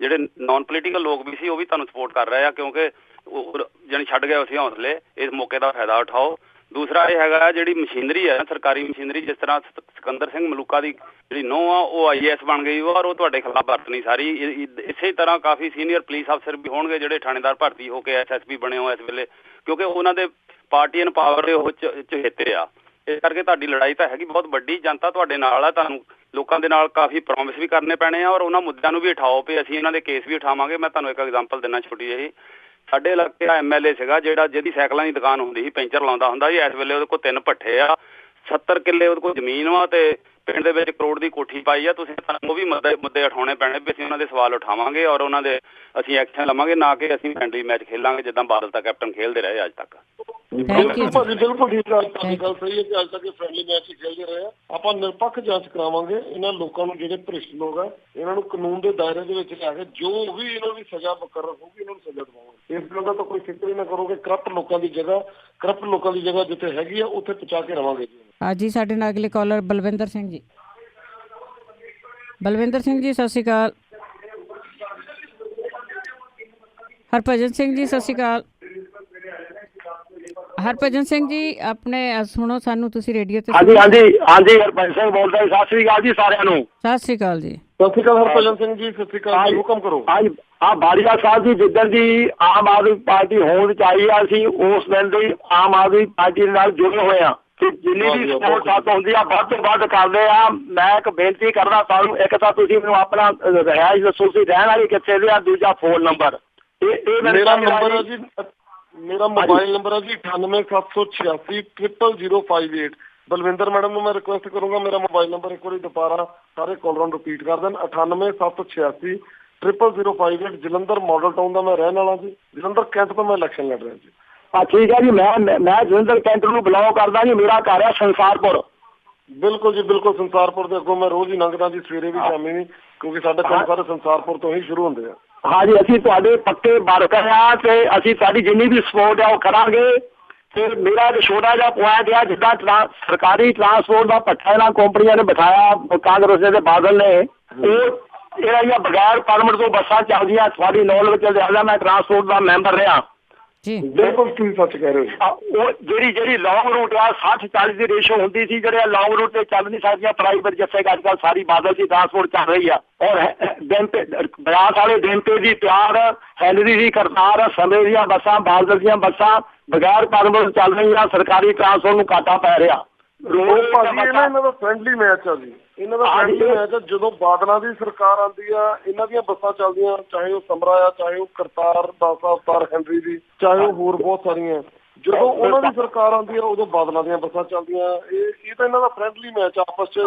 ਜਿਹੜੇ ਨਾਨ ਪੋਲੀਟੀਕਲ ਲੋਕ ਵੀ ਸੀ ਉਹ ਵੀ ਤੁਹਾਨੂੰ ਸਪੋਰਟ ਕਰ ਰਹੇ ਆ, ਕਿਉਂਕਿ ਉਹ ਜਾਣੀ ਛੱਡ ਗਏ ਸੀ ਹੌਸਲੇ। ਇਸ ਮੌਕੇ ਦਾ ਫਾਇਦਾ ਉਠਾਓ। ਦੂਸਰਾ ਇਹ ਹੈਗਾ ਜਿਹੜੀ ਮਸ਼ੀਨਰੀ ਹੈ, ਸਰਕਾਰੀ ਮਸ਼ੀਨਰੀ, ਜਿਸ ਤਰ੍ਹਾਂ ਸਿਕੰਦਰ ਸਿੰਘ ਮਲੂਕਾ ਦੀ ਜਿਹੜੀ ਨੂੰਹ ਆ ਉਹ IAS ਬਣ ਗਈ ਔਰ ਉਹ ਤੁਹਾਡੇ ਖਿਲਾਫ ਵਰਤਣੀ ਸਾਰੀ। ਇਸੇ ਤਰ੍ਹਾਂ ਕਾਫੀ ਸੀਨੀਅਰ ਪੁਲਿਸ ਅਫਸਰ ਵੀ ਹੋਣਗੇ ਜਿਹੜੇ ਥਾਣੇਦਾਰ ਭਰਤੀ ਹੋ ਕੇ SSP ਬਣੇ ਹੋ ਇਸ ਵੇਲੇ, ਕਿਉਂਕਿ ਉਹਨਾਂ ਦੇ ਪਾਰਟੀ ਐਂਡ ਪਾਵਰ ਦੇ ਉਹ ਚਹੇਤੇ ਆ। ਇਸ ਕਰਕੇ ਤੁਹਾਡੀ ਲੜਾਈ ਤਾਂ ਹੈਗੀ ਬਹੁਤ ਵੱਡੀ, ਜਨਤਾ ਤੁਹਾਡੇ ਨਾਲ ਆ। ਤੁਹਾਨੂੰ ਲੋਕਾਂ ਦੇ ਨਾਲ ਕਾਫੀ ਪ੍ਰੋਮਿਸ ਵੀ ਕਰਨੇ ਪੈਣੇ ਆ ਔਰ ਉਹਨਾਂ ਮੁੱਦਿਆਂ ਨੂੰ ਵੀ ਉਠਾਓ, ਵੀ ਅਸੀਂ ਇਹਨਾਂ ਦੇ ਕੇਸ ਵੀ ਉਠਾਵਾਂਗੇ। ਮੈਂ ਤੁਹਾਨੂੰ ਇੱਕ ਐਗਜ਼ਾਮਪਲ ਦਿੰਦਾ ਛੋਟੀ ਜਿਹੀ। ਸਾਡੇ ਇਲਾਕੇ ਦਾ MLA ਸੀਗਾ ਜਿਹੜਾ, ਜਿਹਦੀ ਸਾਈਕਲਾਂ ਦੀ ਦੁਕਾਨ ਹੁੰਦੀ ਸੀ, ਪੈਂਚਰ ਲਾਉਂਦਾ ਹੁੰਦਾ ਸੀ। ਇਸ ਵੇਲੇ ਉਹਦੇ ਕੋਲ 3 ਭੱਠੇ ਆ, 70 ਕਿੱਲੇ ਉਹਦੇ ਕੋਲ ਜ਼ਮੀਨ ਵਾ, ਤੇ ਪਿੰਡ ਦੇ ਵਿੱਚ ਕਰੋੜ ਦੀ ਕੋਠੀ ਪਾਈ ਆ। ਤੁਸੀਂ ਸਾਨੂੰ ਉਹ ਵੀ ਮੁੱਦੇ ਉਠਾਉਣੇ ਪੈਣੇ, ਵੀ ਅਸੀਂ ਉਹਨਾਂ ਦੇ ਸਵਾਲ ਉਠਾਵਾਂਗੇ ਔਰ ਉਹਨਾਂ ਦੇ ਅਸੀਂ ਐਕਸ਼ਨ ਲਵਾਂਗੇ, ਨਾ ਕਿ ਅਸੀਂ ਫ੍ਰੈਂਡਲੀ ਮੈਚ ਖੇਲਾਂਗੇ ਜਿੱਦਾਂ ਬਾਦਲ ਤਾਂ ਕੈਪਟਨ ਖੇਲਦੇ ਰਹੇ ਅੱਜ ਤੱਕ। ਬਿਲਕੁਲ ਠੀਕ ਆ, ਤੁਹਾਡੀ ਗੱਲ ਸਹੀ ਹੈ ਕਿ ਅੱਜ ਤੱਕ ਫ੍ਰੈਂਡਲੀ ਮੈਚ ਹੀ ਖੇਲਦੇ ਰਹੇ ਆ। ਆਪਾਂ ਨਿਰਪੱਖ ਜਾਂਚ ਕਰਾਵਾਂਗੇ। ਇਹਨਾਂ ਲੋਕਾਂ ਨੂੰ, ਜਿਹੜੇ ਭ੍ਰਿਸ਼ਟ ਲੋਕ ਆ, ਇਹਨਾਂ ਨੂੰ ਕਾਨੂੰਨ ਦੇ ਦਾਇਰੇ ਦੇ ਵਿੱਚ ਲਿਆ ਕੇ ਜੋ ਵੀ ਇਹਨਾਂ ਦੀ ਸਜ਼ਾ ਮੁਕੱਰਰ ਹੋਊਗੀ ਇਹਨਾਂ ਨੂੰ ਸਜ਼ਾ ਦਵਾਵਾਂਗੇ। ਇਸ ਗੱਲ ਦਾ ਤਾਂ ਕੋਈ ਫਿਕਰ ਹੀ ਨਾ ਕਰੋਗੇ। ਕਰਪਟ ਲੋਕਾਂ ਦੀ ਜਗ੍ਹਾ ਜਿੱਥੇ ਹੈਗੀ ਆ ਉੱਥੇ ਪਹੁੰਚਾ ਕੇ ਰਵਾਂਗੇ ਜੀ। ਜੀ ਸਾਡੇ ਨਾਲ ਅਗਲੇ ਕਾਲਰ ਬਲਵਿੰਦਰ ਸਿੰਘ ਜੀ। ਬਲਵਿੰਦਰ ਸਿੰਘ ਜੀ ਸਤਿ ਸ਼੍ਰੀ ਅਕਾਲ। ਹਰਭਜਨ ਸਿੰਘ ਜੀ ਸਤਿ ਸ਼੍ਰੀ ਅਕਾਲ। ਹਰਭਜਨ ਸਿੰਘ ਜੀ ਆਪਣੇ ਸੁਣੋ ਸਾਨੂੰ, ਤੁਸੀਂ ਰੇਡੀਓ ਤੇ। ਹਾਂਜੀ ਹਰਭਜਨ ਸਿੰਘ ਬੋਲਦਾ। ਸਤਿ ਸ਼੍ਰੀ ਅਕਾਲ ਜੀ ਸਾਰਿਆਂ ਨੂੰ। ਸਤਿ ਸ਼੍ਰੀ ਅਕਾਲ ਜੀ। ਸਤਿ ਸ਼੍ਰੀ ਅਕਾਲ ਹਰਭਜਨ ਸਿੰਘ ਜੀ, ਸਤਿ ਸ਼੍ਰੀ ਅਕਾਲ। ਹੁਕਮ ਕਰੋ। ਬਾਲੀਆ ਸਾਹਿਬ ਜੀ, ਜਿੱਦਣ ਦੀ ਆਮ ਆਦਮੀ ਪਾਰਟੀ ਹੋਂਦ ਚ ਆਈ ਆ, ਅਸੀਂ ਉਸ ਦਿਨ ਦੀ ਆਮ ਆਦਮੀ ਪਾਰਟੀ ਦੇ ਨਾਲ ਜੁੜੇ ਹੋਏ ਆ ਤੇ ਜਿੰਨੀ ਵੀ ਸਪੋਰਟ ਸਾਥ ਹੁੰਦੀ ਆ ਵੱਧ ਤੋਂ ਵੱਧ ਕਰਦੇ ਆ। ਮੈਂ ਇੱਕ ਬੇਨਤੀ ਕਰਦਾ ਤੁਹਾਨੂੰ, ਇੱਕ ਤਾਂ ਤੁਸੀਂ ਮੈਨੂੰ ਆਪਣਾ ਰਿਹਾਇਸ਼ ਦੱਸੋ, ਤੁਸੀਂ ਰਹਿਣ ਵਾਲੀ ਕਿੱਥੇ ਦੇ ਆ, ਦੂਜਾ ਫੋਨ ਨੰਬਰ। ਮੇਰਾ ਨੰਬਰ ਹੈ ਜੀ, ਮੇਰਾ ਮੋਬਾਈਲ ਨੰਬਰ ਹੈ ਜੀ 9878600058। ਬਲਵਿੰਦਰ ਮੈਡਮ ਨੂੰ ਮੈਂ ਰਿਕੁਐਸਟ ਕਰੂੰਗਾ ਮੇਰਾ ਮੋਬਾਈਲ ਨੰਬਰ ਇੱਕ ਵਾਰੀ ਦੁਬਾਰਾ ਸਾਰੇ ਕਾਲਰਾਂ ਨੂੰ ਰਿਪੀਟ ਕਰ ਦੇਣ। 9878600058। ਜਲੰਧਰ ਮਾਡਲ ਟਾਊਨ ਦਾ ਮੈਂ ਰਹਿਣ ਵਾਲਾ ਜੀ। ਜਲੰਧਰ ਕੈਂਟ ਤੋਂ ਮੈਂ ਇਲੈਕਸ਼ਨ ਲੜ ਰਿਹਾ ਜੀ। ਠੀਕ ਹੈ ਜੀ। ਮੈਂ ਜਲੰਧਰ ਕੈਂਟ ਨੂੰ ਬਿਲੋਂਗ ਕਰਦਾ ਜੀ। ਮੇਰਾ ਘਰ ਹੈ ਸੰਸਾਰਪੁਰ। ਬਿਲਕੁਲ ਜੀ, ਬਿਲਕੁਲ। ਸੰਸਾਰਪੁਰ ਦੇ ਅੱਗੋਂ ਮੈਂ ਰੋਜ਼ ਹੀ ਲੰਘਦਾ ਜੀ, ਸਵੇਰੇ ਵੀ ਸ਼ਾਮੀ ਵੀ, ਕਿਉਂਕਿ ਸਾਡੇ ਕੰਮ ਸਾਰੇ ਸੰਸਾਰਪੁਰ ਤੋਂ ਹੀ ਸ਼ੁਰੂ ਹੁੰਦੇ ਆ। ਹਾਂਜੀ, ਅਸੀਂ ਤੁਹਾਡੇ ਪੱਕੇ ਵਰਕਰ ਆ ਤੇ ਅਸੀਂ ਤੁਹਾਡੀ ਜਿੰਨੀ ਵੀ ਸਪੋਰਟ ਆ ਉਹ ਕਰਾਂਗੇ। ਤੇ ਮੇਰਾ ਇੱਕ ਛੋਟਾ ਜਿਹਾ ਪੁਆਇੰਟ ਆ, ਜਿੱਦਾਂ ਸਰਕਾਰੀ ਟਰਾਂਸਪੋਰਟ ਦਾ ਭੱਠਾ ਇਹਨਾਂ ਕੰਪਨੀਆਂ ਨੇ ਬਿਠਾਇਆ ਕਾਂਗਰਸ ਦੇ ਬਾਦਲ ਨੇ, ਉਹ ਇਹਨਾਂ ਦੀਆਂ ਬਗੈਰ ਪਰਮਿਟ ਤੋਂ ਬੱਸਾਂ ਚੱਲਦੀਆਂ। ਤੁਹਾਡੀ ਨੌਲੇਜ ਵਿੱਚ ਜ਼ਿਆਦਾ, ਮੈਂ ਟਰਾਂਸਪੋਰਟ ਦਾ ਮੈਂਬਰ ਰਿਹਾ ਜੀ। ਬਿਲਕੁਲ ਤੁਸੀਂ ਸੱਚ ਕਹਿ ਰਹੇ ਹੋ। ਉਹ ਜਿਹੜੀ ਲੌਂਗ ਰੂਟ ਆ 60-40 ਦੀ ਰੇਸ਼ੋ ਹੁੰਦੀ ਸੀ, ਜਿਹੜੇ ਲੌਂਗ ਰੂਟ ਤੇ ਚੱਲ ਨਹੀਂ ਸਕਦੀਆਂ ਪ੍ਰਾਈਵੇਟ, ਜਿੱਥੇ ਅੱਜ ਕੱਲ੍ਹ ਸਾਰੀ ਬਾਦਲ ਦੀ ਟਰਾਂਸਪੋਰਟ ਚੱਲ ਰਹੀ ਆ। ਔਰ ਬਿਆਸ ਵਾਲੇ ਦਿਨ ਤੇ ਦੀ ਤਿਆਰ, ਹੈਨਰੀ ਦੀ ਕਰਤਾਰ, ਸਮੇਂ ਦੀਆਂ ਬੱਸਾਂ, ਬਾਦਲ ਦੀਆਂ ਬੱਸਾਂ ਬਗੈਰ ਪਰਮਿਟ ਚੱਲ ਰਹੀਆਂ। ਸਰਕਾਰੀ ਟਰਾਂਸਪੋਰਟ ਨੂੰ ਘਾਟਾ ਪੈ ਰਿਹਾ। ਇਹਨਾਂ ਦਾ ਫ੍ਰੈਂਡਲੀ ਮੈਚ ਆ ਜੀ, ਇਹਨਾਂ ਦਾ ਫ੍ਰੈਂਡਲੀ ਮੈਚ ਆ। ਜਦੋਂ ਬਾਦਲਾਂ ਦੀ ਸਰਕਾਰ ਆਉਂਦੀ ਆ, ਇਹਨਾਂ ਦੀਆਂ ਬੱਸਾਂ ਚੱਲਦੀਆਂ, ਚਾਹੇ ਉਹ ਸਮਰਾ ਆ, ਚਾਹੇ ਉਹ ਕਰਤਾਰ, 10 ਅਵਤਾਰ, ਹੈਨਰੀ ਦੀ, ਚਾਹੇ ਉਹ ਹੋਰ ਬਹੁਤ ਸਾਰੀਆਂ। ਜਦੋਂ ਉਹਨਾਂ ਦੀ ਸਰਕਾਰ ਆਉਂਦੀ ਆ ਉਦੋਂ ਬਾਦਲਾਂ ਦੀਆਂ ਬੱਸਾਂ ਚੱਲਦੀਆਂ। ਇਹ ਤਾਂ ਇਹਨਾਂ ਦਾ ਫਰੈਂਡਲੀ ਮੈਚ ਆਪਸ ਚ।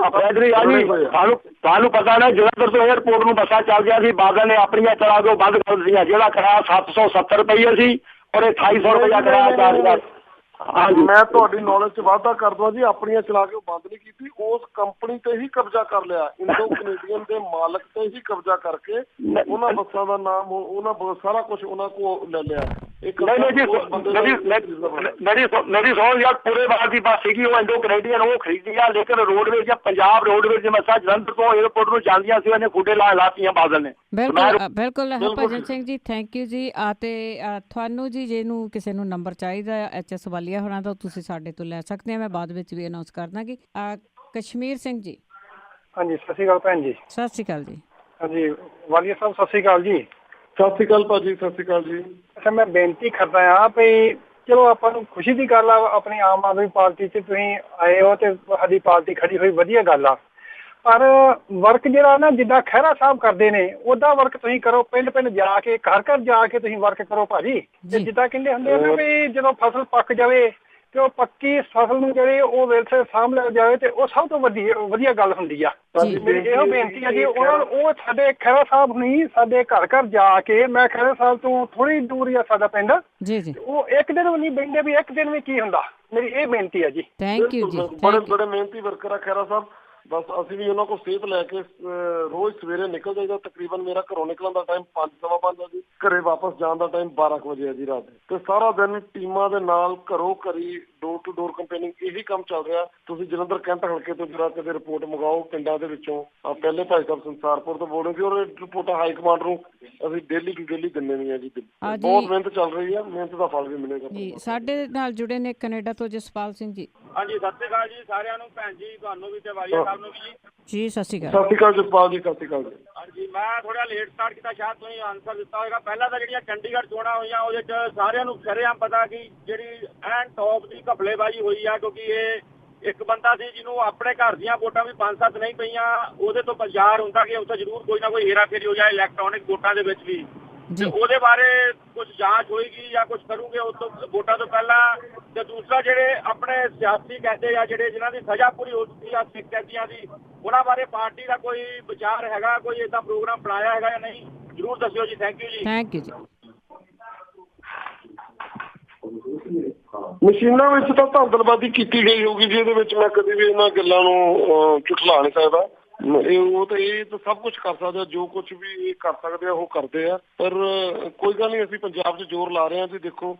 ਤੁਹਾਨੂੰ ਪਤਾ ਨਾ ਜਲੰਧਰ ਤੋਂ ਏਅਰਪੋਰਟ ਨੂੰ ਬੱਸਾਂ ਚੱਲਦੀਆਂ ਸੀ, ਬਾਦਲ ਨੇ ਆਪਣੀਆਂ ਚਲਾ ਕੇ ਬੰਦ ਕਰ ਦਿੱਤੀਆਂ। ਜਿਹੜਾ ਕਿਰਾਇਆ 770 ਰੁਪਏ ਸੀ ਔਰ 2800 ਰੁਪਇਆ ਕਿਰਾਇਆ ਚਾਰਜ। ਮੈਂ ਤੁਹਾਡੀ ਨੌਲੇਜ ਚ ਵਾਧਾ ਕਰਦਾ ਜੀ, ਆਪਣੀਆਂ ਚਲਾ ਕੇ ਉਹ ਬੰਦ ਨਹੀਂ ਕੀਤੀ, ਉਸ ਕੰਪਨੀ ਤੇ ਹੀ ਕਬਜ਼ਾ ਕਰ ਲਿਆ। ਇੰਡੋ ਕੈਨੇਡੀਅਨ ਦੇ ਮਾਲਕ ਤੇ ਹੀ ਕਬਜ਼ਾ ਕਰਕੇ ਉਹਨਾਂ ਬੱਸਾਂ ਦਾ ਨਾਮ, ਉਹਨਾਂ ਸਾਰਾ ਕੁਝ ਉਹਨਾਂ ਕੋਲ ਲੈ ਲਿਆ। ਮੇਰੀ ਸੋਚ ਯਾਰ ਪੂਰੇ ਬਾਹਰ ਦੀ ਬੱਸ ਸੀਗੀ, ਉਹ ਇੰਡੋ ਕੈਨੇਡੀਅਨ ਉਹ ਖਰੀਦੀ ਆ, ਲੇਕਿਨ ਰੋਡਵੇਜ਼ ਜਾਂ ਪੰਜਾਬ ਰੋਡਵੇਜ਼ ਬੱਸਾਂ ਜਲੰਧਰ ਤੋਂ ਏਅਰਪੋਰਟ ਨੂੰ ਜਾਂਦੀਆਂ ਸੀ, ਉਹਨੇ ਖੁੱਡੇ ਲਾਤੀਆਂ ਬਾਦਲ ਨੇ। ਬਿਲਕੁਲ ਹਰਭਜਨ ਸਿੰਘ ਜੀ, ਥੈਂਕ ਯੂ ਜੀ। ਤੇ ਤੁਹਾਨੂੰ ਜੀ ਜਿਹਨੂੰ ਕਿਸੇ ਨੂੰ ਨੰਬਰ ਚਾਹੀਦਾ HS ਵਾਲੀਆ ਹੋਣਾ ਤਾਂ ਤੁਸੀਂ ਸਾਡੇ ਤੋਂ ਲੈ ਸਕਦੇ ਆ। ਮੈਂ ਬਾਅਦ ਵਿੱਚ ਵੀ ਅਨਾਉਂਸ ਕਰ ਦਾਂਗੀ। ਕਸ਼ਮੀਰ ਸਿੰਘ ਜੀ। ਹਾਂਜੀ, ਸਤਿ ਸ਼੍ਰੀ ਅਕਾਲ ਭੈਣ ਜੀ। ਸਤਿ ਸ਼੍ਰੀ ਅਕਾਲ ਜੀ। ਹਾਂਜੀ ਵਾਲੀਆ ਸਾਹਿਬ, ਸਤਿ ਸ਼੍ਰੀ ਅਕਾਲ ਜੀ। ਸਤਿ ਸ਼੍ਰੀ ਅਕਾਲ ਭਾਜੀ, ਸਤਿ ਸ਼੍ਰੀ ਅਕਾਲ ਜੀ। ਅੱਛਾ, ਮੈਂ ਬੇਨਤੀ ਕਰਦਾ ਹਾਂ ਵੀ ਚਲੋ ਆਪਾਂ ਨੂੰ ਖੁਸ਼ੀ ਦੀ ਗੱਲ ਆ, ਆਪਣੀ ਆਮ ਆਦਮੀ ਪਾਰਟੀ 'ਚ ਤੁਸੀਂ ਆਏ ਹੋ ਤੇ ਸਾਡੀ ਪਾਰਟੀ ਖੜੀ ਹੋਈ, ਵਧੀਆ ਗੱਲ ਆ। ਪਰ ਵਰਕ ਜਿਹੜਾ ਨਾ ਜਿੱਦਾਂ ਖਹਿਰਾ ਸਾਹਿਬ ਕਰਦੇ ਨੇ ਉਹਦਾ ਵਰਕ ਤੁਸੀਂ ਕਰੋ। ਪਿੰਡ ਪਿੰਡ ਜਾ ਕੇ, ਘਰ ਘਰ ਜਾ ਕੇ ਤੁਸੀਂ ਵਰਕ ਕਰੋ ਭਾਜੀ। ਤੇ ਜਿੱਦਾਂ ਕਹਿੰਦੇ ਹੁੰਦੇ ਆ ਨਾ ਵੀ ਜਦੋਂ ਫਸਲ ਪੱਕ ਜਾਵੇ ਤੇ ਉਹ ਪੱਕੀ ਫਸਲ ਨੂੰ ਜਿਹੜੇ ਉਹ ਵਿਰਸੇ ਸਾਂਭ ਲਿਆ ਜਾਵੇ ਤੇ ਉਹ ਸਭ ਤੋਂ ਵਧੀਆ ਗੱਲ ਹੁੰਦੀ ਆ। ਮੇਰੀ ਇਹੋ ਬੇਨਤੀ ਆ ਜੀ, ਉਹਨਾਂ ਨੂੰ ਉਹ ਸਾਡੇ ਖਹਿਰਾ ਸਾਹਿਬ ਨਹੀਂ, ਸਾਡੇ ਘਰ ਘਰ ਜਾ ਕੇ, ਮੈਂ ਖਹਿਰਾ ਸਾਹਿਬ ਤੋਂ ਥੋੜੀ ਦੂਰ ਹੀ ਆ ਸਾਡਾ ਪਿੰਡ, ਉਹ ਇੱਕ ਦਿਨ ਵੀ ਨਹੀਂ ਬਹਿੰਦੇ ਵੀ ਇੱਕ ਦਿਨ ਵੀ ਕੀ ਹੁੰਦਾ। ਮੇਰੀ ਇਹ ਬੇਨਤੀ ਆ ਜੀ। ਥੈਂਕ ਯੂ ਜੀ। ਬੜੇ ਮਿਹਨਤੀ ਵਰਕਰ ਆ ਖਹਿਰਾ ਸਾਹਿਬ। ਬਸ ਅਸੀਂ ਵੀ ਉਹਨਾਂ ਕੋਲ ਸੇਧ ਲੈ ਕੇ ਰੋਜ਼ ਸਵੇਰੇ ਨਿਕਲ ਜਾਈਦਾ। ਤਕਰੀਬਨ ਮੇਰਾ ਘਰੋਂ ਨਿਕਲਣ ਦਾ ਟਾਈਮ 5:15 ਆ ਜੀ, ਘਰੇ ਵਾਪਸ ਜਾਣ ਦਾ ਟਾਈਮ 12 ਵਜੇ ਆ ਜੀ ਰਾਤ। ਤੇ ਸਾਰਾ ਦਿਨ ਟੀਮਾਂ ਦੇ ਨਾਲ ਘਰੋਂ ਘਰੀ ਡੋਰ ਟੂ ਡੋਰ ਕੰਪੇਨਿੰਗ ਇਹੀ ਕੰਮ ਚੱਲ ਰਿਹਾ। ਤੁਸੀਂ ਜਲੰਧਰ ਕੈਂਟ ਹਲਕੇ ਤੋਂ ਜਰਾ ਕਦੇ ਰਿਪੋਰਟ ਮੰਗਾਓ ਪਿੰਡਾਂ ਦੇ ਵਿੱਚੋਂ। ਪਹਿਲੇ ਭਾਈ ਸਾਹਿਬ ਸੰਸਾਰਪੁਰ ਤੋਂ ਬੋਲ ਰਹੇ ਸੀ, ਔਰ ਰਿਪੋਰਟਾਂ ਹਾਈ ਕਮਾਂਡ ਨੂੰ ਅਸੀਂ ਡੇਲੀ ਟੂ ਡੇਲੀ ਦਿੰਦੇ ਨਹੀਂ ਆ ਜੀ। ਬਹੁਤ ਮਿਹਨਤ ਚੱਲ ਰਹੀ ਆ, ਮਿਹਨਤ ਦਾ ਫਲ ਵੀ ਮਿਲੇਗਾ ਜੀ। ਸਾਡੇ ਨਾਲ ਜੁੜੇ ਨੇ ਕੈਨੇਡਾ ਤੋਂ ਜਸਪਾਲ ਸਿੰਘ ਜੀ। ਹਾਂਜੀ, ਸਤਿ ਸ਼੍ਰੀ ਅਕਾਲ ਜੀ ਸਾਰਿਆਂ ਨੂੰ, ਭੈਣ ਜੀ ਤੁਹਾਨੂੰ ਵੀ ਤੇ ਵਾਲੀਆ ਸਾਹਿਬ ਨੂੰ ਵੀ ਜੀ। ਸਤਿ ਸ਼੍ਰੀ ਅਕਾਲ। ਸਤਿ ਸ਼੍ਰੀ ਅਕਾਲ ਜਸਪਾਲ ਜੀ, ਸਤਿ ਸ਼੍ਰੀ ਅਕਾਲ ਜੀ। ਹਾਂਜੀ, ਮੈਂ ਥੋੜਾ ਲੇਟ ਸਟਾਰਟ ਕੀਤਾ, ਸ਼ਾਇਦ ਤੁਸੀਂ ਆਨਸਰ ਦਿੱਤਾ ਹੋਏਗਾ। ਪਹਿਲਾਂ ਤਾਂ ਜਿਹੜੀਆਂ ਚੰਡੀਗੜ੍ਹ ਚੋਣਾਂ ਹੋਈਆਂ ਉਹਦੇ 'ਚ ਸਾਰਿਆਂ ਨੂੰ ਸ਼ਰੇਆਮ ਪਤਾ ਕਿ ਜਿਹੜੀ ਐਨ ਟੌਪ ਦੀ ਘਪਲੇਬਾਜ਼ੀ ਹੋਈ ਆ, ਕਿਉਂਕਿ ਇਹ ਇੱਕ ਬੰਦਾ ਸੀ ਜਿਹਨੂੰ ਆਪਣੇ ਘਰ ਦੀਆਂ ਵੋਟਾਂ ਵੀ 5-7 ਨਹੀਂ ਪਈਆਂ, ਉਹਦੇ ਤੋਂ ਬਾਜ਼ਾਰ ਹੁੰਦਾ ਕਿ ਉੱਥੇ ਜ਼ਰੂਰ ਕੋਈ ਨਾ ਕੋਈ ਹੇਰਾਫੇਰੀ ਹੋ ਜਾਏ ਇਲੈਕਟ੍ਰੋਨਿਕ ਵੋਟਾਂ ਦੇ ਵਿੱਚ ਵੀ। ਉਹਦੇ ਬਾਰੇ ਕੁਝ ਜਾਂਚ ਹੋਏਗੀ ਜਾਂ ਕੁਝ ਕਰੂਗੇ ਉਸ ਤੋਂ ਵੋਟਾਂ ਤੋਂ ਪਹਿਲਾਂ। ਤੇ ਦੂਸਰਾ, ਜਿਹੜੇ ਆਪਣੇ ਸਿਆਸੀ ਕੈਦੀ ਆ, ਜਿਹੜੇ ਜਿਨ੍ਹਾਂ ਦੀ ਸਜ਼ਾ ਪੂਰੀ ਹੋ ਚੁੱਕੀ ਆ ਸਿੱਖ ਕੈਦੀਆਂ ਦੀ, ਉਹਨਾਂ ਬਾਰੇ ਪਾਰਟੀ ਦਾ ਕੋਈ ਵਿਚਾਰ ਹੈਗਾ, ਕੋਈ ਏਦਾਂ ਪ੍ਰੋਗਰਾਮ ਬਣਾਇਆ ਹੈਗਾ ਜਾਂ ਨਹੀਂ, ਜ਼ਰੂਰ ਦੱਸਿਓ ਜੀ। ਥੈਂਕ ਯੂ ਜੀ। ਥੈਂਕ ਯੂ ਜੀ। ਮਸ਼ੀਨਾਂ ਵਿੱਚ ਤਾਂ ਧਾਂਦਲਬਾਜ਼ੀ ਕੀਤੀ ਗਈ ਹੋਊਗੀ ਜੀ, ਇਹਦੇ ਵਿੱਚ ਮੈਂ ਕਦੇ ਵੀ ਇਹਨਾਂ ਗੱਲਾਂ ਨੂੰ ਝੁਠਲਾ ਨਹੀਂ ਸਕਦਾ। ਇਹ ਤਾਂ ਸਭ ਕੁਝ ਕਰ ਸਕਦੇ ਆ, ਜੋ ਕੁਝ ਵੀ ਇਹ ਕਰ ਸਕਦੇ ਆ ਉਹ ਕਰਦੇ ਆ। ਪਰ ਕੋਈ ਗੱਲ ਨਹੀਂ, ਅਸੀਂ ਪੰਜਾਬ 'ਚ ਜ਼ੋਰ ਲਾ ਰਹੇ ਹਾਂ ਜੀ। ਦੇਖੋ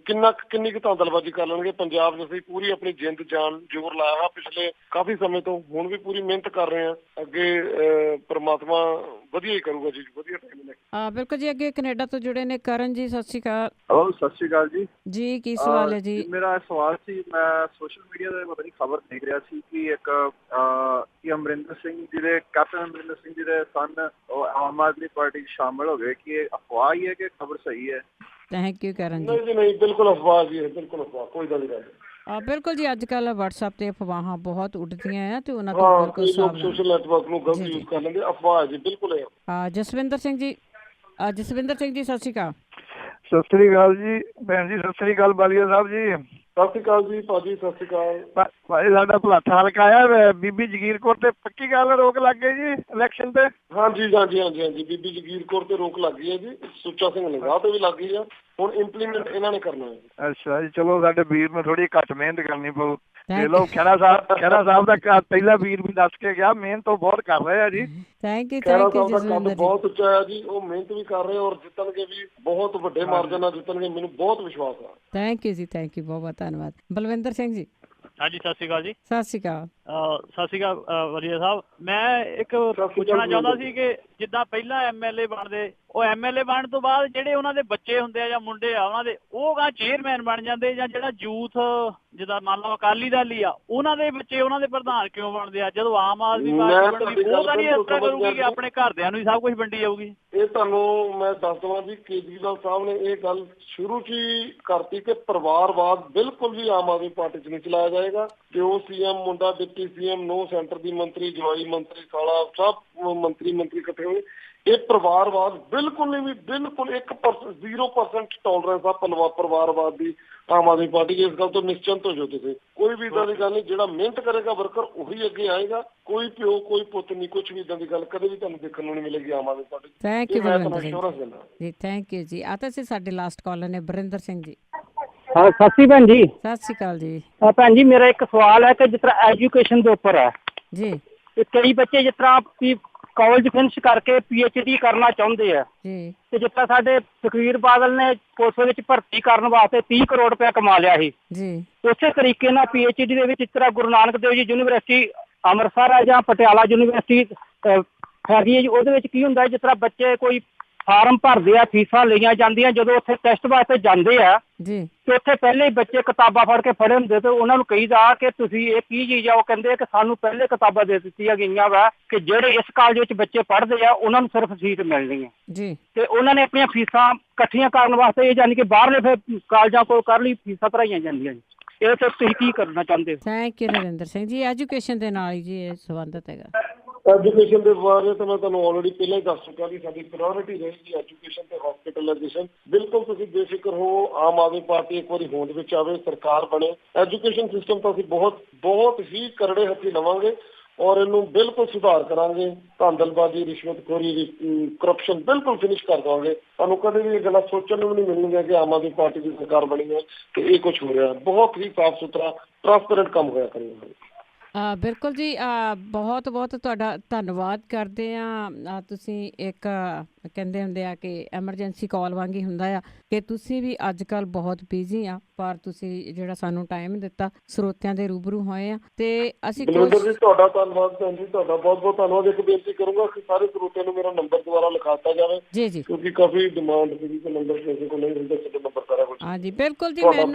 ਕਿੰਨੀ ਕੁ ਧਾਂਦਲਬਾਜ਼ੀ ਕਰ ਲੈਣਗੇ। ਪੰਜਾਬ 'ਚ ਅਸੀਂ ਪੂਰੀ ਆਪਣੀ ਜਿੰਦ ਜਾਨ ਜ਼ੋਰ ਲਾਇਆ ਵਾ ਪਿਛਲੇ ਕਾਫੀ ਸਮੇਂ ਤੋਂ, ਹੁਣ ਵੀ ਪੂਰੀ ਮਿਹਨਤ ਕਰ ਰਹੇ ਹਾਂ। ਅੱਗੇ ਪ੍ਰਮਾਤਮਾ ਵਧੀਆ ਹੀ ਕਰੂਗਾ ਜੀ, ਵਧੀਆ ਟਾਈਮ ਲੈ। ਬਿਲਕੁਲ ਜੀ। ਅੱਗੇ ਕੈਨੇਡਾ ਤੋਂ ਜੁੜੇ ਨੇ ਕਰਨ ਜੀ। ਸਤਿ ਸ਼੍ਰੀ ਅਕਾਲ। ਹੈਲੋ, ਸਤਿ ਸ਼੍ਰੀ ਅਕਾਲ ਜੀ। ਜੀ ਕੀ ਸਵਾਲ ਹੈ ਜੀ? ਮੇਰਾ ਸਵਾਲ ਸੀ, ਮੈਂ ਸੋਸ਼ਲ ਮੀਡੀਆ ਤੇ ਪਤਾ ਨਹੀਂ ਖਬਰ ਦੇਖ ਰਿਹਾ ਸੀ ਕਿ ਇੱਕ ਅਮਰਿੰਦਰ ਸਿੰਘ ਜੀ ਦੇ, ਕੈਪਟਨ ਅਮਰਿੰਦਰ ਸਿੰਘ ਜੀ ਦੇ ਸਨ ਆਮ ਆਦਮੀ ਪਾਰਟੀ 'ਚ ਸ਼ਾਮਲ ਹੋ ਗਏ। ਕਿ ਇਹ ਅਫਵਾਹ ਹੀ ਹੈ ਕਿ ਖਬਰ ਸਹੀ ਹੈ? ਥੈਂਕ ਯੂ ਕਰਨ ਜੀ। ਨਹੀਂ ਜੀ, ਨਹੀਂ, ਬਿਲਕੁਲ ਅਫਵਾਹ ਜੀ, ਬਿਲਕੁਲ ਅਫਵਾਹ, ਕੋਈ ਗੱਲ ਨਹੀਂ। ਬਿਲਕੁਲ ਜੀ, ਅੱਜ ਕੱਲ੍ਹ WhatsApp ਤੇ ਅਫਵਾਹਾਂ ਬਹੁਤ ਉੱਡਦੀਆਂ ਆ ਤੇ ਉਹਨਾਂ ਤੋਂ ਬਿਲਕੁਲ ਸੋਸ਼ਲ ਨੈਟਵਰਕ ਨੂੰ ਗਲਤ ਯੂਜ਼ ਕਰ ਲੈਂਦੇ। ਅਫਵਾਹ ਜੀ, ਬਿਲਕੁਲ ਹੈ। ਜਸਵਿੰਦਰ ਸਿੰਘ ਜੀ। ਜਸਵਿੰਦਰ ਸਿੰਘ ਜੀ, ਸਤਿ ਸ਼੍ਰੀ ਅਕਾਲ। ਸਤਿ ਸ੍ਰੀ ਅਕਾਲ ਜੀ ਭੈਣ ਜੀ। ਸਤਿ ਸ੍ਰੀ ਅਕਾਲ ਬਾਲੀਆ ਸਾਹਿਬ ਜੀ। ਸਤਿ ਸ਼੍ਰੀ ਅਕਾਲ ਜੀ ਭਾਜੀ, ਸਤਿ ਸ਼੍ਰੀ ਅਕਾਲ ਭਾਜੀ। ਸਾਡਾ ਭਲਾਠਾ ਹਲਕਾ ਆ, ਬੀਬੀ ਜਗੀਰ ਕੌਰ ਤੇ ਪੱਕੀ ਗੱਲ ਰੋਕ ਲੱਗ ਗਈ ਜੀ ਇਲੈਕਸ਼ਨ ਤੇ। ਹਾਂਜੀ ਹਾਂਜੀ ਹਾਂਜੀ ਹਾਂਜੀ, ਬੀਬੀ ਜਗੀਰ ਕੌਰ ਤੇ ਰੋਕ ਲੱਗ ਗਈ ਹੈ ਜੀ, ਸੁੱਚਾ ਸਿੰਘ ਨਿਗਾਹ ਤੇ ਵੀ ਲੱਗ ਗਈ ਆ। ਹੁਣ ਇੰਪਲੀਮੈਂਟ ਇਹਨਾਂ ਨੇ ਕਰਨਾ ਹੈ। ਅੱਛਾ ਜੀ, ਚਲੋ ਸਾਡੇ ਵੀਰ ਨੂੰ ਥੋੜੀ ਘੱਟ ਮਿਹਨਤ ਕਰਨੀ ਪਊ। ਦੇਖ ਲਓ ਖਹਿਰਾ ਸਾਹਿਬ ਦਾ ਪਹਿਲਾ ਵੀਰ ਵੀ ਦੱਸ ਕੇ ਗਿਆ, ਮਿਹਨਤ ਤੋਂ ਬਹੁਤ ਕਰ ਰਹੇ ਆ ਜੀ। Thank you. ਖਹਿਰਾ ਸਾਹਿਬ ਦਾ ਕੱਦ ਬਹੁਤ ਉੱਚਾ ਹੈ ਜੀ, ਉਹ ਮਿਹਨਤ ਵੀ ਕਰ ਰਹੇ ਔਰ ਜਿੱਤਣਗੇ ਵੀ, ਬਹੁਤ ਵੱਡੇ ਮਾਰਜਨ ਨਾਲ ਜਿੱਤਣਗੇ, ਮੈਨੂੰ ਬਹੁਤ ਵਿਸ਼ਵਾਸ ਆ। ਥੈਂਕ ਯੂ ਜੀ, ਥੈਂਕ ਯੂ, ਬਹੁਤ ਬਹੁਤ ਧੰਨਵਾਦ। ਬਲਵਿੰਦਰ ਸਿੰਘ ਜੀ। ਹਾਂਜੀ, ਸਤਿ ਸ਼੍ਰੀ ਅਕਾਲ ਜੀ। ਸਤਿ ਸ਼੍ਰੀ ਅਕਾਲ। ਸਤਿ ਸ਼੍ਰੀ ਅਕਾਲ ਵਧੀਆ ਸਾਹਿਬ। ਮੈਂ ਇੱਕ ਪੁੱਛਣਾ ਚਾਹੁੰਦਾ ਸੀ ਕਿ ਜਿੱਦਾਂ ਪਹਿਲਾਂ MLA ਬਣਦੇ, ਉਹ MLA ਬਣਨ ਤੋਂ ਬਾਅਦ ਜਿਹੜੇ ਉਹਨਾਂ ਦੇ ਬੱਚੇ ਹੁੰਦੇ ਆ ਜਾਂ ਮੁੰਡੇ ਆ ਉਹਨਾਂ ਦੇ, ਉਹ ਗਾ ਚੇਅਰਮੈਨ ਬਣ ਜਾਂਦੇ, ਜਾਂ ਜਿਹੜਾ ਯੂਥ ਜਿੱਦਾਂ ਮੰਨ ਲਓ ਅਕਾਲੀ ਦਲ ਹੀ ਆ, ਉਹਨਾਂ ਦੇ ਬੱਚੇ ਉਹਨਾਂ ਦੇ ਪ੍ਰਧਾਨ ਕਿਉਂ ਬਣਦੇ ਆ? ਜਦੋਂ ਆਮ ਆਦਮੀ ਪਾਰਟੀ ਬਣਦੀ, ਉਹ ਤਾਂ ਨਹੀਂ ਇਸ ਤਰ੍ਹਾਂ ਕਰੂਗੀ ਕਿ ਆਪਣੇ ਘਰਦਿਆਂ ਨੂੰ ਹੀ ਸਭ ਕੁਝ ਵੰਡੀ ਜਾਊਗੀ? ਇਹ ਤੁਹਾਨੂੰ ਮੈਂ ਦੱਸ ਦਵਾਂ ਜੀ, ਕੇਜਰੀਵਾਲ ਸਾਹਿਬ ਨੇ ਇਹ ਗੱਲ ਸ਼ੁਰੂ 'ਚ ਹੀ ਕਰਤੀ ਕਿ ਪਰਿਵਾਰਵਾਦ ਬਿਲਕੁਲ ਵੀ ਆਮ ਆਦਮੀ ਪਾਰਟੀ 'ਚ ਨਹੀਂ ਚਲਾਇਆ ਜਾਏਗਾ। ਤੇ ਉਹ CM ਮੁੰਡਾ ਡਿਪਟੀ CM, 9 ਸੈਂਟਰ ਦੀ ਮੰਤਰੀ, ਜਵਾਈ ਮੰਤਰੀ, ਸਾਲਾ ਸਭ ਮੰਤਰੀ ਇਕੱਠੇ ਹੋਏ। ਇਹ ਪਰਿਵਾਰਵਾਦ ਬਿਲਕੁਲ ਨਹੀਂ, ਵੀ ਬਿਲਕੁਲ 1% 0% ਟੋਲਰੈਂਸ ਆ ਪਰਿਵਾਰਵਾਦ ਦੀ ਆਮ ਆਦਮੀ ਪਾਰਟੀ। ਇਸ ਗੱਲ ਤੋਂ ਨਿਸ਼ਚਿੰਤ ਹੋ ਜਾਓ ਤੁਸੀਂ, ਕੋਈ ਵੀ ਇਦਾਂ ਦੀ ਗੱਲ ਨਹੀਂ। ਜਿਹੜਾ ਮਿਹਨਤ ਕਰੇਗਾ ਵਰਕਰ ਉਹੀ ਅੱਗੇ ਆਏਗਾ। ਕੋਈ ਪਿਓ ਕੋਈ ਪੁੱਤ ਨਹੀਂ, ਕੁਛ ਵੀ ਇਦਾਂ ਦੀ ਗੱਲ ਕਦੇ ਵੀ ਤੁਹਾਨੂੰ ਦੇਖਣ ਨੂੰ ਨਹੀਂ ਮਿਲੇਗੀ Aam Aadmi party. Thank you ਜੀ, ਥੈਂਕ ਯੂ ਜੀ। ਆ ਤਾਂ ਸੀ ਸਾਡੇ ਲਾਸਟ ਕਾਲਰ ਨੇ ਬਰਿੰਦਰ ਸਿੰਘ ਜੀ। ਹਾਂ, ਸਤਿ ਸ਼੍ਰੀ ਭੈਣ ਜੀ। ਸਤਿ ਸ਼੍ਰੀ ਅਕਾਲ ਜੀ। ਭੈਣ ਜੀ, ਮੇਰਾ ਇੱਕ ਸਵਾਲ ਹੈ ਕਿ ਜਿਸ ਤਰ੍ਹਾਂ ਐਜੂਕੇਸ਼ਨ ਦੇ ਉੱਪਰ ਹੈ ਜੀ, ਕਈ ਬੱਚੇ ਜਿਸ ਤਰ੍ਹਾਂ ਕਾਲਜ ਫਿਨਿਸ਼ ਕਰਕੇ PhD ਕਰਨਾ ਚਾਹੁੰਦੇ ਆ ਜੀ, ਤੇ ਜਿਸ ਤਰ੍ਹਾਂ ਸਾਡੇ ਸੁਖਬੀਰ ਬਾਦਲ ਨੇ ਪੁਲਿਸ ਵਿੱਚ ਭਰਤੀ ਕਰਨ ਵਾਸਤੇ 30 ਕਰੋੜ ਰੁਪਇਆ ਕਮਾ ਲਿਆ ਸੀ ਜੀ, ਉਸੇ ਤਰੀਕੇ ਨਾਲ PhD ਦੇ ਵਿੱਚ ਜਿਸ ਤਰ੍ਹਾਂ ਗੁਰੂ ਨਾਨਕ ਦੇਵ ਜੀ ਯੂਨੀਵਰਸਿਟੀ ਅੰਮ੍ਰਿਤਸਰ ਹੈ ਜਾਂ ਪਟਿਆਲਾ ਯੂਨੀਵਰਸਿਟੀ ਹੈਗੀ ਹੈ ਜੀ, ਉਹਦੇ ਵਿੱਚ ਕੀ ਹੁੰਦਾ ਜਿਸ ਤਰ੍ਹਾਂ ਬੱਚੇ ਕੋਈ ਫਾਰਮ ਭਰਦੇ ਆ, ਫੀਸਾਂ ਲਈਆਂ ਜਾਂਦੀਆਂ, ਜਦੋਂ ਉੱਥੇ ਟੈਸਟ ਵਾਸਤੇ ਜਾਂਦੇ ਆ ਜੀ, ਤੇ ਉੱਥੇ ਪਹਿਲੇ ਹੀ ਬੱਚੇ ਕਿਤਾਬਾਂ ਫੜ ਕੇ ਫੜੇ ਹੁੰਦੇ ਤੇ ਉਹਨਾਂ ਨੂੰ ਕਹੀਦਾ ਕਿ ਤੁਸੀਂ ਇਹ ਕੀ ਚੀਜ਼ ਆ। ਉਹ ਕਹਿੰਦੇ ਕਿ ਸਾਨੂੰ ਪਹਿਲੇ ਕਿਤਾਬਾਂ ਦੇ ਦਿੱਤੀਆਂ ਗਈਆਂ ਵਾ ਕਿ ਜਿਹੜੇ ਇਸ ਕਾਲਜ ਵਿੱਚ ਬੱਚੇ ਪੜ੍ਹਦੇ ਆ ਉਹਨਾਂ ਨੂੰ ਸਿਰਫ ਸੀਟ ਮਿਲਣੀ ਹੈ ਜੀ, ਤੇ ਉਹਨਾਂ ਨੇ ਆਪਣੀਆਂ ਫੀਸਾਂ ਇਕੱਠੀਆਂ ਕਰਨ ਵਾਸਤੇ ਇਹ ਯਾਨੀ ਕਿ ਬਾਹਰਲੇ ਫਿਰ ਕਾਲਜਾਂ ਕੋਲ ਕਰ ਲਈ ਫੀਸਾਂ ਭਰਾਈਆਂ ਜਾਂਦੀਆਂ ਜੀ। ਇਹ ਤੇ ਤੁਸੀਂ ਕੀ ਕਰਨਾ ਚਾਹੁੰਦੇ ਹੋ? Thank you Narendra Singh ji. Education ਦੇ ਨਾਲ ਹੀ ਜੀ ਇਹ ਸੰਬੰਧਿਤ ਹੈਗਾ। ਐਜੂਕੇਸ਼ਨ ਦੇ ਬਾਰੇ ਤਾਂ ਮੈਂ ਤੁਹਾਨੂੰ ਆਲਰੇਡੀ ਪਹਿਲਾਂ ਹੀ ਦੱਸ ਚੁੱਕਾ ਵੀ ਸਾਡੀ ਪ੍ਰਾਇੋਰਟੀ ਰਹੇਗੀ ਐਜੂਕੇਸ਼ਨ ਤੇ ਹਸਪੀਟਲਾਈਜੇਸ਼ਨ। ਬਿਲਕੁਲ ਤੁਸੀਂ ਬੇਫਿਕਰ ਹੋ, ਆਮ ਆਦਮੀ ਪਾਰਟੀ ਇੱਕ ਵਾਰੀ ਹੋਂਦ ਵਿੱਚ ਆਵੇ, ਸਰਕਾਰ ਬਣੇ, ਐਜੂਕੇਸ਼ਨ ਸਿਸਟਮ ਤਾਂ ਅਸੀਂ ਬਹੁਤ ਹੀ ਕਰੜੇ ਹੱਥੀਂ ਲਵਾਂਗੇ ਔਰ ਇਹਨੂੰ ਬਿਲਕੁਲ ਸੁਧਾਰ ਕਰਾਂਗੇ। ਧਾਂਦਲਬਾਜ਼ੀ, ਰਿਸ਼ਵਤਖੋਰੀ, ਕਰਪਸ਼ਨ ਬਿਲਕੁਲ ਫਿਨਿਸ਼ ਕਰ ਦੇਵਾਂਗੇ। ਤੁਹਾਨੂੰ ਕਦੇ ਵੀ ਇਹ ਗੱਲਾਂ ਸੋਚਣ ਨੂੰ ਨਹੀਂ ਮਿਲਣਗੀਆਂ ਕਿ ਆਮ ਆਦਮੀ ਪਾਰਟੀ ਦੀ ਸਰਕਾਰ ਬਣੀ ਹੈ ਤੇ ਇਹ ਕੁਝ ਹੋ ਰਿਹਾ। ਬਹੁਤ ਹੀ ਸਾਫ਼ ਸੁਥਰਾ ਟਰਾਂਸਪੇਰੈਂਟ ਕੰਮ ਹੋਇਆ ਕਰੇਗਾ। ਬਿਲਕੁਲ ਜੀ, ਬਹੁਤ ਤੁਹਾਡਾ ਧੰਨਵਾਦ ਕਰਦੇ ਹਾਂ। ਤੁਸੀਂ ਇੱਕ ਕਹਿੰਦੇ ਹੁੰਦੇ ਆ ਕਿ ਐਮਰਜੈਂਸੀ ਕਾਲ ਵਾਂਗ ਹੀ ਹੁੰਦਾ ਆ ਕਿ ਤੁਸੀਂ ਵੀ ਅੱਜ ਕੱਲ੍ਹ ਬਹੁਤ ਬਿਜ਼ੀ ਆ, ਪਰ ਤੁਸੀਂ ਜਿਹੜਾ ਸਾਨੂੰ ਟਾਈਮ ਦਿੱਤਾ, ਸਰੋਤਿਆਂ ਦੇ ਰੂਬਰੂ ਹੋਏ ਆ ਤੇ ਅਸੀਂ ਤੁਹਾਡਾ ਧੰਨਵਾਦ ਭੈਣ ਜੀ, ਤੁਹਾਡਾ ਬਹੁਤ ਧੰਨਵਾਦ। ਇੱਕ ਬੇਨਤੀ ਕਰੂੰਗਾ ਕਿ ਸਾਰੇ ਸਰੋਤਿਆਂ ਨੂੰ ਮੇਰਾ ਨੰਬਰ ਦੁਬਾਰਾ ਲਿਖਾ ਦਿੱਤਾ ਜਾਵੇ ਜੀ ਜੀ, ਕਿਉਂਕਿ ਕਾਫੀ ਡਿਮਾਂਡ ਸੀਗੀ ਕਿ ਨੰਬਰ ਕਿਸੇ ਕੋਲ ਨਹੀਂ ਹੁੰਦਾ, ਸਾਡੇ ਨੰਬਰ ਸਾਰਾ ਕੁਝ। ਹਾਂਜੀ ਬਿਲਕੁਲ ਜੀ।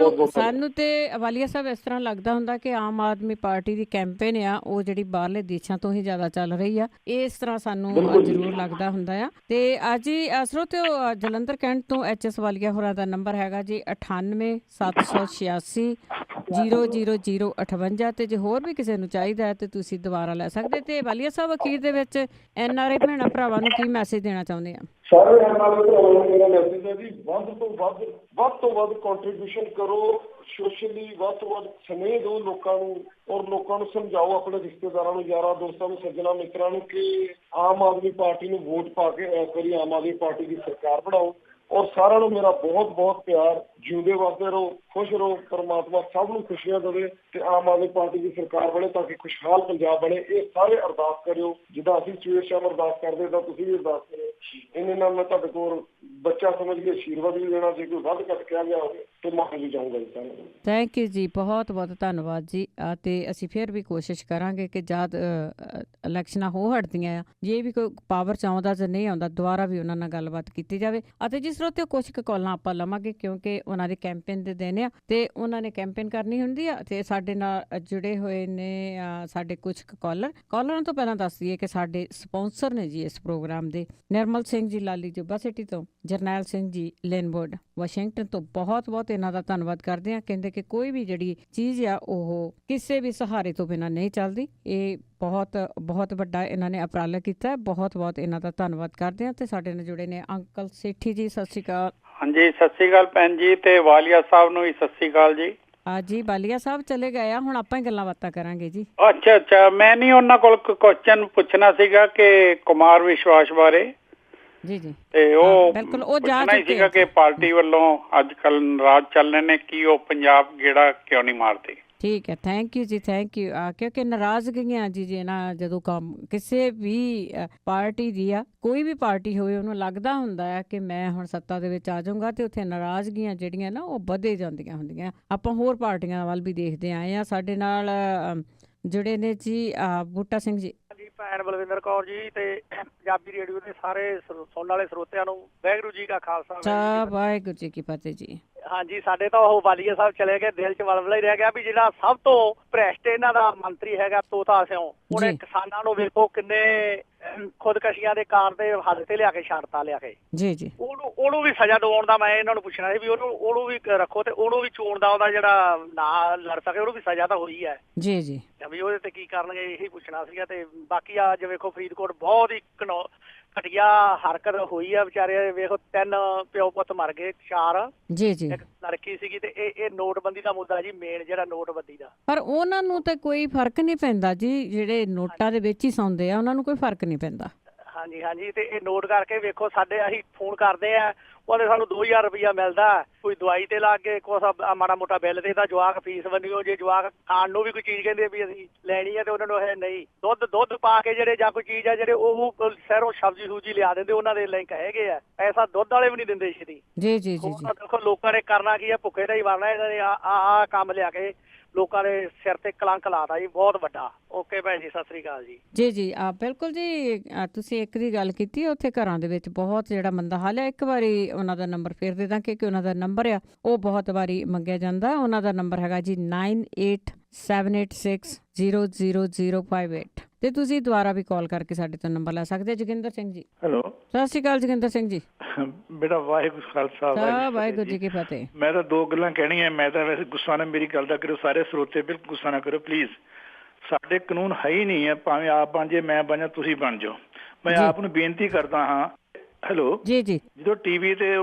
ਸਾਨੂੰ ਤੇ ਵਾਲੀਆ ਸਾਹਿਬ ਇਸ ਤਰ੍ਹਾਂ ਲੱਗਦਾ ਹੁੰਦਾ ਕਿ ਆਮ ਆਦਮੀ ਪਾਰਟੀ ਦੀ ਕੈਂਪੇਨ ਆ ਉਹ ਜਿਹੜੀ ਬਾਹਰਲੇ ਦੇਸ਼ਾਂ ਤੋਂ ਹੀ ਜ਼ਿਆਦਾ ਚੱਲ ਰਹੀ ਆ, ਇਸ ਤਰ੍ਹਾਂ ਸਾਨੂੰ ਜ਼ਰੂਰ ਲੱਗਦਾ ਹੁੰਦਾ ਆ। ਤੇ ਅੱਜ ਹੀ ਸਰੋਤਿਓ ਜਲੰਧਰ ਕੈਂਟ ਤੋਂ HS ਵਾਲੀਆ ਹੋਰਾਂ ਦਾ ਨੰਬਰ ਹੈਗਾ ਜੀ 98-786-00058 ਤੇ ਜੇ ਹੋਰ ਵੀ ਕਿਸੇ ਨੂੰ ਚਾਹੀਦਾ ਹੈ ਤੇ ਤੁਸੀਂ ਦੁਬਾਰਾ ਲੈ ਸਕਦੇ। ਤੇ ਵਾਲੀਆ ਸਾਹਿਬ ਅਖੀਰ ਦੇ ਵਿੱਚ NRA ਭੈਣਾਂ ਭਰਾਵਾਂ ਨੂੰ ਕੀ ਮੈਸੇਜ ਦੇਣਾ ਚਾਹੁੰਦੇ ਆ? ਸਾਰੇ NRA ਭਰਾਵਾਂ ਨੂੰ ਮੇਰਾ ਮੈਸੇਜ ਹੈ ਜੀ, ਵੱਧ ਤੋਂ ਵੱਧ ਕੰਟਰੀਬਿਊਸ਼ਨ ਕਰੋ, ਸੋਸ਼ਲੀ ਵੱਧ ਤੋਂ ਵੱਧ ਸਨੇਹ ਦਿਓ ਲੋਕਾਂ ਨੂੰ ਔਰ ਲੋਕਾਂ ਨੂੰ ਸਮਝਾਓ, ਆਪਣੇ ਰਿਸ਼ਤੇਦਾਰਾਂ ਨੂੰ, ਯਾਰਾਂ ਦੋਸਤਾਂ ਨੂੰ, ਸੱਜਣਾ ਮਿੱਤਰਾਂ ਨੂੰ ਕਿ ਆਮ ਆਦਮੀ ਪਾਰਟੀ ਨੂੰ ਵੋਟ ਪਾ ਕੇ ਇਸ ਵਾਰੀ ਆਮ ਆਦਮੀ ਪਾਰਟੀ ਦੀ ਸਰਕਾਰ ਬਣਾਓ। ਔਰ ਸਾਰਿਆਂ ਨੂੰ ਮੇਰਾ ਬਹੁਤ ਪਿਆਰ। ਜਿਉਂਦੇ ਵਸਦੇ ਰਹੋ, ਖੁਸ਼ ਰਹੋ, ਪਰਮਾਤਮਾ ਸਭ ਨੂੰ ਖੁਸ਼ੀਆਂ ਦੇਵੇ ਤੇ ਆਮ ਆਦਮੀ ਪਾਰਟੀ ਦੀ ਸਰਕਾਰ ਬਣੇ ਤਾਂ ਕਿ ਖੁਸ਼ਹਾਲ ਪੰਜਾਬ ਬਣੇ। ਇਹ ਸਾਰੇ ਅਰਦਾਸ ਕਰਿਓ, ਜਿੱਦਾਂ ਅਸੀਂ ਸਵੇਰ ਸ਼ਾਮ ਅਰਦਾਸ ਕਰਦੇ ਤਾਂ ਤੁਸੀਂ ਵੀ ਅਰਦਾਸ ਕਰਿਓ। ਇਹਨੇ ਨਾਲ ਮੈਂ ਤੁਹਾਡੇ ਕੋਲ ਬੱਚਾ ਸਮਝ ਕੇ ਆਸ਼ੀਰਵਾਦ ਵੀ ਦੇਣਾ, ਜੇ ਕੋਈ ਵੱਧ ਘੱਟ ਕਿਹਾ ਗਿਆ ਹੋਵੇ ਤੇ ਮਾਫੀ ਵੀ ਚਾਹੂੰਗਾ ਜੀ ਸਾਰਿਆਂ ਨੂੰ। ਥੈਂਕ ਯੂ ਜੀ, ਬਹੁਤ ਧੰਨਵਾਦ ਜੀ। ਤੇ ਅਸੀਂ ਫਿਰ ਵੀ ਕੋਸ਼ਿਸ਼ ਕਰਾਂਗੇ ਕਿ ਜਦ ਇਲੈਕਸ਼ਨਾਂ ਹੋ ਹਟਦੀਆਂ ਆ, ਜੇ ਵੀ ਕੋਈ ਪਾਵਰ 'ਚ ਆਉਂਦਾ ਜਾਂ ਨਹੀਂ ਆਉਂਦਾ, ਦੁਬਾਰਾ ਵੀ ਉਹਨਾਂ ਨਾਲ ਗੱਲਬਾਤ ਕੀਤੀ ਜਾਵੇ। ਅਤੇ ਜਿਸ ਸਰੋਤਿਓ ਕੁਝ ਕੁ ਕਾਲਾਂ ਆਪਾਂ ਲਵਾਂਗੇ ਕਿਉਂਕਿ ਉਹਨਾਂ ਦੇ ਕੈਂਪੇਨ ਦੇ ਦਿਨ ਆ ਤੇ ਉਹਨਾਂ ਨੇ ਕੈਂਪੇਨ ਕਰਨੀ ਹੁੰਦੀ ਆ ਤੇ ਸਾਡੇ ਨਾਲ ਜੁੜੇ ਹੋਏ ਨੇ ਸਾਡੇ ਕੁਝ ਕਾਲਰਾਂ ਤੋਂ ਪਹਿਲਾਂ ਦੱਸ ਦਈਏ ਕਿ ਸਾਡੇ ਸਪਾਂਸਰ ਨੇ ਜੀ ਇਸ ਪ੍ਰੋਗਰਾਮ ਦੇ ਨਿਰਮਲ ਸਿੰਘ ਜੀ ਲਾਲੀ ਜੁੱਬਾ ਸਿਟੀ ਤੋਂ, ਜਰਨੈਲ ਸਿੰਘ ਜੀ ਲੇਨਵੁੱਡ ਵਾਸ਼ਿੰਗਟਨ ਤੋਂ। ਬਹੁਤ ਇਹਨਾਂ ਦਾ ਧੰਨਵਾਦ ਕਰਦੇ ਆ। ਕਹਿੰਦੇ ਕਿ ਕੋਈ ਵੀ ਜਿਹੜੀ ਚੀਜ਼ ਆ ਉਹ ਕਿਸੇ ਵੀ ਸਹਾਰੇ ਤੋਂ ਬਿਨਾਂ ਨਹੀਂ ਚੱਲਦੀ। ਇਹ ਬਹੁਤ ਵੱਡਾ ਇਹਨਾਂ ਨੇ ਉਪਰਾਲਾ ਕੀਤਾ। ਬਹੁਤ ਇਹਨਾਂ ਦਾ ਧੰਨਵਾਦ ਕਰਦੇ ਆ। ਤੇ ਸਾਡੇ ਨਾਲ ਜੁੜੇ ਨੇ ਅੰਕਲ ਸੇਠੀ ਜੀ। ਸਤਿ ਸ਼੍ਰੀ ਅਕਾਲ। ਹਾਂਜੀ, ਸਤਿ ਸ਼੍ਰੀ ਅਕਾਲ ਭੈਣ ਜੀ, ਤੇ ਵਾਲੀਆ ਸਾਹਿਬ ਨੂੰ ਵੀ ਸਤਿ ਸ਼੍ਰੀ ਅਕਾਲ ਜੀ। ਜੀ ਵਾਲੀਆ ਸਾਹਿਬ ਚਲੇ ਗਏ ਆ, ਹੁਣ ਆਪਾਂ ਹੀ ਗੱਲਾਂ ਬਾਤਾਂ ਕਰਾਂਗੇ ਜੀ। ਅੱਛਾ, ਮੈਂ ਨਹੀਂ ਉਹਨਾਂ ਕੋਲ ਕੁਐਸਚਨ ਪੁੱਛਣਾ ਸੀਗਾ ਕਿ ਕੁਮਾਰ ਵਿਸ਼ਵਾਸ ਬਾਰੇ ਜੀ ਤੇ ਉਹ ਬਿਲਕੁਲ ਉਹ ਪੁੱਛਣਾ ਹੀ ਸੀਗਾ ਕਿ ਪਾਰਟੀ ਵੱਲੋਂ ਅੱਜ ਕੱਲ ਨਾਰਾਜ਼ ਚੱਲ ਰਹੇ ਨੇ, ਕੀ ਉਹ ਪੰਜਾਬ ਗੇੜਾ ਕਿਉਂ ਨਹੀਂ ਮਾਰਦੇ? ਠੀਕ ਹੈ, ਥੈਂਕ ਯੂ ਜੀ, ਥੈਂਕ ਯੂ। ਕਿਉਂਕਿ ਨਾਰਾਜ਼ਗੀਆਂ ਜੀ ਨਾ ਜਦੋਂ ਕੰਮ ਕਿਸੇ ਵੀ ਪਾਰਟੀ ਦੀ ਆ, ਕੋਈ ਵੀ ਪਾਰਟੀ ਹੋਵੇ, ਉਹਨੂੰ ਲੱਗਦਾ ਹੁੰਦਾ ਹੈ ਕਿ ਮੈਂ ਹੁਣ ਸੱਤਾ ਦੇ ਵਿੱਚ ਆ ਜਾਊਂਗਾ ਤੇ ਉੱਥੇ ਨਾਰਾਜ਼ਗੀਆਂ ਜਿਹੜੀਆਂ ਨਾ ਉਹ ਵਧੇ ਜਾਂਦੀਆਂ ਹੁੰਦੀਆਂ। ਆਪਾਂ ਹੋਰ ਪਾਰਟੀਆਂ ਵੱਲ ਵੀ ਦੇਖਦੇ ਆਏ ਆ। ਸਾਡੇ ਨਾਲ ਜੁੜੇ ਨੇ ਜੀ ਬੂਟਾ ਸਿੰਘ ਜੀ। ਭੈਣ ਬਲਵਿੰਦਰ ਕੌਰ ਜੀ ਤੇ ਪੰਜਾਬੀ ਰੇਡੀਓ ਦੇ ਸਾਰੇ ਸੁਣਨ ਵਾਲੇ ਸਰੋਤਿਆਂ ਨੂੰ ਵਾਹਿਗੁਰੂ ਜੀ ਕਾ ਖਾਲਸਾ, ਵਾਹਿਗੁਰੂ ਜੀ ਕੀ ਫਤਿਹ ਜੀ। ਹਾਂਜੀ ਸਾਡੇ ਤਾਂ ਉਹ ਵਾਲੀਆ ਸਾਹਿਬ ਚਲੇ ਗਏ, ਦਿਲ 'ਚ ਵਲਵਲਾ ਹੀ ਰਹਿ ਗਿਆ ਵੀ ਜਿਹੜਾ ਸਭ ਤੋਂ ਭ੍ਰਿਸ਼ਟ ਇਹਨਾਂ ਦਾ ਮੰਤਰੀ ਹੈਗਾ ਤੋਤਾ ਸਿਉਂ, ਉਹਨੇ ਕਿਸਾਨਾਂ ਨੂੰ ਵੇਖੋ ਕਿੰਨੇ ਖੁਦਕਸ਼ੀਆਂ ਦੇ ਕਾਰ ਦੇ ਹੱਦ ਤੇ ਲਿਆ ਕੇ ਛੱਡਤਾ ਲਿਆ ਕੇ। ਜੀ ਜੀ ਉਹਨੂੰ ਵੀ ਸਜ਼ਾ ਦਿਵਾਉਣ ਦਾ ਮੈਂ ਇਹਨਾਂ ਨੂੰ ਪੁੱਛਣਾ ਸੀ ਵੀ ਉਹਨੂੰ ਵੀ ਰੱਖੋ ਤੇ ਉਹਨੂੰ ਵੀ ਚੋਣ ਦਾ ਉਹਦਾ ਜਿਹੜਾ ਨਾ ਲੜ ਸਕੇ ਉਹਨੂੰ ਵੀ ਸਜ਼ਾ ਤਾਂ ਹੋਈ ਹੈ। ਜੀ ਜੀ ਵੀ ਉਹਦੇ ਤੇ ਕੀ ਕਰਨਗੇ ਇਹੀ ਪੁੱਛਣਾ ਸੀਗਾ। ਤੇ ਬਾਕੀ ਆ ਜੇ ਵੇਖੋ ਫਰੀਦਕੋਟ ਬਹੁਤ ਹੀ ਘਟੀਆ ਹਰਕਤ ਹੋਈ ਆ, ਵਿਚਾਰੇ ਵੇਖੋ 3 ਪਿਓ ਪੁੱਤ ਮਰ ਗਏ, 4 ਜੀ ਜੀ ਇੱਕ ਲੜਕੀ ਸੀਗੀ। ਤੇ ਇਹ ਨੋਟਬੰਦੀ ਦਾ ਮੁੱਦਾ ਜੀ ਮੇਨ ਜਿਹੜਾ ਨੋਟਬੰਦੀ ਦਾ। ਪਰ ਉਹਨਾਂ ਨੂੰ ਤਾਂ ਕੋਈ ਫਰਕ ਨਹੀਂ ਪੈਂਦਾ ਜੀ, ਜਿਹੜੇ ਨੋਟਾਂ ਦੇ ਵਿੱਚ ਹੀ ਸੌਂਦੇ ਆ ਉਹਨਾਂ ਨੂੰ ਕੋਈ ਫਰਕ ਨਹੀਂ ਪੈਂਦਾ। ਹਾਂਜੀ ਹਾਂਜੀ ਤੇ ਇਹ ਨੋਟ ਕਰਕੇ ਵੇਖੋ ਸਾਡੇ ਅਸੀਂ ਫੋਨ ਕਰਦੇ ਆ ਉਹਦੇ ਸਾਨੂੰ 2000 ਰੁਪਇਆ ਮਿਲਦਾ, ਕੋਈ ਦਵਾਈ ਤੇ ਲੱਗ ਕੇ ਕੁਛ ਮਾੜਾ ਮੋਟਾ ਬਿੱਲ ਦੇਦਾ, ਜਵਾਕ ਫੀਸ ਬੰਨਿਓ, ਜੇ ਜਵਾਕ ਖਾਣ ਨੂੰ ਵੀ ਕੋਈ ਚੀਜ਼ ਕਹਿੰਦੇ ਵੀ ਅਸੀਂ ਲੈਣੀ ਹੈ ਤੇ ਉਹਨਾਂ ਨੂੰ ਇਹ ਨਹੀਂ ਦੁੱਧ ਪਾ ਕੇ ਜਿਹੜੇ ਜਾਂ ਕੋਈ ਚੀਜ਼ ਆ ਜਿਹੜੇ ਉਹ ਸ਼ਹਿਰੋਂ ਸਬਜ਼ੀ ਸੂਜੀ ਲਿਆ ਦਿੰਦੇ, ਉਹਨਾਂ ਦੇ ਲਿੰਕ ਹੈਗੇ ਆ, ਪੈਸਾ ਦੁੱਧ ਵਾਲੇ ਵੀ ਨਹੀਂ ਦਿੰਦੇ ਛੇਤੀ। ਜੀ ਜੀ ਜੀ ਦੇਖੋ ਲੋਕਾਂ ਨੇ ਕਰਨਾ ਕੀ ਆ, ਭੁੱਖੇ ਦਾ ਹੀ ਵਰਨਾ ਇਹਨਾਂ ਨੇ ਆ ਕੰਮ ਲਿਆ ਕੇ ਲੋਕਾਂ ਦੇ ਸਿਰ ਤੇ ਕਲੰਕ ਲਾਤਾ ਜੀ ਬਹੁਤ ਵੱਡਾ। ਓਕੇ ਭੈਣ ਜੀ ਸਤਿ ਸ੍ਰੀ ਅਕਾਲ ਜੀ। ਜੀ ਜੀ ਬਿਲਕੁਲ ਜੀ, ਤੁਸੀਂ ਇੱਕ ਦੀ ਗੱਲ ਕੀਤੀ, ਉੱਥੇ ਘਰਾਂ ਦੇ ਵਿੱਚ ਬਹੁਤ ਜਿਹੜਾ ਮੰਦਾ ਹਾਲ ਹੈ। ਇੱਕ ਵਾਰੀ ਉਹਨਾਂ ਦਾ ਨੰਬਰ ਫੇਰ ਦੇ ਦਾਂ ਕਿ ਉਹਨਾਂ ਦਾ ਨੰਬਰ ਆ ਉਹ ਬਹੁਤ ਵਾਰੀ ਮੰਗਿਆ ਜਾਂਦਾ। ਉਹਨਾਂ ਦਾ ਨੰਬਰ ਹੈਗਾ ਜੀ 9878600058 ਤੇ ਤੁਸੀਂ ਦੁਬਾਰਾ ਵੀ ਕਾਲ ਕਰਕੇ ਸਾਡੇ ਤੋਂ ਨੰਬਰ ਲੈ ਸਕਦੇ। ਜੋਗਿੰਦਰ ਸਿੰਘ ਜੀ ਹੈਲੋ, ਸਤਿ ਸ਼੍ਰੀ ਅਕਾਲ ਜੋਗਿੰਦਰ ਸਿੰਘ ਜੀ। ਬੇਟਾ ਵਾਹਿਗੁਰੂ ਖਾਲਸਾ ਵਾਹਿਗੁਰੂ ਜੀ ਕੀ ਫਤਿਹ। ਮੈਂ ਤਾਂ 2 ਗੱਲਾਂ ਕਹਿਣੀਆਂ, ਮੈਂ ਤਾਂ ਵੈਸੇ ਗੁੱਸਾ ਨਾ ਮੇਰੀ ਗੱਲ ਦਾ ਕਰੋ, ਸਾਰੇ ਸਰੋਤੇ ਬਿਲਕੁਲ ਗੁੱਸਾ ਨਾ ਕਰੋ ਪਲੀਜ਼। ਸਾਡੇ ਕਾਨੂੰਨ ਹੈ ਹੀ ਨਹੀਂ ਹੈ, ਭਾਵੇਂ ਆਪ ਬਣ ਜੇ ਮੈਂ ਬਣ ਜਾ ਤੁਸੀਂ ਬਣ ਜਾਓ। ਮੈਂ ਆਪ ਨੂੰ ਬੇਨਤੀ ਕਰਦਾ ਹਾਂ। ਹੈਲੋ ਜੀ ਜੀ, ਜਦੋਂ ਟੀਵੀ ਤੇ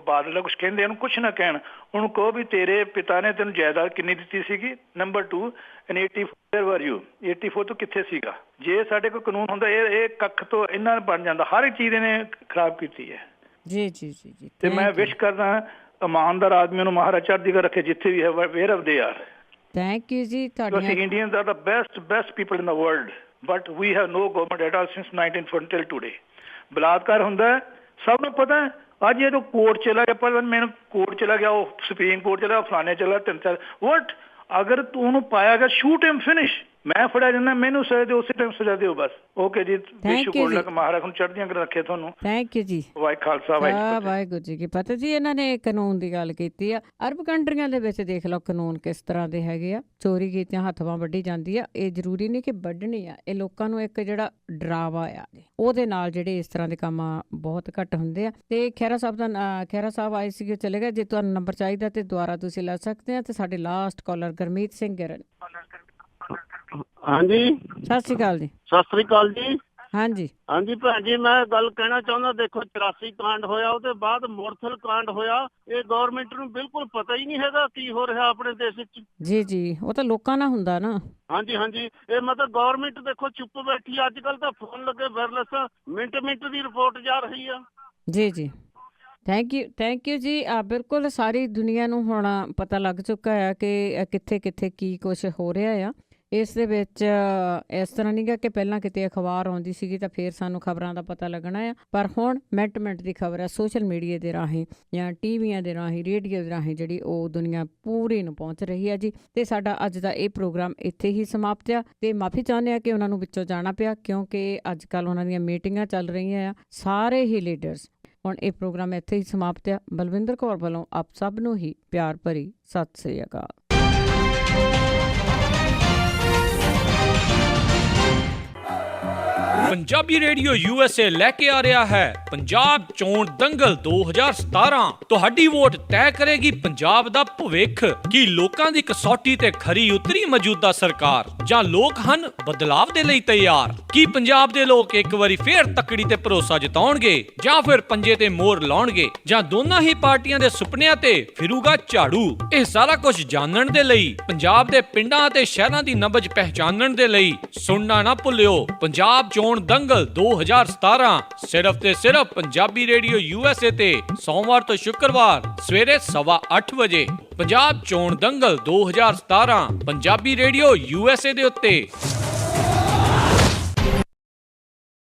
ਬਾਦਲ ਕੁਝ ਕਹਿੰਦੇ ਉਹਨੂੰ ਕੁਛ ਨਾ ਕਹਿਣ, ਉਹਨੂੰ ਕਹੋ ਵੀ ਤੇਰੇ ਪਿਤਾ ਨੇ ਤੈਨੂੰ ਜਾਇਦਾਦ ਕਿੰਨੀ ਦਿੱਤੀ ਸੀਗੀ। ਨੰਬਰ 2 in 84 were you 84 ਤੋਂ ਕਿੱਥੇ ਸੀਗਾ। ਜੇ ਸਾਡੇ ਕੋਲ ਕਾਨੂੰਨ ਹੁੰਦਾ ਇਹ ਕੱਖ ਤੋਂ ਇਹਨਾਂ ਬਣ ਜਾਂਦਾ। ਹਰ ਇੱਕ ਚੀਜ਼ ਇਹਨੇ ਖਰਾਬ ਕੀਤੀ ਹੈ। ਜੀ ਜੀ ਜੀ ਜੀ ਤੇ ਮੈਂ ਵਿਸ਼ ਕਰਦਾ ਇਮਾਨਦਾਰ ਆਦਮੀਆਂ ਨੂੰ ਮਹਾਰਾਜ ਚੜ੍ਹਦੀ ਕਲਾ ਰੱਖੇ ਜਿੱਥੇ ਵੀ ਹੈ, wherever they are. Thank you ji. ਅਸੀਂ Indians are the best people in the world, but we have no government at all since 1940 till today। ਬਲਾਤਕਾਰ ਹੁੰਦਾ ਹੈ, ਸਭ ਨੂੰ ਪਤਾ ਹੈ। ਅੱਜ ਇਹ ਤਾਂ ਕੋਰਟ ਚਲਾ ਗਿਆ, ਪਰ ਮੈਨੂੰ ਕੋਰਟ ਚਲਾ ਗਿਆ, ਉਹ ਸੁਪਰੀਮ ਕੋਰਟ ਚਲਾ, ਫਲਾਣੇ ਚਲਾ, 3-4 ਵਟ। ਅਗਰ ਤੂੰ ਉਹਨੂੰ ਪਾਇਆ ਗਿਆ ਸ਼ੂਟ ਹਿਮ ਫਿਨਿਸ਼। ਮੈਂ ਫੜਿਆ ਜਾਂਦਾ, ਮੈਨੂੰ ਸਜ਼ਾ ਦਿਓ, ਉਸੇ ਟਾਈਮ ਸਜ਼ਾ ਦਿਓ ਬਸ। ਓਕੇ ਜੀ, ਵਿਸ਼ ਗੁੱਡ ਲੱਕ, ਮਹਾਰਾਜ ਨੂੰ ਚੜ੍ਹਦੀਆਂ ਕਲਾ ਰੱਖੇ ਤੁਹਾਨੂੰ। ਥੈਂਕ ਯੂ ਜੀ। ਵਾਹਿਗੁਰੂ ਖਾਲਸਾ ਵਾਹਿਗੁਰੂ ਜੀ ਕੀ ਫਤਿਹ ਜੀ। ਇਹਨਾਂ ਨੇ ਕਾਨੂੰਨ ਦੀ ਗੱਲ ਕੀਤੀ ਆ। ਅਰਬ ਕੰਟਰੀਆਂ ਦੇ ਵਿੱਚ ਦੇਖ ਲਓ ਕਾਨੂੰਨ ਕਿਸ ਤਰ੍ਹਾਂ ਦੇ ਹੈਗੇ ਆ। ਚੋਰੀ ਕੀਤਿਆਂ ਹੱਥਾਂ ਵੱਢੀ ਜਾਂਦੀ ਆ। ਇਹ ਜ਼ਰੂਰੀ ਨਹੀਂ ਕਿ ਵੱਢਣੀ ਆ, ਇਹ ਲੋਕਾਂ ਨੂੰ ਇੱਕ ਜਿਹੜਾ ਡਰਾਵਾ ਆ ਉਹਦੇ ਨਾਲ ਜਿਹੜੇ ਇਸ ਤਰ੍ਹਾਂ ਦੇ ਕੰਮ ਬਹੁਤ ਘੱਟ ਹੁੰਦੇ ਆ। ਤੇ ਖਹਿਰਾ ਸਾਹਿਬ ਆਏ ਸੀਗੇ, ਚਲੇ ਗਏ। ਜੇ ਤੁਹਾਨੂੰ ਨੰਬਰ ਚਾਹੀਦਾ ਤੇ ਦੁਬਾਰਾ ਤੁਸੀਂ ਲੈ ਸਕਦੇ ਆ। ਤੇ ਸਾਡੇ ਲਾਸਟ ਕਾਲਰ ਗੁਰਮੀਤ ਸਿੰਘ ਗਿਰਨ। ਹਾਂਜੀ ਸਤਿ ਸ਼੍ਰੀ ਅਕਾਲ ਜੀ। ਸਤਿ ਸ੍ਰੀ ਅਕਾਲ ਜੀ। ਹਾਂਜੀ ਹਾਂਜੀ ਭੈਣ ਜੀ, ਮੈਂ ਗੱਲ ਕਹਿਣਾ ਚਾਹੁੰਦਾ, ਦੇਖੋ 84 ਕਾਂਡ ਹੋਇਆ, ਉਹਦੇ ਬਾਅਦ ਮੁਰਥਲ ਕਾਂਡ ਹੋਇਆ। ਇਹ ਗਵਰਨਮੈਂਟ ਨੂੰ ਬਿਲਕੁਲ ਪਤਾ ਹੀ ਨਹੀਂ ਹੈਗਾ ਕੀ ਹੋ ਰਿਹਾ ਆਪਣੇ ਦੇਸ਼ ਵਿੱਚ। ਜੀ ਜੀ, ਉਹ ਤਾਂ ਲੋਕਾਂ ਨਾਲ ਹੁੰਦਾ ਨਾ। ਹਾਂਜੀ ਹਾਂਜੀ, ਇਹ ਮਤਲਬ ਗਵਰਨਮੈਂਟ ਦੇਖੋ ਚੁੱਪ ਬੈਠੀ। ਅੱਜ ਕੱਲ ਤਾਂ ਫੋਨ ਲੱਗੇ ਵਾਇਰਲੈਸ, ਮਿੰਟ ਦੀ ਰਿਪੋਰਟ ਜਾ ਰਹੀ ਆ। ਜੀ ਜੀ, ਥੈਂਕ ਯੂ ਜੀ। ਬਿਲਕੁਲ ਸਾਰੀ ਦੁਨੀਆ ਨੂੰ ਹੁਣ ਪਤਾ ਲੱਗ ਚੁੱਕਾ ਹੈ ਕਿ ਕਿੱਥੇ ਕਿੱਥੇ ਕੀ ਕੁਛ ਹੋ ਰਿਹਾ ਆ। ਇਸ ਦੇ ਵਿੱਚ ਇਸ ਤਰ੍ਹਾਂ ਨਹੀਂ ਗਾ ਕਿ ਪਹਿਲਾਂ ਕਿਤੇ ਅਖਬਾਰ ਆਉਂਦੀ ਸੀਗੀ ਤਾਂ ਫਿਰ ਸਾਨੂੰ ਖਬਰਾਂ ਦਾ ਪਤਾ ਲੱਗਣਾ ਆ, ਪਰ ਹੁਣ ਮਿੰਟ ਦੀ ਖਬਰ ਹੈ ਸੋਸ਼ਲ ਮੀਡੀਆ ਦੇ ਰਾਹੀਂ ਜਾਂ ਟੀਵੀਆਂ ਦੇ ਰਾਹੀਂ, ਰੇਡੀਓ ਦੇ ਰਾਹੀਂ ਜਿਹੜੀ ਉਹ ਦੁਨੀਆ ਪੂਰੀ ਨੂੰ ਪਹੁੰਚ ਰਹੀ ਹੈ ਜੀ। ਤੇ ਸਾਡਾ ਅੱਜ ਦਾ ਇਹ ਪ੍ਰੋਗਰਾਮ ਇੱਥੇ ਹੀ ਸਮਾਪਤ ਆ। ਤੇ ਮਾਫੀ ਚਾਹੁੰਦੇ ਆ ਕਿ ਉਹਨਾਂ ਨੂੰ ਵਿੱਚੋਂ ਜਾਣਾ ਪਿਆ, ਕਿਉਂਕਿ ਅੱਜ ਕੱਲ੍ਹ ਉਹਨਾਂ ਦੀਆਂ ਮੀਟਿੰਗਾਂ ਚੱਲ ਰਹੀਆਂ ਆ, ਸਾਰੇ ਹੀ ਲੀਡਰਸ। ਹੁਣ ਇਹ ਪ੍ਰੋਗਰਾਮ ਇੱਥੇ ਹੀ ਸਮਾਪਤ ਆ। ਬਲਵਿੰਦਰ ਕੌਰ ਵੱਲੋਂ ਆਪ ਸਭ ਨੂੰ ਹੀ ਪਿਆਰ ਭਰੀ ਸਤਿ ਸ੍ਰੀ ਅਕਾਲ। ਪੰਜਾਬੀ ਰੇਡੀਓ USA ਲੈ ਕੇ ਆ ਰਿਹਾ ਹੈ ਪੰਜਾਬ ਚੋਣ ਦੰਗਲ 2017। ਤੁਹਾਡੀ ਵੋਟ ਤੈਅ ਕਰੇਗੀ ਪੰਜਾਬ ਦਾ ਭਵਿੱਖ। ਕੀ ਲੋਕਾਂ ਦੀ ਕਸੌਟੀ ਤੇ ਖਰੀ ਉਤਰੀ ਮੌਜੂਦਾ ਸਰਕਾਰ, ਜਾਂ ਲੋਕ ਹਨ ਬਦਲਾਵ ਦੇ ਲਈ ਤਿਆਰ? ਕੀ ਪੰਜਾਬ ਦੇ ਲੋਕ ਇੱਕ ਵਾਰੀ ਫੇਰ ਤਕੜੀ ਤੇ ਭਰੋਸਾ ਜਤਾਉਣਗੇ, ਜਾਂ ਫਿਰ ਪੰਜੇ ਤੇ ਮੋਹਰ ਲਾਉਣਗੇ, ਜਾਂ ਦੋਨਾਂ ਹੀ ਪਾਰਟੀਆਂ ਦੇ ਸੁਪਨਿਆਂ ਤੇ ਫਿਰੂਗਾ ਝਾੜੂ? ਇਹ ਸਾਰਾ ਕੁਝ ਜਾਣਨ ਦੇ ਲਈ, ਪੰਜਾਬ ਦੇ ਪਿੰਡਾਂ ਅਤੇ ਸ਼ਹਿਰਾਂ ਦੀ ਨਬਜ ਪਹਿਚਾਨਣ ਦੇ ਲਈ ਸੁਣਨਾ ਨਾ ਭੁੱਲਿਓ ਪੰਜਾਬ ਚੋਣ ਦੰਗਲ 2017 ਸਿਰਫ ਤੇ ਸਿਰਫ ਪੰਜਾਬੀ ਰੇਡੀਓ USA ਤੇ ਸੋਮਵਾਰ ਤੋਂ ਸ਼ੁੱਕਰਵਾਰ ਸਵੇਰੇ 8:15 ਵਜੇ। ਪੰਜਾਬ ਚੋਣ ਦੰਗਲ 2017 ਪੰਜਾਬੀ ਰੇਡੀਓ USA ਦੇ ਉੱਤੇ।